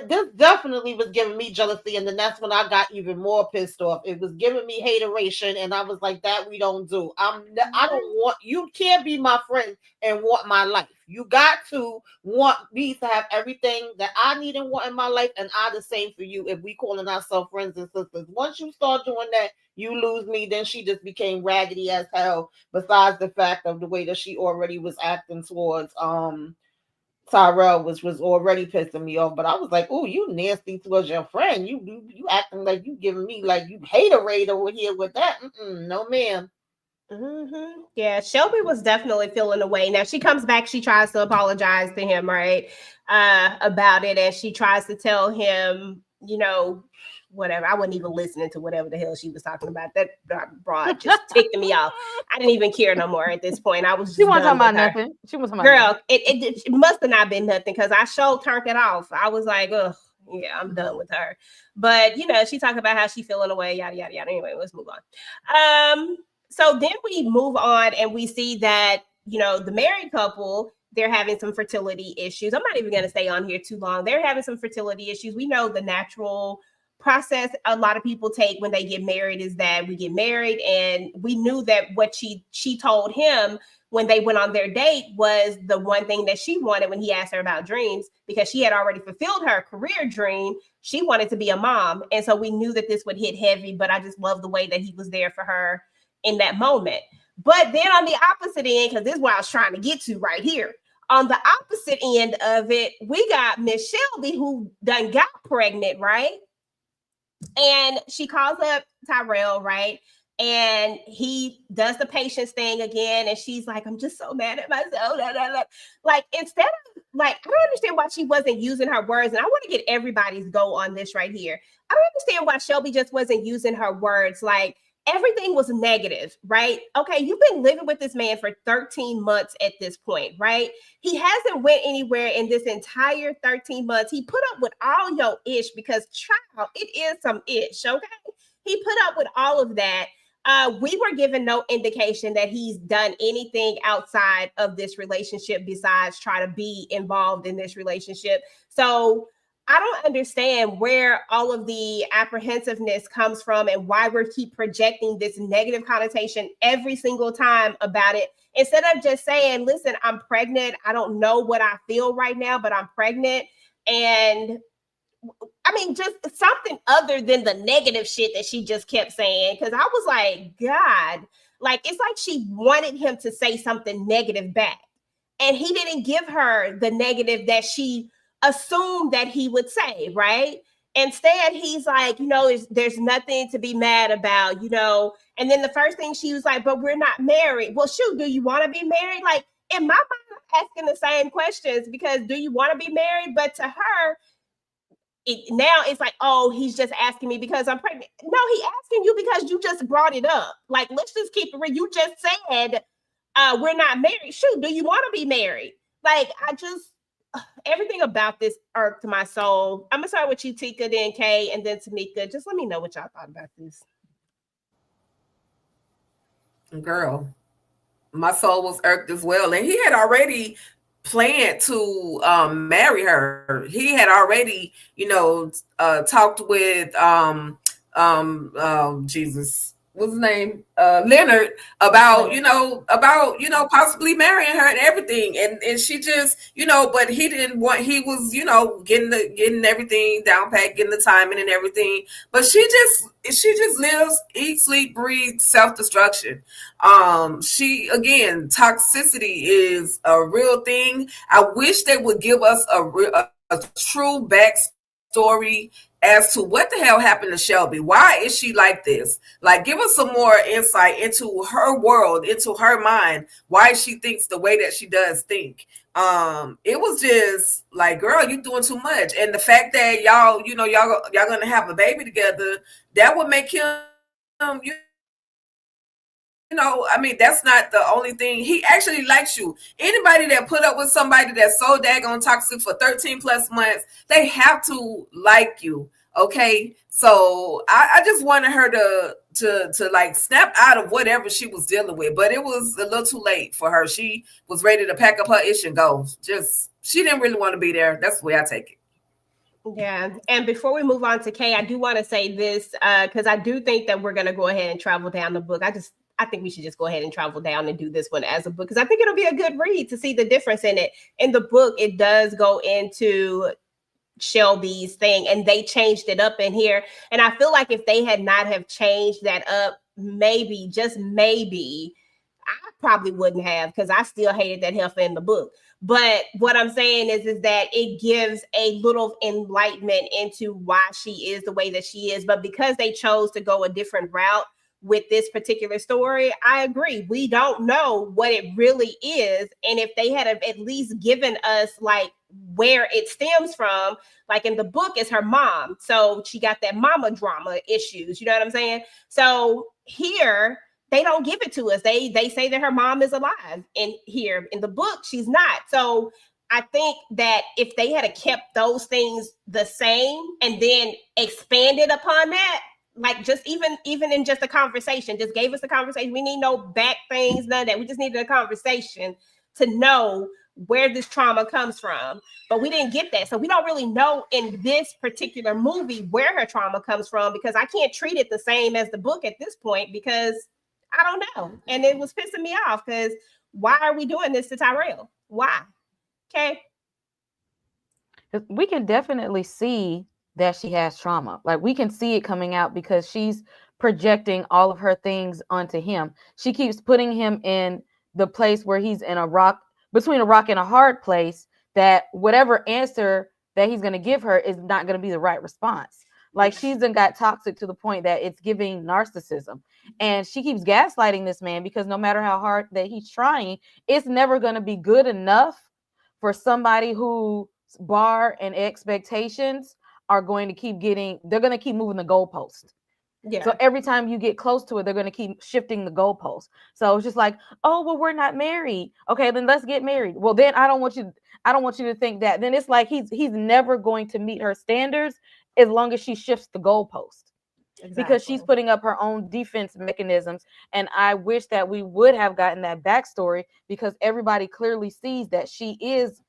this definitely was giving me jealousy, and then that's when I got even more pissed off. It was giving me hateration, and I was like, "That we don't do. I don't want you. Can't be my friend and want my life. You got to want me to have everything that I need and want in my life, and I the same for you. If we calling ourselves friends and sisters, once you start doing that, you lose me." Then she just became raggedy as hell. Besides the fact of the way that she already was acting towards Tyrell, which was already pissing me off. But I was like, "Oh, you nasty towards your friend. You acting like you giving me like you haterade over here with that. No, ma'am." Mm-hmm. Yeah, Shelby was definitely feeling the way. Now she comes back, she tries to apologize to him, right? About it, and she tries to tell him, whatever. I wasn't even listening to whatever the hell she was talking about. That broad just ticked me off. I didn't even care no more at this point. I was just she wasn't talking done about with her. nothing. She wasn't talking about Girl, it must have not been nothing because I sure turned it off. I was like, ugh, yeah, I'm done with her. But she talked about how she feeling away, yada yada yada. Anyway, let's move on. So then we move on and we see that the married couple, they're having some fertility issues. I'm not even going to stay on here too long. They're having some fertility issues. We know the natural process a lot of people take when they get married is that we get married, and we knew that what she told him when they went on their date was the one thing that she wanted when he asked her about dreams, because she had already fulfilled her career dream. She wanted to be a mom. And so we knew that this would hit heavy, but I just love the way that he was there for her in that moment. But then on the opposite end, because this is what I was trying to get to right here, on the opposite end of it, we got Miss Shelby who done got pregnant, right? And she calls up Tyrell, right? And he does the patience thing again. And she's like, I'm just so mad at myself. Blah, blah, blah. Like, instead of, like, I don't understand why she wasn't using her words. And I want to get everybody's go on this right here. I don't understand why Shelby just wasn't using her words. Like, everything was negative, right? Okay, you've been living with this man for 13 months at this point, right? He hasn't went anywhere in this entire 13 months. He put up with all your ish because, child, it is some ish, okay? He put up with all of that. We were given no indication that he's done anything outside of this relationship besides try to be involved in this relationship. So I don't understand where all of the apprehensiveness comes from and why we keep projecting this negative connotation every single time about it. Instead of just saying, listen, I'm pregnant. I don't know what I feel right now, but I'm pregnant. And I mean, just something other than the negative shit that she just kept saying. Cause I was like, God, like, it's like she wanted him to say something negative back. And he didn't give her the negative that she assumed that he would say, right? Instead, he's like, there's nothing to be mad about, And then the first thing she was like, but we're not married. Well, shoot, do you want to be married? Like, in my mind, I'm asking the same questions because do you want to be married? But to her, now it's like, oh, he's just asking me because I'm pregnant. No, he's asking you because you just brought it up. Like, let's just keep it real. You just said we're not married. Shoot, do you want to be married? Like, everything about this irked my soul. I'm gonna start with you, Tika, then Kay, and then Tamika. Just let me know what y'all thought about this. Girl, my soul was irked as well. And he had already planned to marry her. He had already, talked with Jesus, what's his name? Leonard, about possibly marrying her and everything. And she just, but he didn't want, he was, getting everything down pat, getting the timing and everything. But she just lives, eat, sleep, breathe, self-destruction. She, again, toxicity is a real thing. I wish they would give us a true backstory as to what the hell happened to Shelby. Why is she like this? Like, give us some more insight into her world, into her mind, why she thinks the way that she does think. It was just like, girl, you doing too much. And the fact that y'all gonna have a baby together, that would make him, I mean, that's not the only thing. He actually likes you. Anybody that put up with somebody that's so daggone toxic for 13 plus months, they have to like you. Okay. So I just wanted her to like snap out of whatever she was dealing with, but it was a little too late for her. She was ready to pack up her ish and go. She didn't really want to be there. That's the way I take it. Yeah. And before we move on to Kay, I do want to say this because I do think that we're going to go ahead and travel down the book. I think we should just go ahead and travel down and do this one as a book because I think it'll be a good read to see the difference in it. In the book, it does go into Shelby's thing and they changed it up in here. And I feel like if they had not have changed that up, maybe, just maybe, I probably wouldn't have because I still hated that heifer in the book. But what I'm saying is that it gives a little enlightenment into why she is the way that she is. But because they chose to go a different route with this particular story, I agree. We don't know what it really is. And if they had at least given us like where it stems from, like in the book is her mom. So she got that mama drama issues. You know what I'm saying? So here, they don't give it to us. They say that her mom is alive, and here in the book she's not. So I think that if they had kept those things the same and then expanded upon that, like just even in just a conversation, just gave us a conversation. We need no back things, none of that. We just needed a conversation to know where this trauma comes from. But we didn't get that. So we don't really know in this particular movie where her trauma comes from because I can't treat it the same as the book at this point because I don't know. And it was pissing me off because why are we doing this to Tyrell? Why? Okay. We can definitely see that she has trauma. Like we can see it coming out because she's projecting all of her things onto him. She keeps putting him in the place where he's in between a rock and a hard place, that whatever answer that he's going to give her is not going to be the right response. Like she's then got toxic to the point that it's giving narcissism. And she keeps gaslighting this man because no matter how hard that he's trying, it's never going to be good enough for somebody whose bar and expectations are going to keep they're going to keep moving the goalpost. Yeah. So every time you get close to it, they're going to keep shifting the goalpost. So it's just like, oh, well, we're not married. Okay, then let's get married. Well, then I don't want you to think that. Then it's like he's never going to meet her standards as long as she shifts the goalpost. Exactly. Because she's putting up her own defense mechanisms. And I wish that we would have gotten that backstory because everybody clearly sees that she is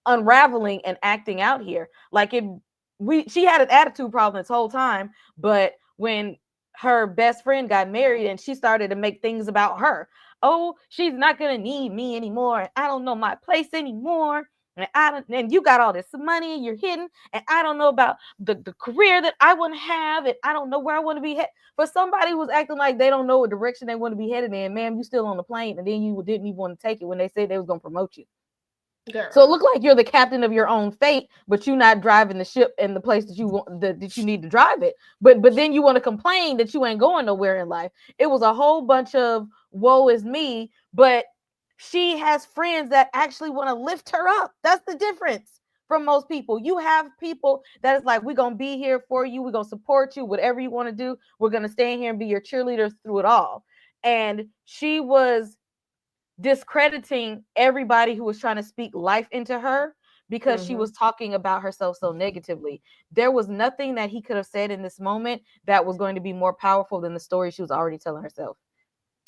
unraveling and acting out here. Like she had an attitude problem this whole time, but when her best friend got married and she started to make things about her, oh, she's not going to need me anymore. I don't know my place anymore. And you got all this money you're hidden, and I don't know about the career that I want to have, and I don't know where I want to be headed. For somebody who's acting like they don't know what direction they want to be headed in, ma'am, you still on the plane, and then you didn't even want to take it when they said they was going to promote you. Girl. So it looked like you're the captain of your own fate, but you're not driving the ship in the place that you want that you need to drive it. But then you want to complain that you ain't going nowhere in life. It was a whole bunch of woe is me, but she has friends that actually want to lift her up. That's the difference from most people. You have people that is like, we're going to be here for you. We're going to support you. Whatever you want to do, we're going to stand here and be your cheerleaders through it all. And she was discrediting everybody who was trying to speak life into her because she was talking about herself so negatively. There was nothing that he could have said in this moment that was going to be more powerful than the story she was already telling herself.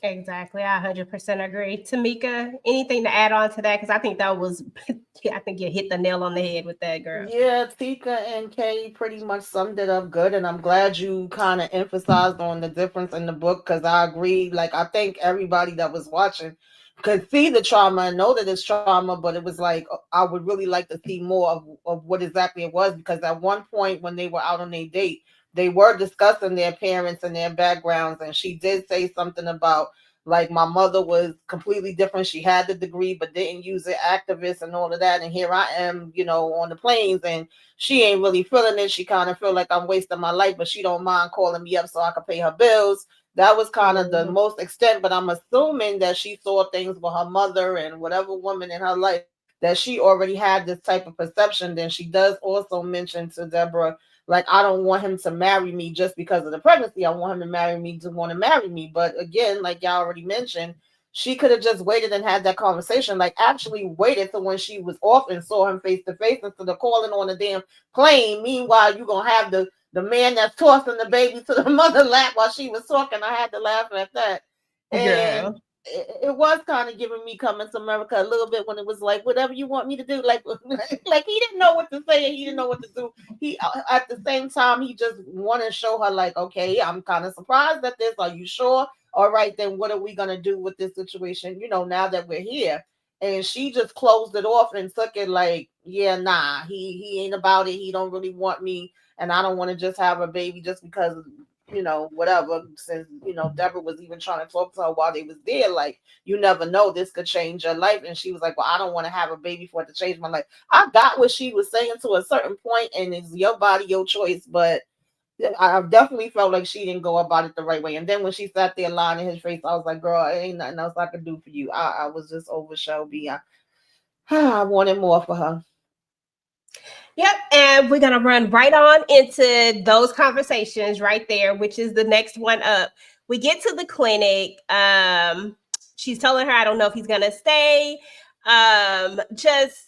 Exactly. I 100% agree. Tamika, anything to add on to that? Because I think I think you hit the nail on the head with that, girl. Yeah, Tika and Kay pretty much summed it up good. And I'm glad you kind of emphasized on the difference in the book because I agree. Like, I think everybody that was watching could see the trauma and know that it's trauma, but it was like, I would really like to see more of what exactly it was because at one point when they were out on their date, they were discussing their parents and their backgrounds. And she did say something about, like, my mother was completely different. She had the degree, but didn't use it, activist and all of that. And here I am, on the plains and she ain't really feeling it. She kind of feel like I'm wasting my life, but she don't mind calling me up so I can pay her bills. That was kind of the most extent, but I'm assuming that she saw things with her mother and whatever woman in her life that she already had this type of perception. Then she does also mention to Deborah, Like, I don't want him to marry me just because of the pregnancy. I want him to marry me to want to marry me. But again, like y'all already mentioned, she could have just waited and had that conversation. Like, actually waited till when she was off and saw him face to face instead of calling on the damn plane. Meanwhile, you're going to have the man that's tossing the baby to the mother lap while she was talking. I had to laugh at that. And Girl. it was kind of giving me Coming to America a little bit when it was like, whatever you want me to do. Like he didn't know what to say and he didn't know what to do. He, at the same time, he just wanted to show her, like, okay, I'm kind of surprised at this. Are you sure? All right, then what are we going to do with this situation, now that we're here? And she just closed it off and took it like, yeah, nah, he ain't about it. He don't really want me. And I don't want to just have a baby just because, whatever, since, Deborah was even trying to talk to her while they was there. Like, you never know, this could change your life. And she was like, well, I don't want to have a baby for it to change my life. I got what she was saying to a certain point, and it's your body, your choice. But I definitely felt like she didn't go about it the right way. And then when she sat there lying in his face, I was like, girl, ain't nothing else I could do for you. I was just over Shelby. I wanted more for her. Yep, and we're going to run right on into those conversations right there, which is the next one up. We get to the clinic. She's telling her, I don't know if he's going to stay. Just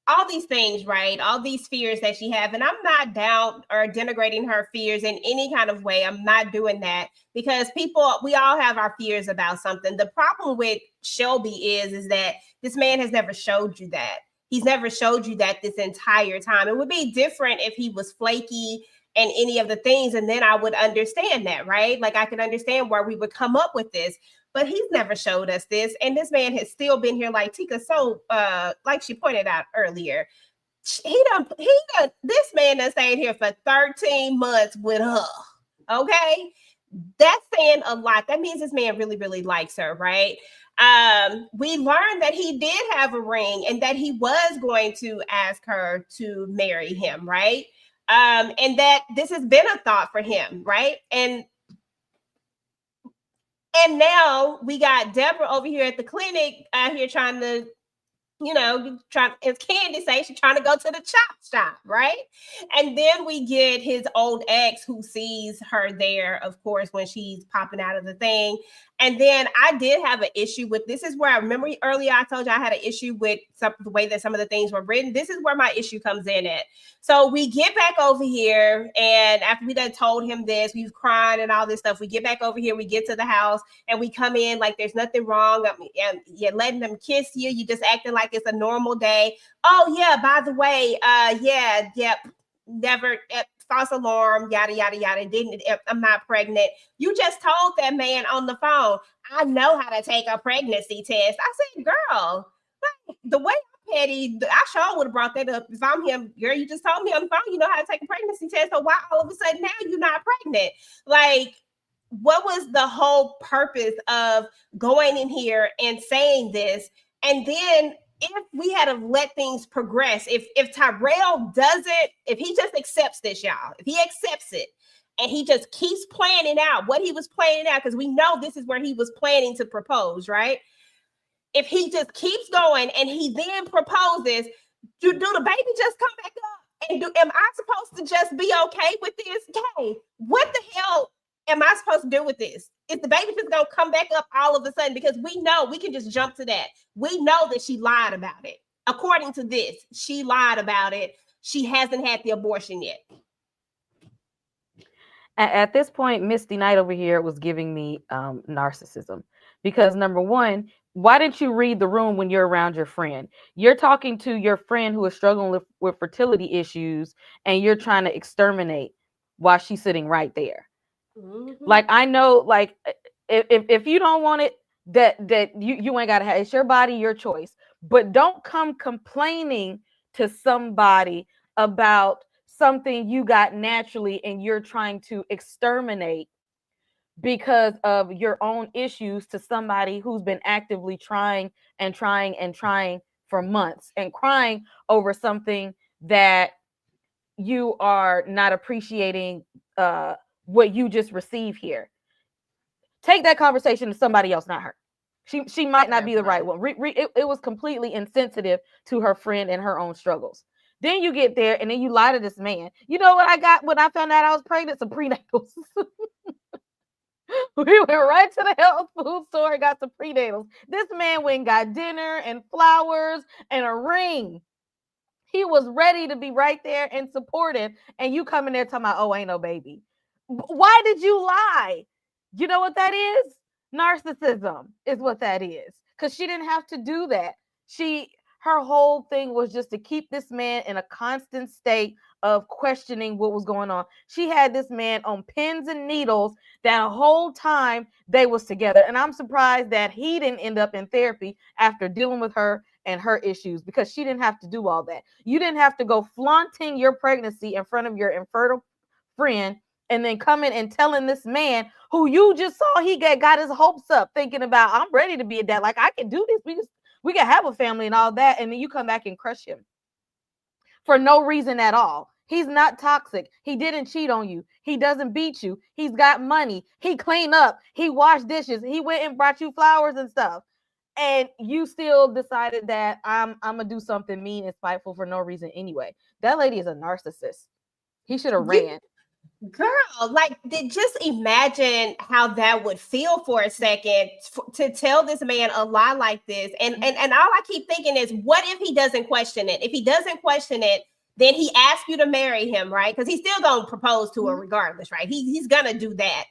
all these things, right? All these fears that she has. And I'm not down or denigrating her fears in any kind of way. I'm not doing that because we all have our fears about something. The problem with Shelby is that this man has never showed you that. He's never showed you that this entire time. It would be different if he was flaky and any of the things, and then I would understand that, right? Like I could understand where we would come up with this, but he's never showed us this. And this man has still been here, like Tika, so like she pointed out earlier, this man done stayed here for 13 months with her, okay? That's saying a lot. That means this man really, really likes her, right? We learned that he did have a ring and that he was going to ask her to marry him, right? And that this has been a thought for him, right? And now we got Deborah over here at the clinic out here trying to, as Candy say, she's trying to go to the chop shop, right? And then we get his old ex who sees her there, of course, when she's popping out of the thing. And then I did have an issue with, this is where I remember earlier I told you I had an issue with the way that some of the things were written. This is where my issue comes in at. So we get back over here, and after we done told him this, we was crying and all this stuff. We get back over here, we get to the house, and we come in like there's nothing wrong. I mean, and you're letting them kiss you. You just acting like it's a normal day. Oh yeah, by the way, never false alarm, yada yada yada. I'm not pregnant. You just told that man on the phone, I know how to take a pregnancy test. I said, girl, the way I'm petty, I sure would have brought that up if I'm him. Girl, you just told me on the phone you know how to take a pregnancy test. So why all of a sudden now you're not pregnant? Like, what was the whole purpose of going in here and saying this? And then if we had to let things progress, if Tyrell doesn't, if he just accepts this, y'all, if he accepts it and he just keeps planning out what he was planning out, because we know this is where he was planning to propose, right? If he just keeps going and he then proposes, do the baby just come back up? And am I supposed to just be okay with this? Okay, what the hell am I supposed to do with this? Is the baby just gonna come back up all of a sudden? Because we know, we can just jump to that. We know that she lied about it. According to this, she lied about it. She hasn't had the abortion yet. At this point, Misty Knight over here was giving me narcissism. Because number one, why didn't you read the room when you're around your friend? You're talking to your friend who is struggling with fertility issues, and you're trying to exterminate while she's sitting right there. Mm-hmm. Like, I know, like, if you don't want it, that you ain't gotta have it. It's your body, your choice. But don't come complaining to somebody about something you got naturally and you're trying to exterminate because of your own issues to somebody who's been actively trying for months and crying over something that you are not appreciating what you just received here. Take that conversation to somebody else, not her. She might not be the right one. It was completely insensitive to her friend and her own struggles. Then you get there and then you lie to this man. You know what I got when I found out I was pregnant? Some prenatals. We went right to the health food store and got some prenatals. This man went and got dinner and flowers and a ring. He was ready to be right there and supportive. And you come in there talking about, oh, ain't no baby. Why did you lie? You know what that is? Narcissism is what that is. Because she didn't have to do that. Her whole thing was just to keep this man in a constant state of questioning what was going on. She had this man on pins and needles that whole time they was together. And I'm surprised that he didn't end up in therapy after dealing with her and her issues, because she didn't have to do all that. You didn't have to go flaunting your pregnancy in front of your infertile friend and then coming and telling this man who you just saw he got his hopes up thinking about, I'm ready to be a dad. Like, I can do this. We can have a family and all that. And then you come back and crush him for no reason at all. He's not toxic. He didn't cheat on you. He doesn't beat you. He's got money. He cleaned up. He washed dishes. He went and brought you flowers and stuff. And you still decided that I'm going to do something mean and spiteful for no reason anyway. That lady is a narcissist. He should have ran. Girl, like, just imagine how that would feel for a second to tell this man a lie like this. And all I keep thinking is, what if he doesn't question it? If he doesn't question it, then he asks you to marry him, right? Because he's still going to propose to her regardless, right? He's going to do that.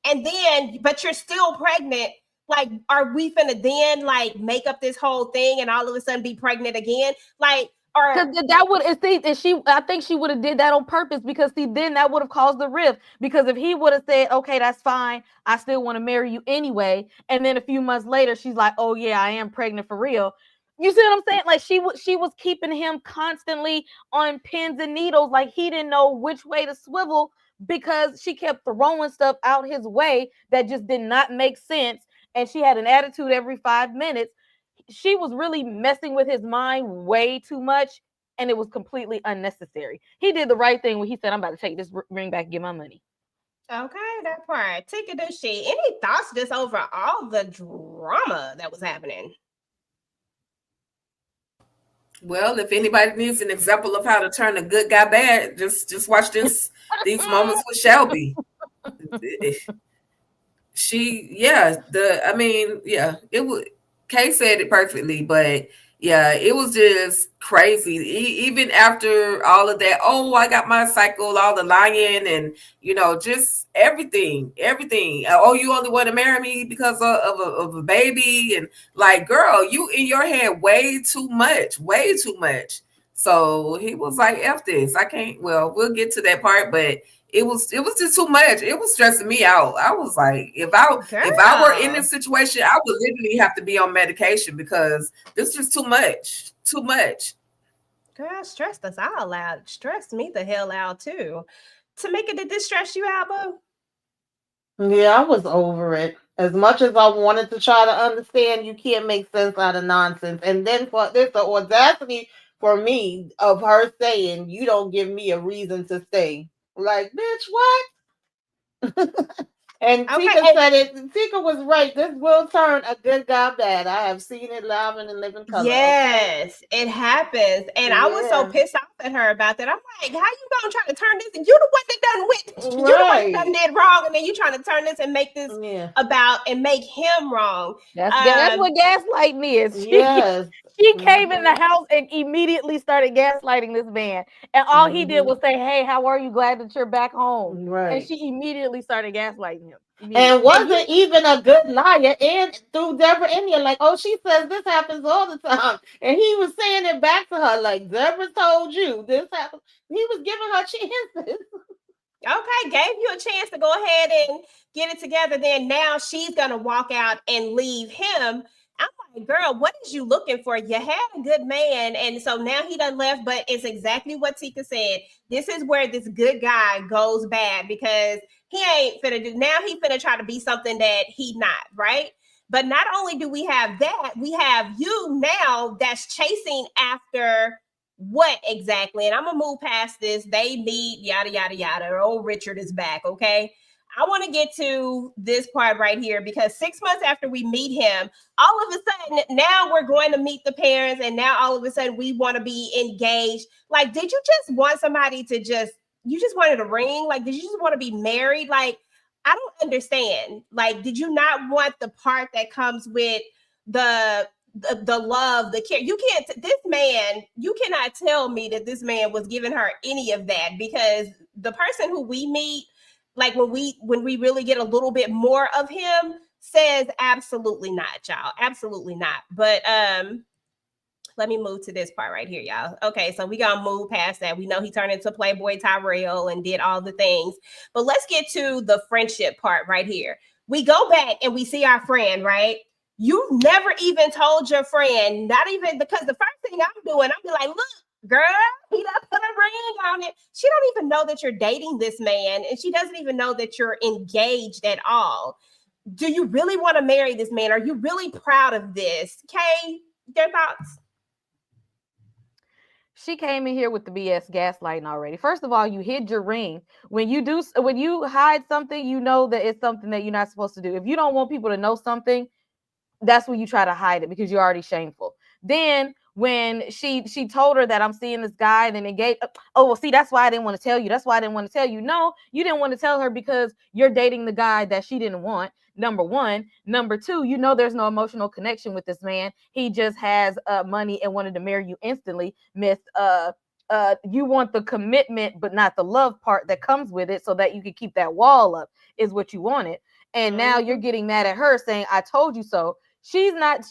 And then, but you're still pregnant. Like, are we finna then like make up this whole thing and all of a sudden be pregnant again? Like, because that would, I think she would have did that on purpose, because then that would have caused the rift. Because if he would have said, okay, that's fine, I still want to marry you anyway, and then a few months later she's like, oh yeah, I am pregnant for real. You see what I'm saying? Like, she was keeping him constantly on pins and needles, like he didn't know which way to swivel, because she kept throwing stuff out his way that just did not make sense, and she had an attitude every 5 minutes. She was really messing with his mind way too much, and it was completely unnecessary. He did the right thing when he said, I'm about to take this ring back and get my money. Okay, that part. Take it to she. Any thoughts just over all the drama that was happening? Well, if anybody needs an example of how to turn a good guy bad, just watch these moments with Shelby. It was. Kay said it perfectly, but yeah, it was just crazy. Even after all of that, oh, I got my cycle, all the lying, and just everything. Oh, you only want to marry me because of a baby, and like, girl, you in your head way too much. So he was like, F this. I can't. Well, we'll get to that part, but it was just too much. It was stressing me out. I was like, if I were in this situation, I would literally have to be on medication, because this is just too much. Girl, stressed us all out. Stressed me the hell out too. Tamika, did this stress you out, boo? Yeah, I was over it. As much as I wanted to try to understand, you can't make sense out of nonsense. And then for this, the audacity for me of her saying, you don't give me a reason to stay. Like, bitch, what? And Tika said it. Tika was right. This will turn a good guy bad. I have seen it live and in living color. Yes, it happens. And I was so pissed off at her about that. I'm like, how you gonna try to turn this? And you the one that done went. You the one that done did wrong, and then you trying to turn this and make this about and make him wrong. That's what gaslighting is. She came in the house and immediately started gaslighting this man. And all he did was say, hey, how are you? Glad that you're back home. Right. And she immediately started gaslighting him. And wasn't even a good liar. And threw Deborah in here like, oh, she says this happens all the time. And he was saying it back to her like, Deborah told you this happens. He was giving her chances. Okay, gave you a chance to go ahead and get it together. Then now she's going to walk out and leave him. I'm like, girl, what is you looking for? You had a good man, and so now he done left, but it's exactly what Tika said. This is where this good guy goes bad, because he ain't finna do, now he finna try to be something that he not, right? But not only do we have that, we have you now that's chasing after what exactly? And I'm gonna move past this. They meet, yada, yada, yada. Old Richard is back, okay? I want to get to this part right here because 6 months after we meet him, all of a sudden now we're going to meet the parents, and now all of a sudden we want to be engaged. Like, did you just want somebody to you just wanted a ring? Like, did you just want to be married? Like, I don't understand. Like, did you not want the part that comes with the love, the care? You cannot tell me that this man was giving her any of that, because the person who we meet, like when we really get a little bit more of him, says absolutely not, y'all. Absolutely not. But let me move to this part right here, y'all. Okay, so we gonna move past that. We know he turned into Playboy Tyrell and did all the things, but let's get to the friendship part right here. We go back and we see our friend, right? You never even told your friend, not even, because the first thing I'm doing, I'm be like, look, girl, he done put a ring on it. She don't even know that you're dating this man, and she doesn't even know that you're engaged at all. Do you really want to marry this man? Are you really proud of this? Kay, your thoughts? She came in here with the BS gaslighting already. First of all, you hid your ring. When you hide something, you know that it's something that you're not supposed to do. If you don't want people to know something, that's when you try to hide it because you're already shameful. Then when she told her that I'm seeing this guy, and then engaged, oh, well, see, that's why I didn't want to tell you. That's why I didn't want to tell you. No, you didn't want to tell her because you're dating the guy that she didn't want. Number one. Number two, you know there's no emotional connection with this man. He just has money and wanted to marry you instantly. Miss, you want the commitment, but not the love part that comes with it, so that you can keep that wall up, is what you wanted. And now you're getting mad at her saying, I told you so. She's not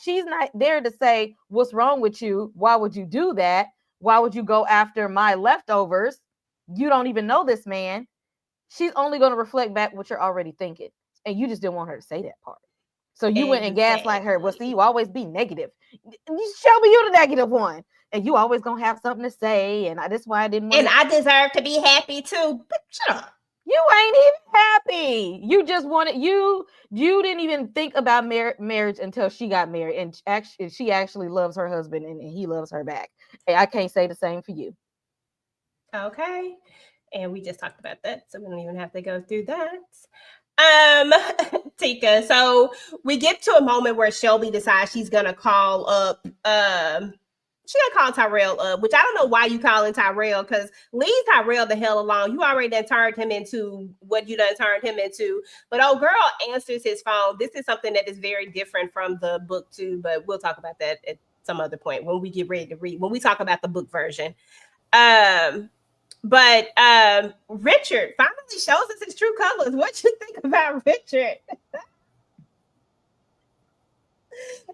there to say, what's wrong with you? Why would you do that? Why would you go after my leftovers? You don't even know this man. She's only going to reflect back what you're already thinking. And you just didn't want her to say that part. So you went and gaslight her. Well, see, you always be negative. Shelby, you're the negative one. And you always going to have something to say. And that's why I didn't want to. And I deserve to be happy too. But shut up. You ain't even happy. You just wanted, you didn't even think about marriage until she got married. And she actually loves her husband, and he loves her back. And I can't say the same for you. Okay. And we just talked about that, so we don't even have to go through that. Tika, so we get to a moment where Shelby decides she's gonna call up she gonna call Tyrell up, which I don't know why you calling Tyrell, because leave Tyrell the hell alone. You already done turned him into what you done turned him into. But old girl answers his phone. This is something that is very different from the book too, but we'll talk about that at some other point when we get ready to read, when we talk about the book version. But Richard finally shows us his true colors. What you think about Richard?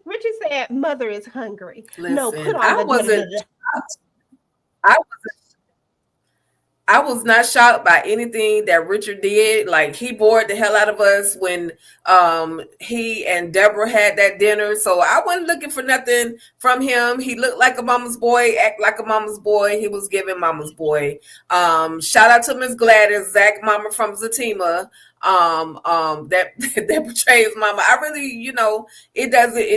Richard said, "Mother is hungry." Listen, no, put on I was not shocked by anything that Richard did. Like, he bored the hell out of us when he and Deborah had that dinner. So I wasn't looking for nothing from him. He looked like a mama's boy, act like a mama's boy. He was giving mama's boy. Shout out to Miss Gladys, Zach mama from Zatima. That portrays mama. I really, it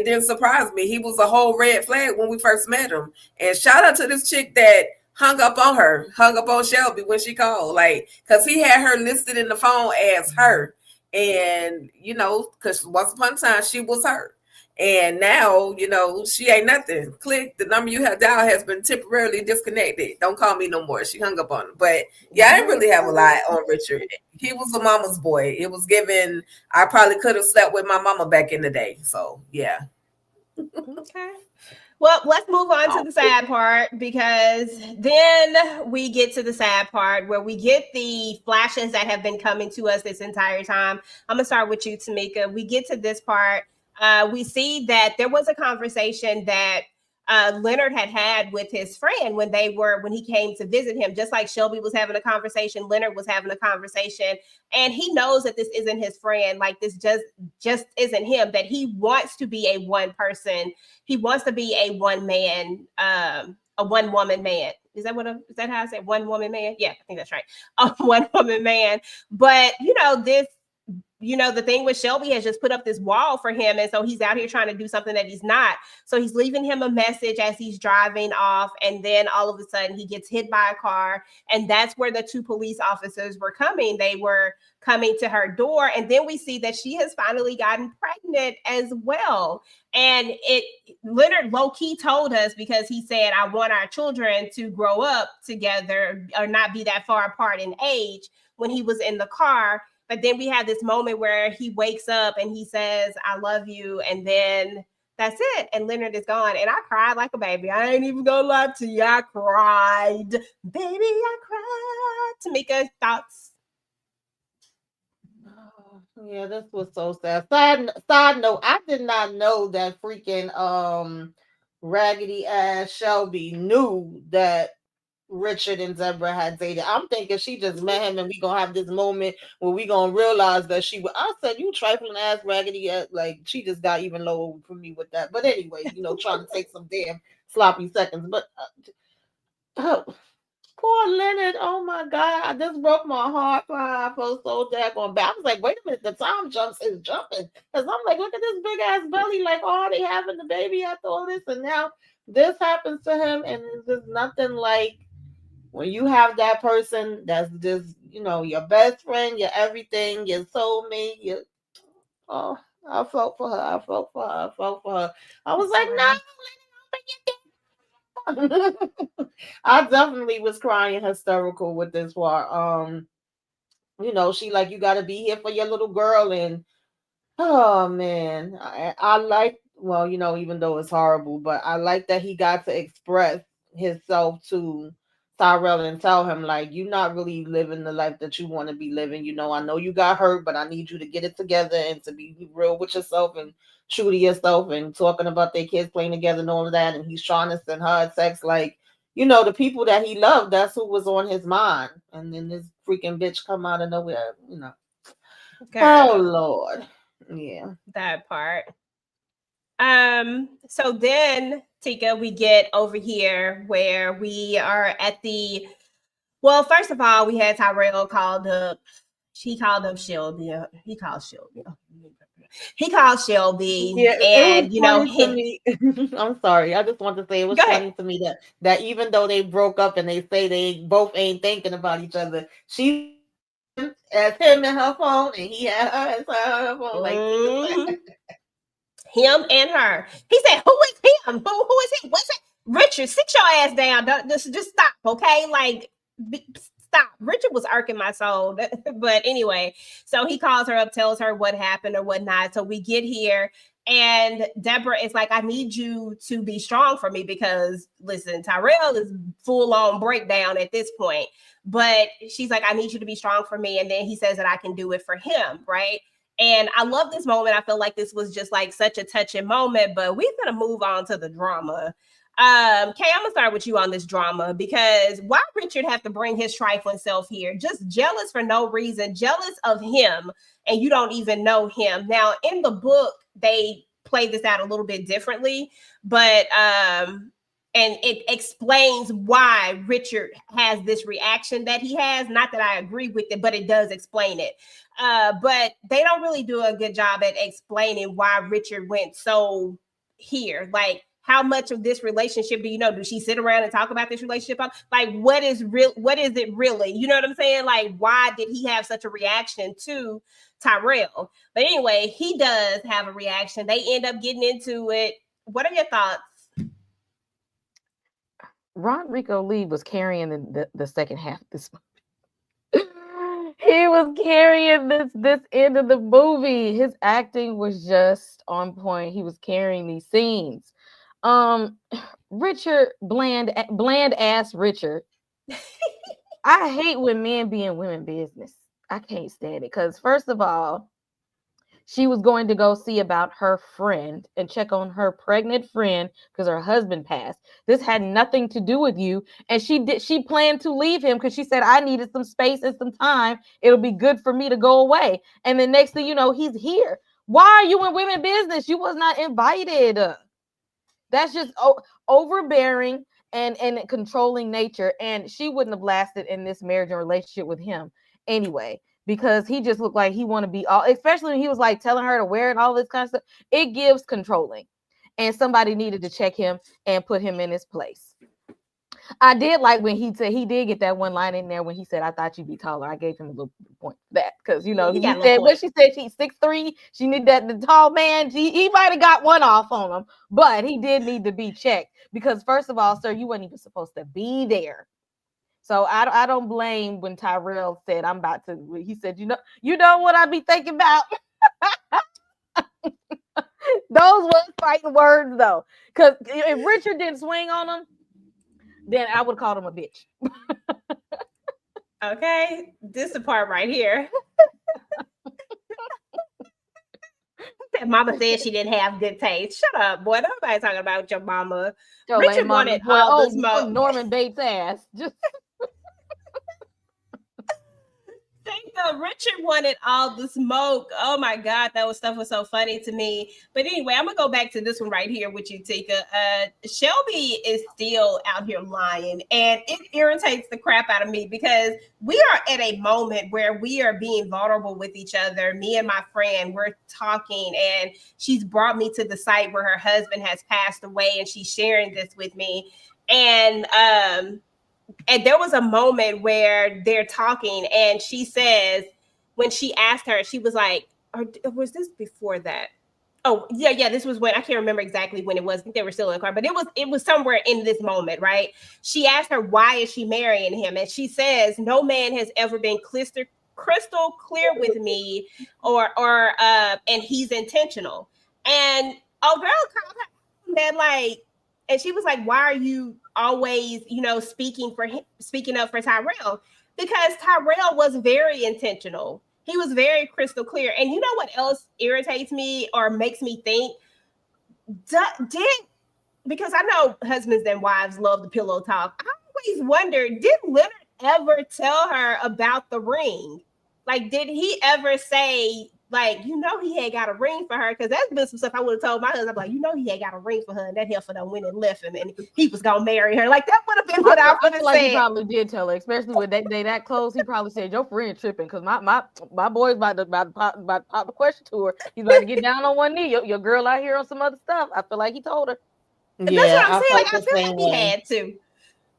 didn't surprise me. He was a whole red flag when we first met him. And shout out to this chick that hung up on Shelby when she called, like, because he had her listed in the phone as her. And, because once upon a time she was her. And now, she ain't nothing. Click, the number you have dialed has been temporarily disconnected. Don't call me no more. She hung up on him. But yeah, I didn't really have a lot on Richard. He was a mama's boy. It was given, I probably could have slept with my mama back in the day. So yeah. Okay. Well, let's move on to the sad part, because then we get to the sad part where we get the flashes that have been coming to us this entire time. I'm going to start with you, Tamika. We get to this part. We see that there was a conversation that Leonard had with his friend when he came to visit him. Just like Shelby was having a conversation, Leonard was having a conversation, and he knows that this isn't his friend. Like, this just isn't him, that he wants to be a one person. He wants to be a one man, a one woman man. Is that how I say one woman man? Yeah, I think that's right. A one woman man. But the thing with Shelby has just put up this wall for him. And so he's out here trying to do something that he's not. So he's leaving him a message as he's driving off. And then all of a sudden he gets hit by a car. And that's where the 2 police officers were coming. They were coming to her door. And then we see that she has finally gotten pregnant as well. And Leonard low-key told us, because he said, I want our children to grow up together or not be that far apart in age, when he was in the car. But then we have this moment where he wakes up and he says, I love you. And then that's it. And Leonard is gone. And I cried like a baby. I ain't even gonna lie to you. I cried. Baby, I cried. Tamika, thoughts? Yeah, this was so sad. Side note, I did not know that freaking raggedy ass Shelby knew that Richard and Deborah had dated. I'm thinking she just met him and we gonna have this moment where we gonna realize that I said, you trifling ass raggedy ass, like she just got even lower for me with that. But anyway, trying to take some damn sloppy seconds. But poor Leonard, oh my God, I just broke my heart for her. I felt so daggone bad. I was like, wait a minute, the time jumps is jumping. Because I'm like, look at this big ass belly, like already having the baby after all this, and now this happens to him, and it's just nothing like when you have that person that's just, your best friend, your everything, your soulmate, I felt for her. I was like, no. I definitely was crying hysterical with this part. She like, you got to be here for your little girl. And, oh, man, I like, well, even though it's horrible, but I like that he got to express himself to Tyrell and tell him, like, you're not really living the life that you want to be living. I know you got hurt, but I need you to get it together and to be real with yourself and true to yourself, and talking about their kids playing together and all of that. And he's trying to send her a text, like, the people that he loved, that's who was on his mind. And then this freaking bitch come out of nowhere, Girl. Oh, Lord. Yeah. That part. So then, Tika, we get over here where we are at first of all, we had Tyrell called up. She called up Shelby. He called Shelby. Yeah, and to me. I'm sorry. I just want to say it was funny to me that even though they broke up and they say they both ain't thinking about each other, she as him in her phone and he had her as her phone. Like him and her. He said, "Who is him? Who is he? What's it? Richard, sit your ass down. Just stop, okay? Like, stop." Richard was irking my soul. But anyway, so he calls her up, tells her what happened or whatnot. So we get here, and Deborah is like, I need you to be strong for me because, listen, Tyrell is full on breakdown at this point. But she's like, I need you to be strong for me. And then he says that I can do it for him, right? And I love this moment. I feel like this was just like such a touching moment, but we're going to move on to the drama. Kay, I'm going to start with you on this drama, because why Richard have to bring his trifling self here? Just jealous for no reason, jealous of him, and you don't even know him. Now, in the book, they play this out a little bit differently, but and it explains why Richard has this reaction that he has. Not that I agree with it, but it does explain it. But they don't really do a good job at explaining why Richard went so here. Like, how much of this relationship do you know? Does she sit around and talk about this relationship? Like, what is it really? You know what I'm saying? Like, why did he have such a reaction to Tyrell? But anyway, he does have a reaction. They end up getting into it. What are your thoughts? Rodrigo Lee was carrying the second half of this movie. He was carrying this end of the movie. His acting was just on point. He was carrying these scenes. Richard, bland ass Richard. I hate when men be in women business. I can't stand it, because first of all, she was going to go see about her friend and check on her pregnant friend because her husband passed. This had nothing to do with you. And she planned to leave him because she said, I needed some space and some time. It'll be good for me to go away. And the next thing you know, he's here. Why are you in women business? You was not invited. That's just overbearing and controlling nature. And she wouldn't have lasted in this marriage and relationship with him anyway. because he just looked like he want to be all, especially when he was like telling her to wear it and all this kind of stuff. It gives controlling, and somebody needed to check him and put him in his place. I did like when he said, he did get that one line in there when he said, "I thought you'd be taller." I gave him a little point for that, because, you know, he said what she said, she's 6'3". She need that, the tall man. He might have got one off on him, but he did need to be checked, because first of all, sir, you weren't even supposed to be there. So I don't blame when Tyrell said, "I'm about to," he said, you know what I be thinking about. Those was fighting words though, because if Richard didn't swing on him, then I would call him a bitch. Okay, this is the part right here. Mama said she didn't have good taste. Shut up, boy. Nobody talking about your mama. Richard wanted all the smoke. Norman Bates ass. Just Richard wanted all the smoke. Oh my God, that stuff was so funny to me. But anyway, I'm gonna go back to this one right here with you, Tika. Shelby is still out here lying, and it irritates the crap out of me, because we are at a moment where we are being vulnerable with each other. Me and my friend, we're talking, and she's brought me to the site where her husband has passed away, and she's sharing this with me. And there was a moment where they're talking, and she says, when she asked her, she was like, or was this before that? Oh, yeah, this was when, I can't remember exactly when it was. I think they were still in the car, but it was somewhere in this moment, right? She asked her, why is she marrying him? And she says, no man has ever been crystal clear with me, and he's intentional. And girl called her that, like, and she was like, why are you always, speaking up for Tyrell? Because Tyrell was very intentional. He was very crystal clear. And you know what else irritates me or makes me think? Because I know husbands and wives love the pillow talk. I always wondered, did Leonard ever tell her about the ring? Like, did he ever say, like, he had got a ring for her? Because that's been some stuff I would have told my husband. I'm like, he had got a ring for her, and that heifer done went and left him, and he was gonna marry her. Like, that would have been what I would have said. He probably did tell her, especially when they that close. He probably said, "Your friend tripping," because my boy's about to pop the question to her. He's about to get down on one knee. Your girl out here on some other stuff. I feel like he told her. Yeah, that's what I'm saying. Like, I feel like he had to.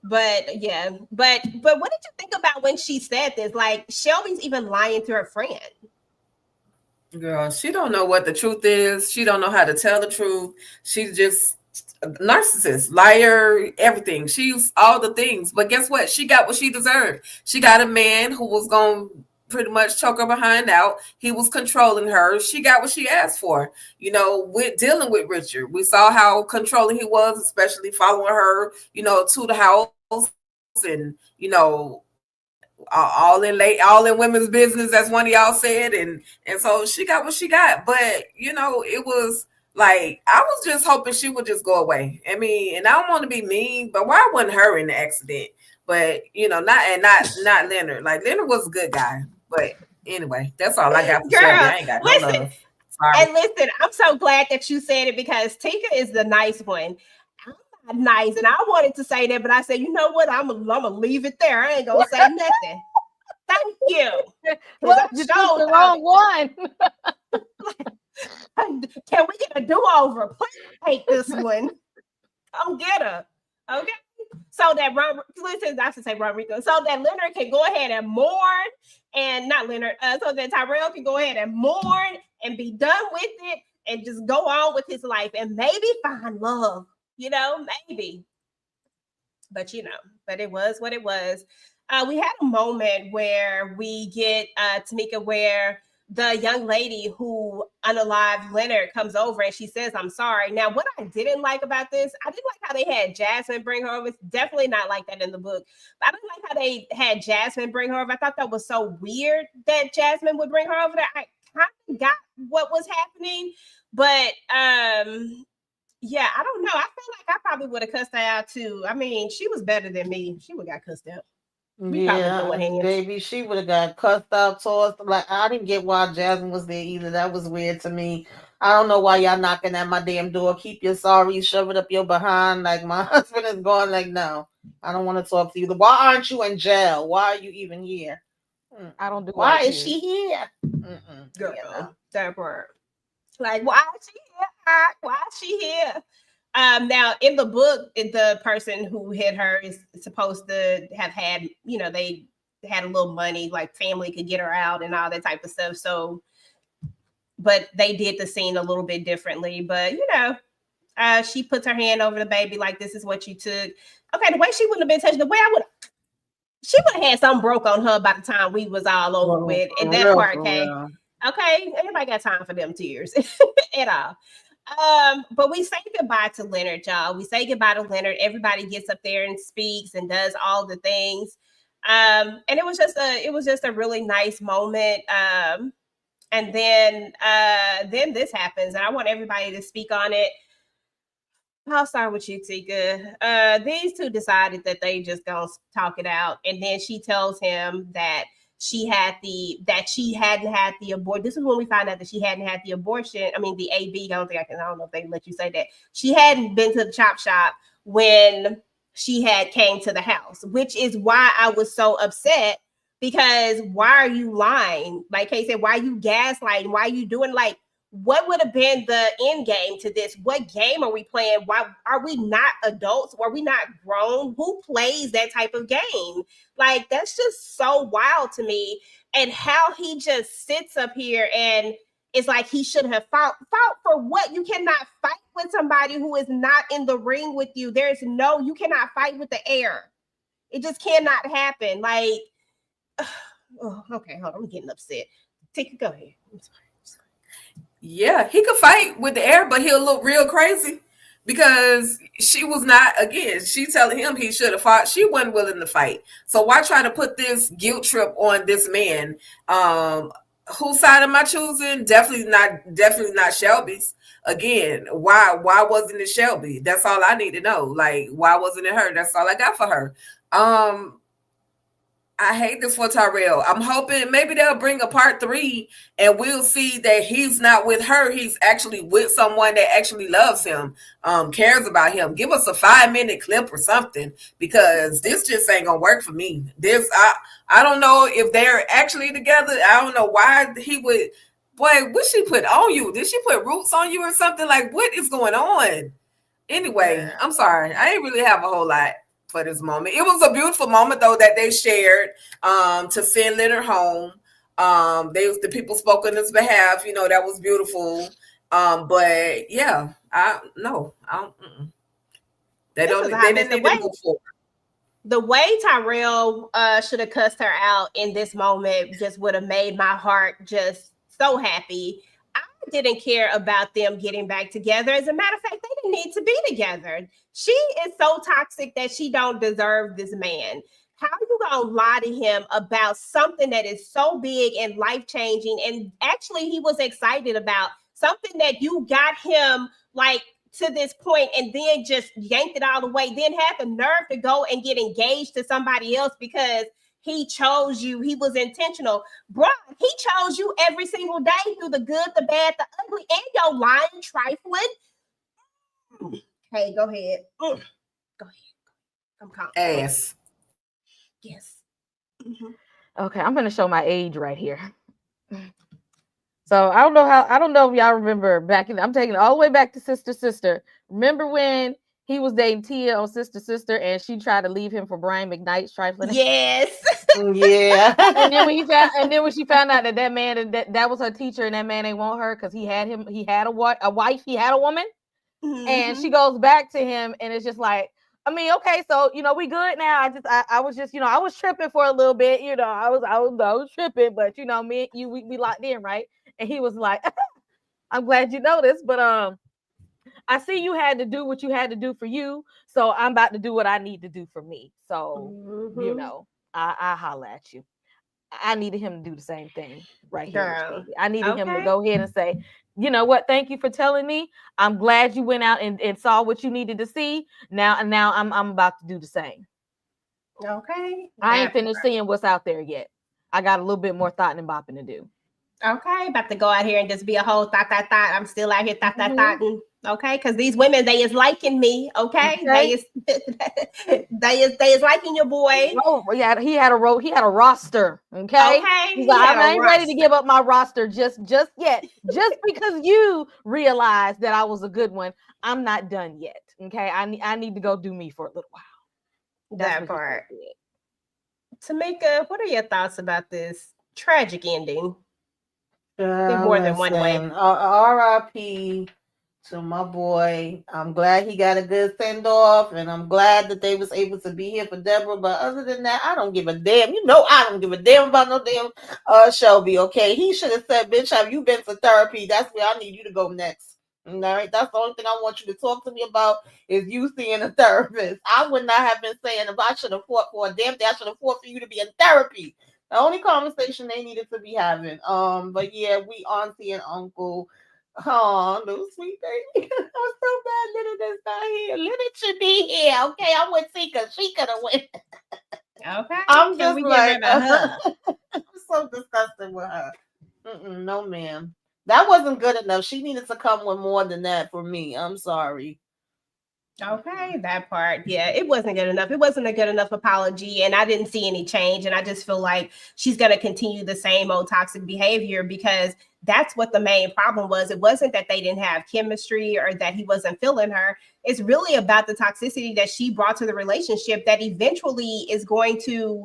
But yeah, but what did you think about when she said this? Like, Shelby's even lying to her friend. Girl, she don't know what the truth is. She don't know how to tell the truth. She's just a narcissist, liar, everything. She's all the things. But guess what? She got what she deserved. She got a man who was going to pretty much choke her behind out. He was controlling her. She got what she asked for. With dealing with Richard, we saw how controlling he was, especially following her, to the house, and, all in women's business, as one of y'all said, and so she got what she got. But it was like, I was just hoping she would just go away. I mean, and I don't want to be mean, but why wasn't her in the accident? But not Leonard. Like, Leonard was a good guy. But anyway, that's all I got for Shelby. I ain't got no love. Sorry. And listen, I'm so glad that you said it, because Tika is the nice one. Nice, and I wanted to say that, but I said, you know what, I'm gonna leave it there. I ain't gonna say nothing. Thank you. Well, you took the wrong one. Can we get a do-over? Please take this one. Come get her. Okay. So that Rodrigo, so that Leonard can go ahead and mourn, and not Leonard, so that Tyrell can go ahead and mourn and be done with it and just go on with his life and maybe find love. Maybe. But but it was what it was. We had a moment where we get Tamika, where the young lady who unalived Leonard comes over and she says, "I'm sorry." Now, what I didn't like about this, I didn't like how they had Jasmine bring her over. It's definitely not like that in the book. But I didn't like how they had Jasmine bring her over. I thought that was so weird that Jasmine would bring her over there. I kind of got what was happening, but yeah, I don't know. I feel like I probably would have cussed her out too. I mean, she was better than me. She would have got cussed out. Baby, she would have got cussed out, tossed. Like, I didn't get why Jasmine was there either. That was weird to me. I don't know why y'all knocking at my damn door. Keep your sorry, shove it up your behind. Like, my husband is going, like, no, I don't want to talk to you. Why aren't you in jail? Why are you even here? I don't do Why white is she here? Girl, that part. Like, why is she here? Why is she here? Now in the book, the person who hit her is supposed to have had, they had a little money, like family could get her out and all that type of stuff. So, but they did the scene a little bit differently. But she puts her hand over the baby like, this is what you took. Okay, the way she wouldn't have been touched, the way she would have had something broke on her by the time we was all over with. And that part came. Okay, everybody got time for them tears at all. But we say goodbye to Leonard, y'all. We say goodbye to Leonard. Everybody gets up there and speaks and does all the things. And it was just a really nice moment. And then this happens, and I want everybody to speak on it. I'll start with you, Tika. These two decided that they just gonna talk it out, and then she tells him that she hadn't had the abortion. This is when we found out that she hadn't had the abortion. I mean, the AB. I don't know if they let you say that. She hadn't been to the chop shop when she had came to the house, which is why I was so upset. Because why are you lying? Like Kay said, why are you gaslighting? Why are you doing like? What would have been the end game to this? What game are we playing? Why are we not adults? Are we not grown? Who plays that type of game? Like, that's just so wild to me. And how he just sits up here and it's like he should have fought for what? You cannot fight with somebody who is not in the ring with you. You cannot fight with the air. It just cannot happen. Like, okay, hold on. I'm getting upset. Go ahead. I'm sorry. Yeah, he could fight with the air, but he'll look real crazy because she was not, again, she telling him he should have fought. She wasn't willing to fight. So why try to put this guilt trip on this man? Whose side am I choosing? Definitely not Shelby's. Again, why wasn't it Shelby? That's all I need to know. Like, why wasn't it her? That's all I got for her. I hate this for Tyrell. I'm hoping maybe they'll bring a part 3 and we'll see that he's not with her. He's actually with someone that actually loves him, cares about him. Give us a 5-minute clip or something, because this just ain't gonna work for me. I don't know if they're actually together. I don't know why he would. Boy, what she put on you? Did she put roots on you or something? Like, what is going on? Anyway, I'm sorry. I ain't really have a whole lot for this moment. It was a beautiful moment though that they shared to send Leonard home. The people spoke on his behalf, that was beautiful. But yeah, they didn't need to move forward. The way Tyrell should have cussed her out in this moment just would have made my heart just so happy. I didn't care about them getting back together. As a matter of fact, they didn't need to be together. She is so toxic that she don't deserve this man. How are you gonna lie to him about something that is so big and life-changing? And actually, he was excited about something that you got him like to this point, and then just yanked it all away. Then had the nerve to go and get engaged to somebody else because he chose you. He was intentional. Bro, he chose you every single day through the good, the bad, the ugly, and your lying, trifling. Hey, go ahead. Go ahead. I'm calm. Ass. Yes. Okay, I'm gonna show my age right here. So I don't know if y'all remember I'm taking it all the way back to Sister. Remember when he was dating Tia on Sister, and she tried to leave him for Brian McKnight's trifling? Yes. Yeah. And then when she found out that man that was her teacher, and that man ain't want her because he had a wife, he had a woman, and she goes back to him, and it's just like, I mean, okay, so we good now. I was just I was tripping for a little bit, I was tripping, but me and you we locked in, right? And he was like, I'm glad you noticed, but I see you had to do what you had to do for you, so I'm about to do what I need to do for me. So I holla at you. I needed him to do the same thing right here. I needed him to go ahead and say, you know what? Thank you for telling me. I'm glad you went out and saw what you needed to see. Now I'm about to do the same. Okay. I ain't finished seeing what's out there yet. I got a little bit more thought and bopping to do. Okay, about to go out here and just be a whole thought. I'm still out here thought. Okay, because these women, they is liking me. Okay, they is they is liking your boy. Oh yeah, he had a roster. Okay, he's like, I ain't ready to give up my roster just yet. Just because you realized that I was a good one, I'm not done yet. Okay, I need to go do me for a little while. That part. Tamika, what are your thoughts about this tragic ending? More than one way. R.I.P. to my boy. I'm glad he got a good send off, and I'm glad that they was able to be here for Deborah. But other than that, I don't give a damn. You know, I don't give a damn about no damn Shelby. Okay, he should have said, "Bitch, have you been for therapy? That's where I need you to go next." All right, that's the only thing I want you to talk to me about is you seeing a therapist. I would not have been saying if I should have fought for a damn thing, I should have fought for you to be in therapy. The only conversation they needed to be having. But yeah, we auntie and uncle. Oh, little sweet baby. I'm so bad Little is not here. Little should be here. Okay, I'm with Tika. She could have went. Okay. I'm just like, I'm so disgusted with her. No, ma'am. That wasn't good enough. She needed to come with more than that for me. I'm sorry. Okay, that part. Yeah, it wasn't good enough. It wasn't a good enough apology, and I didn't see any change. And I just feel like she's going to continue the same old toxic behavior because that's what the main problem was. It wasn't that they didn't have chemistry or that he wasn't feeling her. It's really about the toxicity that she brought to the relationship that eventually is going to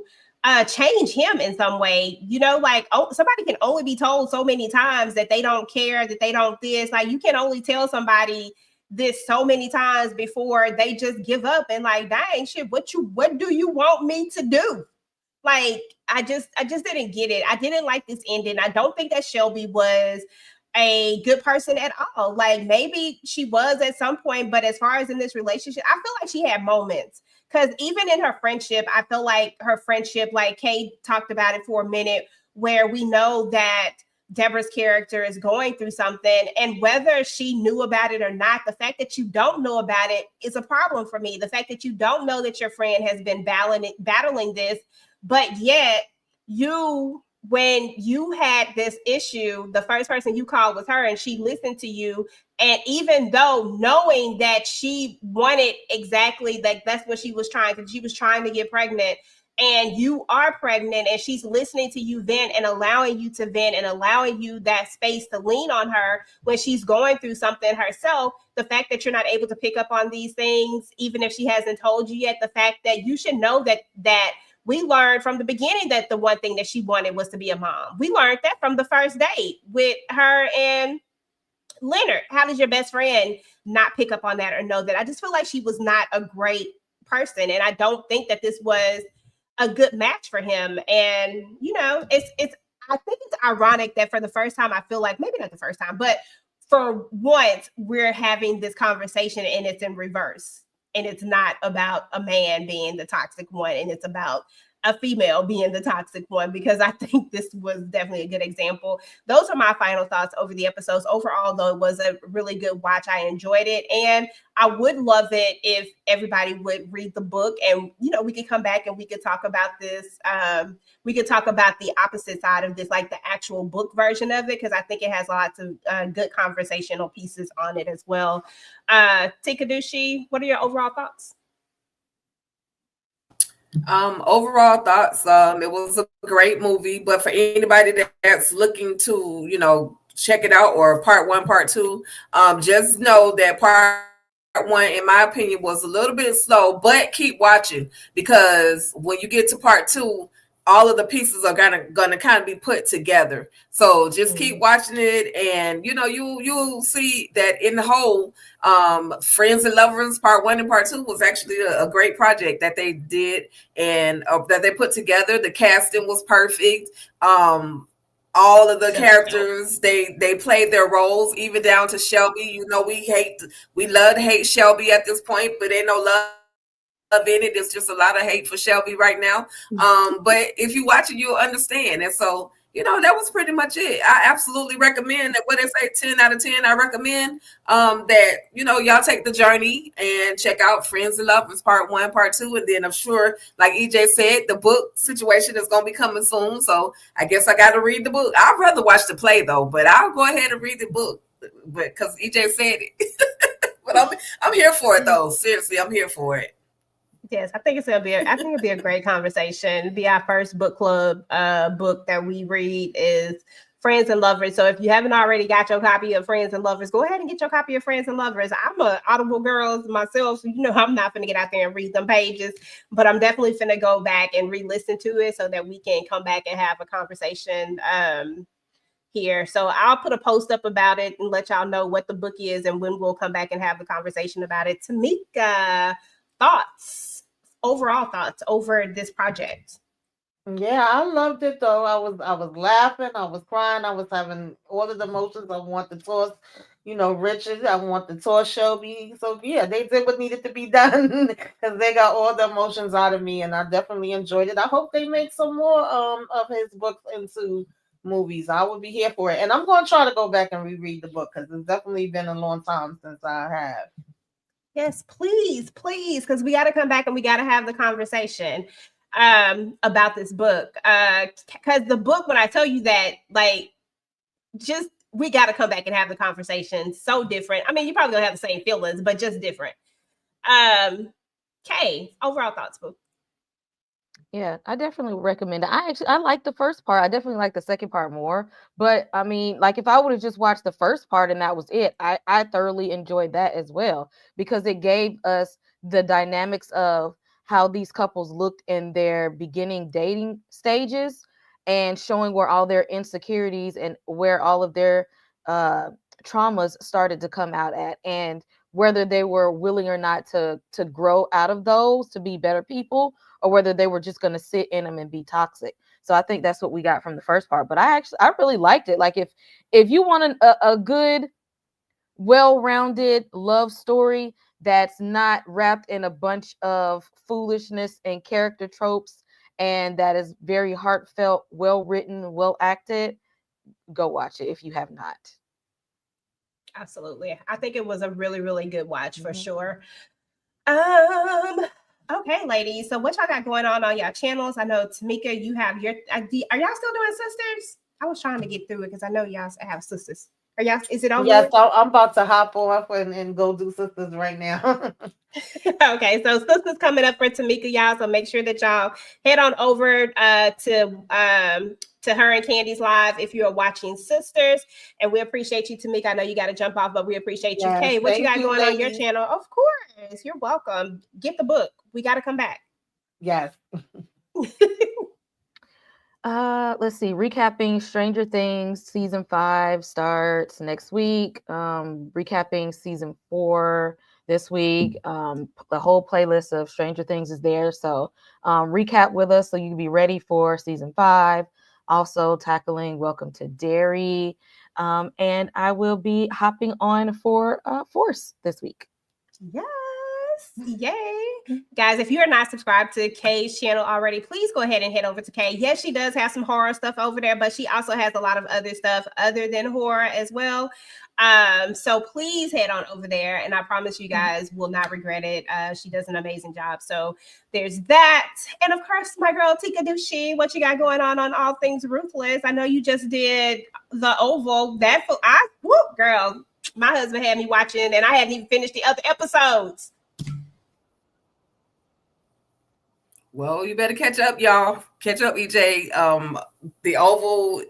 change him in some way. You know, like, oh, somebody can only be told so many times that they don't care, that they don't this. Like, you can only tell somebody this so many times before they just give up and like, dang shit, what do you want me to do? Like, I just didn't get it. I didn't like this ending. I don't think that Shelby was a good person at all. Like, maybe she was at some point, but as far as in this relationship, I feel like she had moments. Because even in her friendship, I feel like her friendship, like Kay talked about it for a minute, where we know that Deborah's character is going through something, and whether she knew about it or not, the fact that you don't know about it is a problem for me. The fact that you don't know that your friend has been battling this, but yet when you had this issue, the first person you called was her and she listened to you. And even though knowing that she wanted exactly that's what she was trying to get pregnant, and you are pregnant and she's listening to you vent and allowing you to vent and allowing you that space to lean on her when she's going through something herself, the fact that you're not able to pick up on these things, even if she hasn't told you yet, the fact that you should know that we learned from the beginning that the one thing that she wanted was to be a mom. We learned that from the first date with her and Leonard. How does your best friend not pick up on that or know that? I just feel like she was not a great person. And I don't think that this was a good match for him. And, you know, it's I think it's ironic that for the first time, I feel like, maybe not the first time, but for once we're having this conversation and it's in reverse. And it's not about a man being the toxic one, and it's about a female being the toxic one, because I think this was definitely a good example. Those are my final thoughts over the episodes. Overall, though, it was a really good watch. I enjoyed it. And I would love it if everybody would read the book and, you know, we could come back and we could talk about this. We could talk about the opposite side of this, like the actual book version of it, because I think it has lots of good conversational pieces on it as well. Tikadushi, what are your overall thoughts? Overall thoughts, it was a great movie, but for anybody that's looking to, you know, check it out, or part 1, part 2, just know that part 1, in my opinion, was a little bit slow, but keep watching, because when you get to part 2, all of the pieces are gonna kind of be put together. So just keep watching it, and you know, you'll see that in the whole, Friends and Lovers part 1 and part 2 was actually a great project that they did, and that they put together. The casting was perfect. All of the characters, they played their roles, even down to Shelby. You know, we love to hate Shelby at this point, but ain't no love in it. There's just a lot of hate for Shelby right now. But if you watch it, you'll understand. And so that was pretty much it. I absolutely recommend that. What they say, 10 out of 10. I recommend that, y'all take the journey and check out Friends and Lovers Part 1, Part 2. And then I'm sure, like EJ said, the book situation is going to be coming soon. So I guess I got to read the book. I'd rather watch the play, though, but I'll go ahead and read the book because EJ said it. But I'm here for it, though. Seriously, I'm here for it. Yes, I think it'll be a great conversation. It'll be our first book club book that we read is Friends and Lovers. So if you haven't already got your copy of Friends and Lovers, go ahead and get your copy of Friends and Lovers. I'm a Audible girl myself, so I'm not going to get out there and read them pages, but I'm definitely going to go back and re-listen to it so that we can come back and have a conversation here. So I'll put a post up about it and let y'all know what the book is and when we'll come back and have the conversation about it. Tamika, overall thoughts over this project? Yeah, I loved it though. I was laughing, I was crying, I was having all of the emotions. I want the toss, Richard. I want the toss Shelby. So yeah, they did what needed to be done because they got all the emotions out of me, and I definitely enjoyed it. I hope they make some more of his books into movies. I would be here for it, and I'm going to try to go back and reread the book because it's definitely been a long time since I have. Yes, please, because we got to come back and we got to have the conversation about this book. Because the book, when I tell you that, we got to come back and have the conversation. So different. I mean, you probably gonna have the same feelings, but just different. Kay, overall thoughts, boo. Yeah, I definitely recommend it. I like the first part. I definitely like the second part more. But I mean, if I would have just watched the first part and that was it, I thoroughly enjoyed that as well because it gave us the dynamics of how these couples looked in their beginning dating stages and showing where all their insecurities and where all of their traumas started to come out at, and whether they were willing or not to grow out of those to be better people, or whether they were just going to sit in them and be toxic. So I think that's what we got from the first part. But I really liked it. If you want a good, well-rounded love story that's not wrapped in a bunch of foolishness and character tropes, and that is very heartfelt, well-written, well-acted, go watch it if you have not. Absolutely. I think it was a really, really good watch for sure. Okay, ladies. So what y'all got going on y'all channels? I know Tamika, you have your. Are y'all still doing sisters? I was trying to get through it because I know y'all have sisters. Are y'all? Is it over? Yes, I'm about to hop off and go do sisters right now. Okay, so sisters coming up for Tamika, y'all. So make sure that y'all head on over to her and Candy's live if you're watching sisters. And we appreciate you, Tamika. I know you got to jump off, but we appreciate you. Kay, what you got going on your channel? Of course, you're welcome. Get the book. We got to come back. Yes. Let's see. Recapping Stranger Things season 5 starts next week. Recapping season 4 this week. The whole playlist of Stranger Things is there. So recap with us so you can be ready for season 5. Also tackling Welcome to Derry. And I will be hopping on for Force this week. Yes. Yay. Guys, if you are not subscribed to Kay's channel already, please go ahead and head over to Kay. Yes, she does have some horror stuff over there, but she also has a lot of other stuff other than horror as well. So please head on over there, and I promise you guys will not regret it. She does an amazing job. So there's that. And of course, my girl Tika Dushi, what you got going on All Things Ruthless? I know you just did the Oval. Girl, my husband had me watching, and I hadn't even finished the other episodes. Well, you better catch up, y'all. Catch up, EJ. The Oval.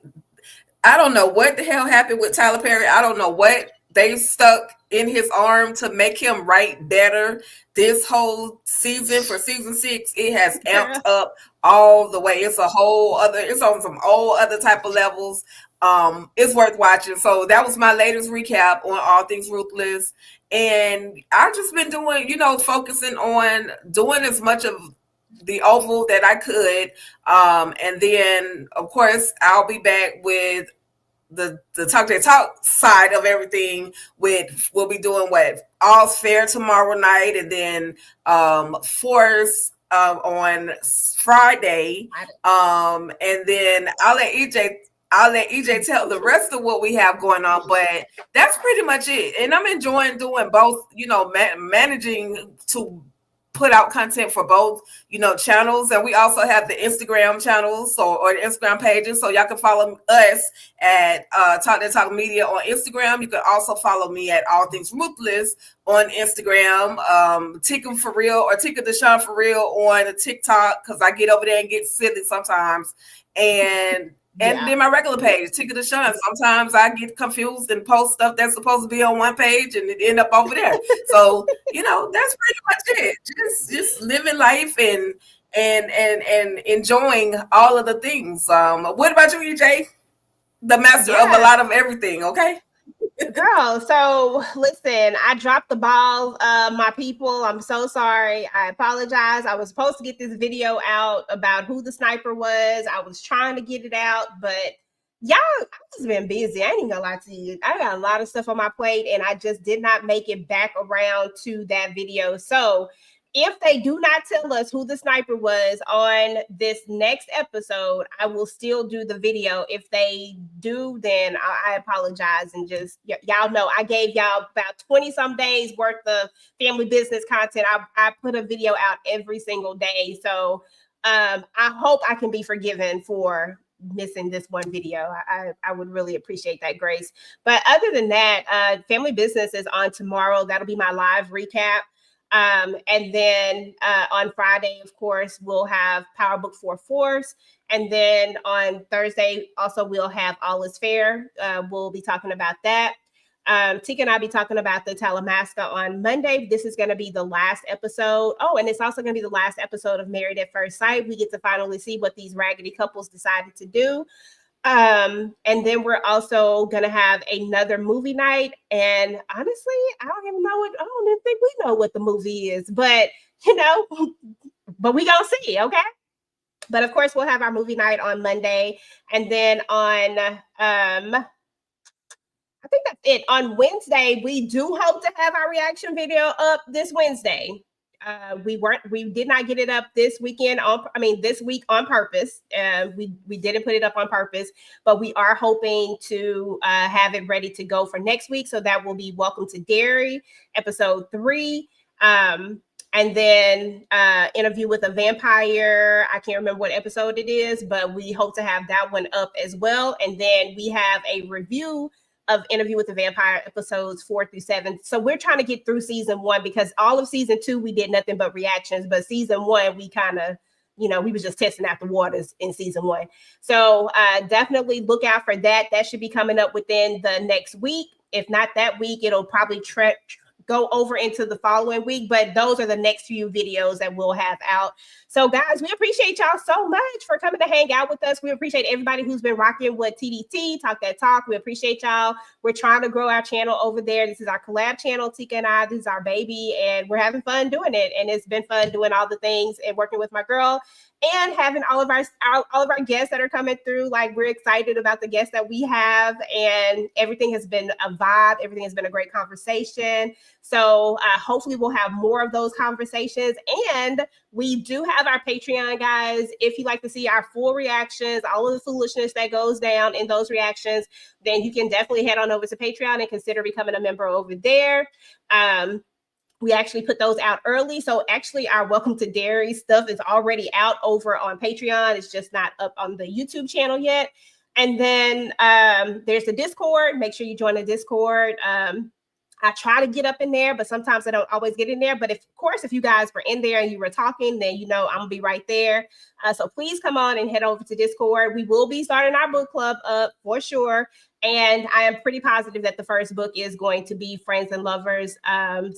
I don't know what the hell happened with Tyler Perry. I don't know what they stuck in his arm to make him write better. This whole season for season 6, it has amped up all the way. It's on some whole other type of levels. It's worth watching. So that was my latest recap on All Things Ruthless. And I've just been doing, focusing on doing as much of the Oval that I could. And then, of course, I'll be back with the Talk That Talk side of everything. We'll be doing All's Fair tomorrow night, and then Force on Friday. And then I'll let EJ I'll let EJ tell the rest of what we have going on, but that's pretty much it. And I'm enjoying doing both, you know, managing to put out content for both, you know, channels. And we also have the Instagram channels or the Instagram pages. So y'all can follow us at Talk That Talk Media on Instagram. You can also follow me at All Things Ruthless on Instagram, Tika for real or Tika Deshawn for real on TikTok, because I get over there and get silly sometimes. And then my regular page, Tika Deshawn. Sometimes I get confused and post stuff that's supposed to be on one page and it end up over there. So, you know, that's pretty much it. Just living life and enjoying all of the things. What about you, EJ? The master of a lot of everything, okay? Girl, so listen, I dropped the ball, my people. I'm so sorry. I apologize. I was supposed to get this video out about who the sniper was. I was trying to get it out, but y'all, I've just been busy. I ain't even gonna lie to you. I got a lot of stuff on my plate, and I just did not make it back around to that video. So if they do not tell us who the sniper was on this next episode, I will still do the video. If they do, then I apologize. And just, y'all know, I gave y'all about 20 some days worth of family business content. I put a video out every single day. So I hope I can be forgiven for missing this one video. I would really appreciate that, Grace. But other than that, family business is on tomorrow. That'll be my live recap. And then on Friday, of course, we'll have Power Book 4 Force. And then on Thursday, also, we'll have All Is Fair. We'll be talking about that. Tika and I'll be talking about the Talamasca on Monday. This is going to be the last episode. Oh, and it's also going to be the last episode of Married at First Sight. We get to finally see what these raggedy couples decided to do. And then we're also gonna have another movie night. And honestly, I don't even think we know what the movie is, but you know, but we gonna see, okay? But of course, we'll have our movie night on Monday, and then on I think that's it. On Wednesday, we do hope to have our reaction video up this Wednesday. We did not get it up this week on purpose. We didn't put it up on purpose, but we are hoping to have it ready to go for next week. So that will be Welcome to Dairy, episode 3. And then Interview with a Vampire. I can't remember what episode it is, but we hope to have that one up as well. And then we have a review of Interview with the Vampire episodes 4 through 7. So we're trying to get through season 1, because all of season 2, we did nothing but reactions. But season 1, we kind of, we was just testing out the waters in season 1. So definitely look out for that. That should be coming up within the next week. If not that week, it'll probably go over into the following week, but those are the next few videos that we'll have out. So guys, we appreciate y'all so much for coming to hang out with us. We appreciate everybody who's been rocking with TDT, Talk That Talk. We appreciate y'all. We're trying to grow our channel over there. This is our collab channel, Tika and I. This is our baby, and we're having fun doing it. And it's been fun doing all the things and working with my girl and having all of our guests that are coming through. Like, we're excited about the guests that we have, and everything has been a vibe. Everything has been a great conversation. So hopefully we'll have more of those conversations. And we do have our Patreon, guys. If you like to see our full reactions, all of the foolishness that goes down in those reactions, then you can definitely head on over to Patreon and consider becoming a member over there. We actually put those out early. So actually our Welcome to Dairy stuff is already out over on Patreon. It's just not up on the YouTube channel yet. And then there's the Discord. Make sure you join the Discord. I try to get up in there, but sometimes I don't always get in there. But of course, if you guys were in there and you were talking, then I'm gonna be right there. So please come on and head over to Discord. We will be starting our book club up for sure. And I am pretty positive that the first book is going to be Friends and Lovers.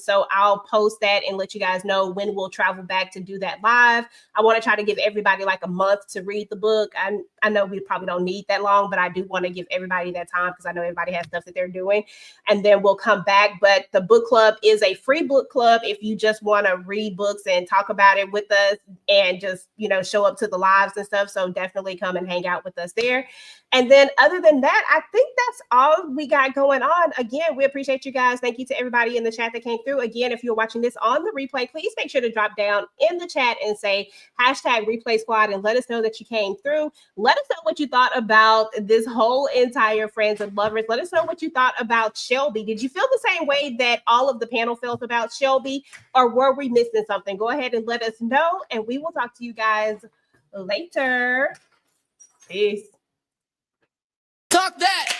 So I'll post that and let you guys know when we'll travel back to do that live. I want to try to give everybody like a month to read the book. I know we probably don't need that long, but I do want to give everybody that time because I know everybody has stuff that they're doing. And then we'll come back. But the book club is a free book club if you just want to read books and talk about it with us and just, show up to the lives and stuff. So definitely come and hang out with us there. And then other than that, I think that's all we got going on. Again, we appreciate you guys. Thank you to everybody in the chat that came through. Again, if you're watching this on the replay, please make sure to drop down in the chat and say hashtag replay squad and let us know that you came through. Let us know what you thought about this whole entire Friends and Lovers. Let us know what you thought about Shelby. Did you feel the same way that all of the panel felt about Shelby, or were we missing something? Go ahead and let us know, and we will talk to you guys later. Peace. Talk that.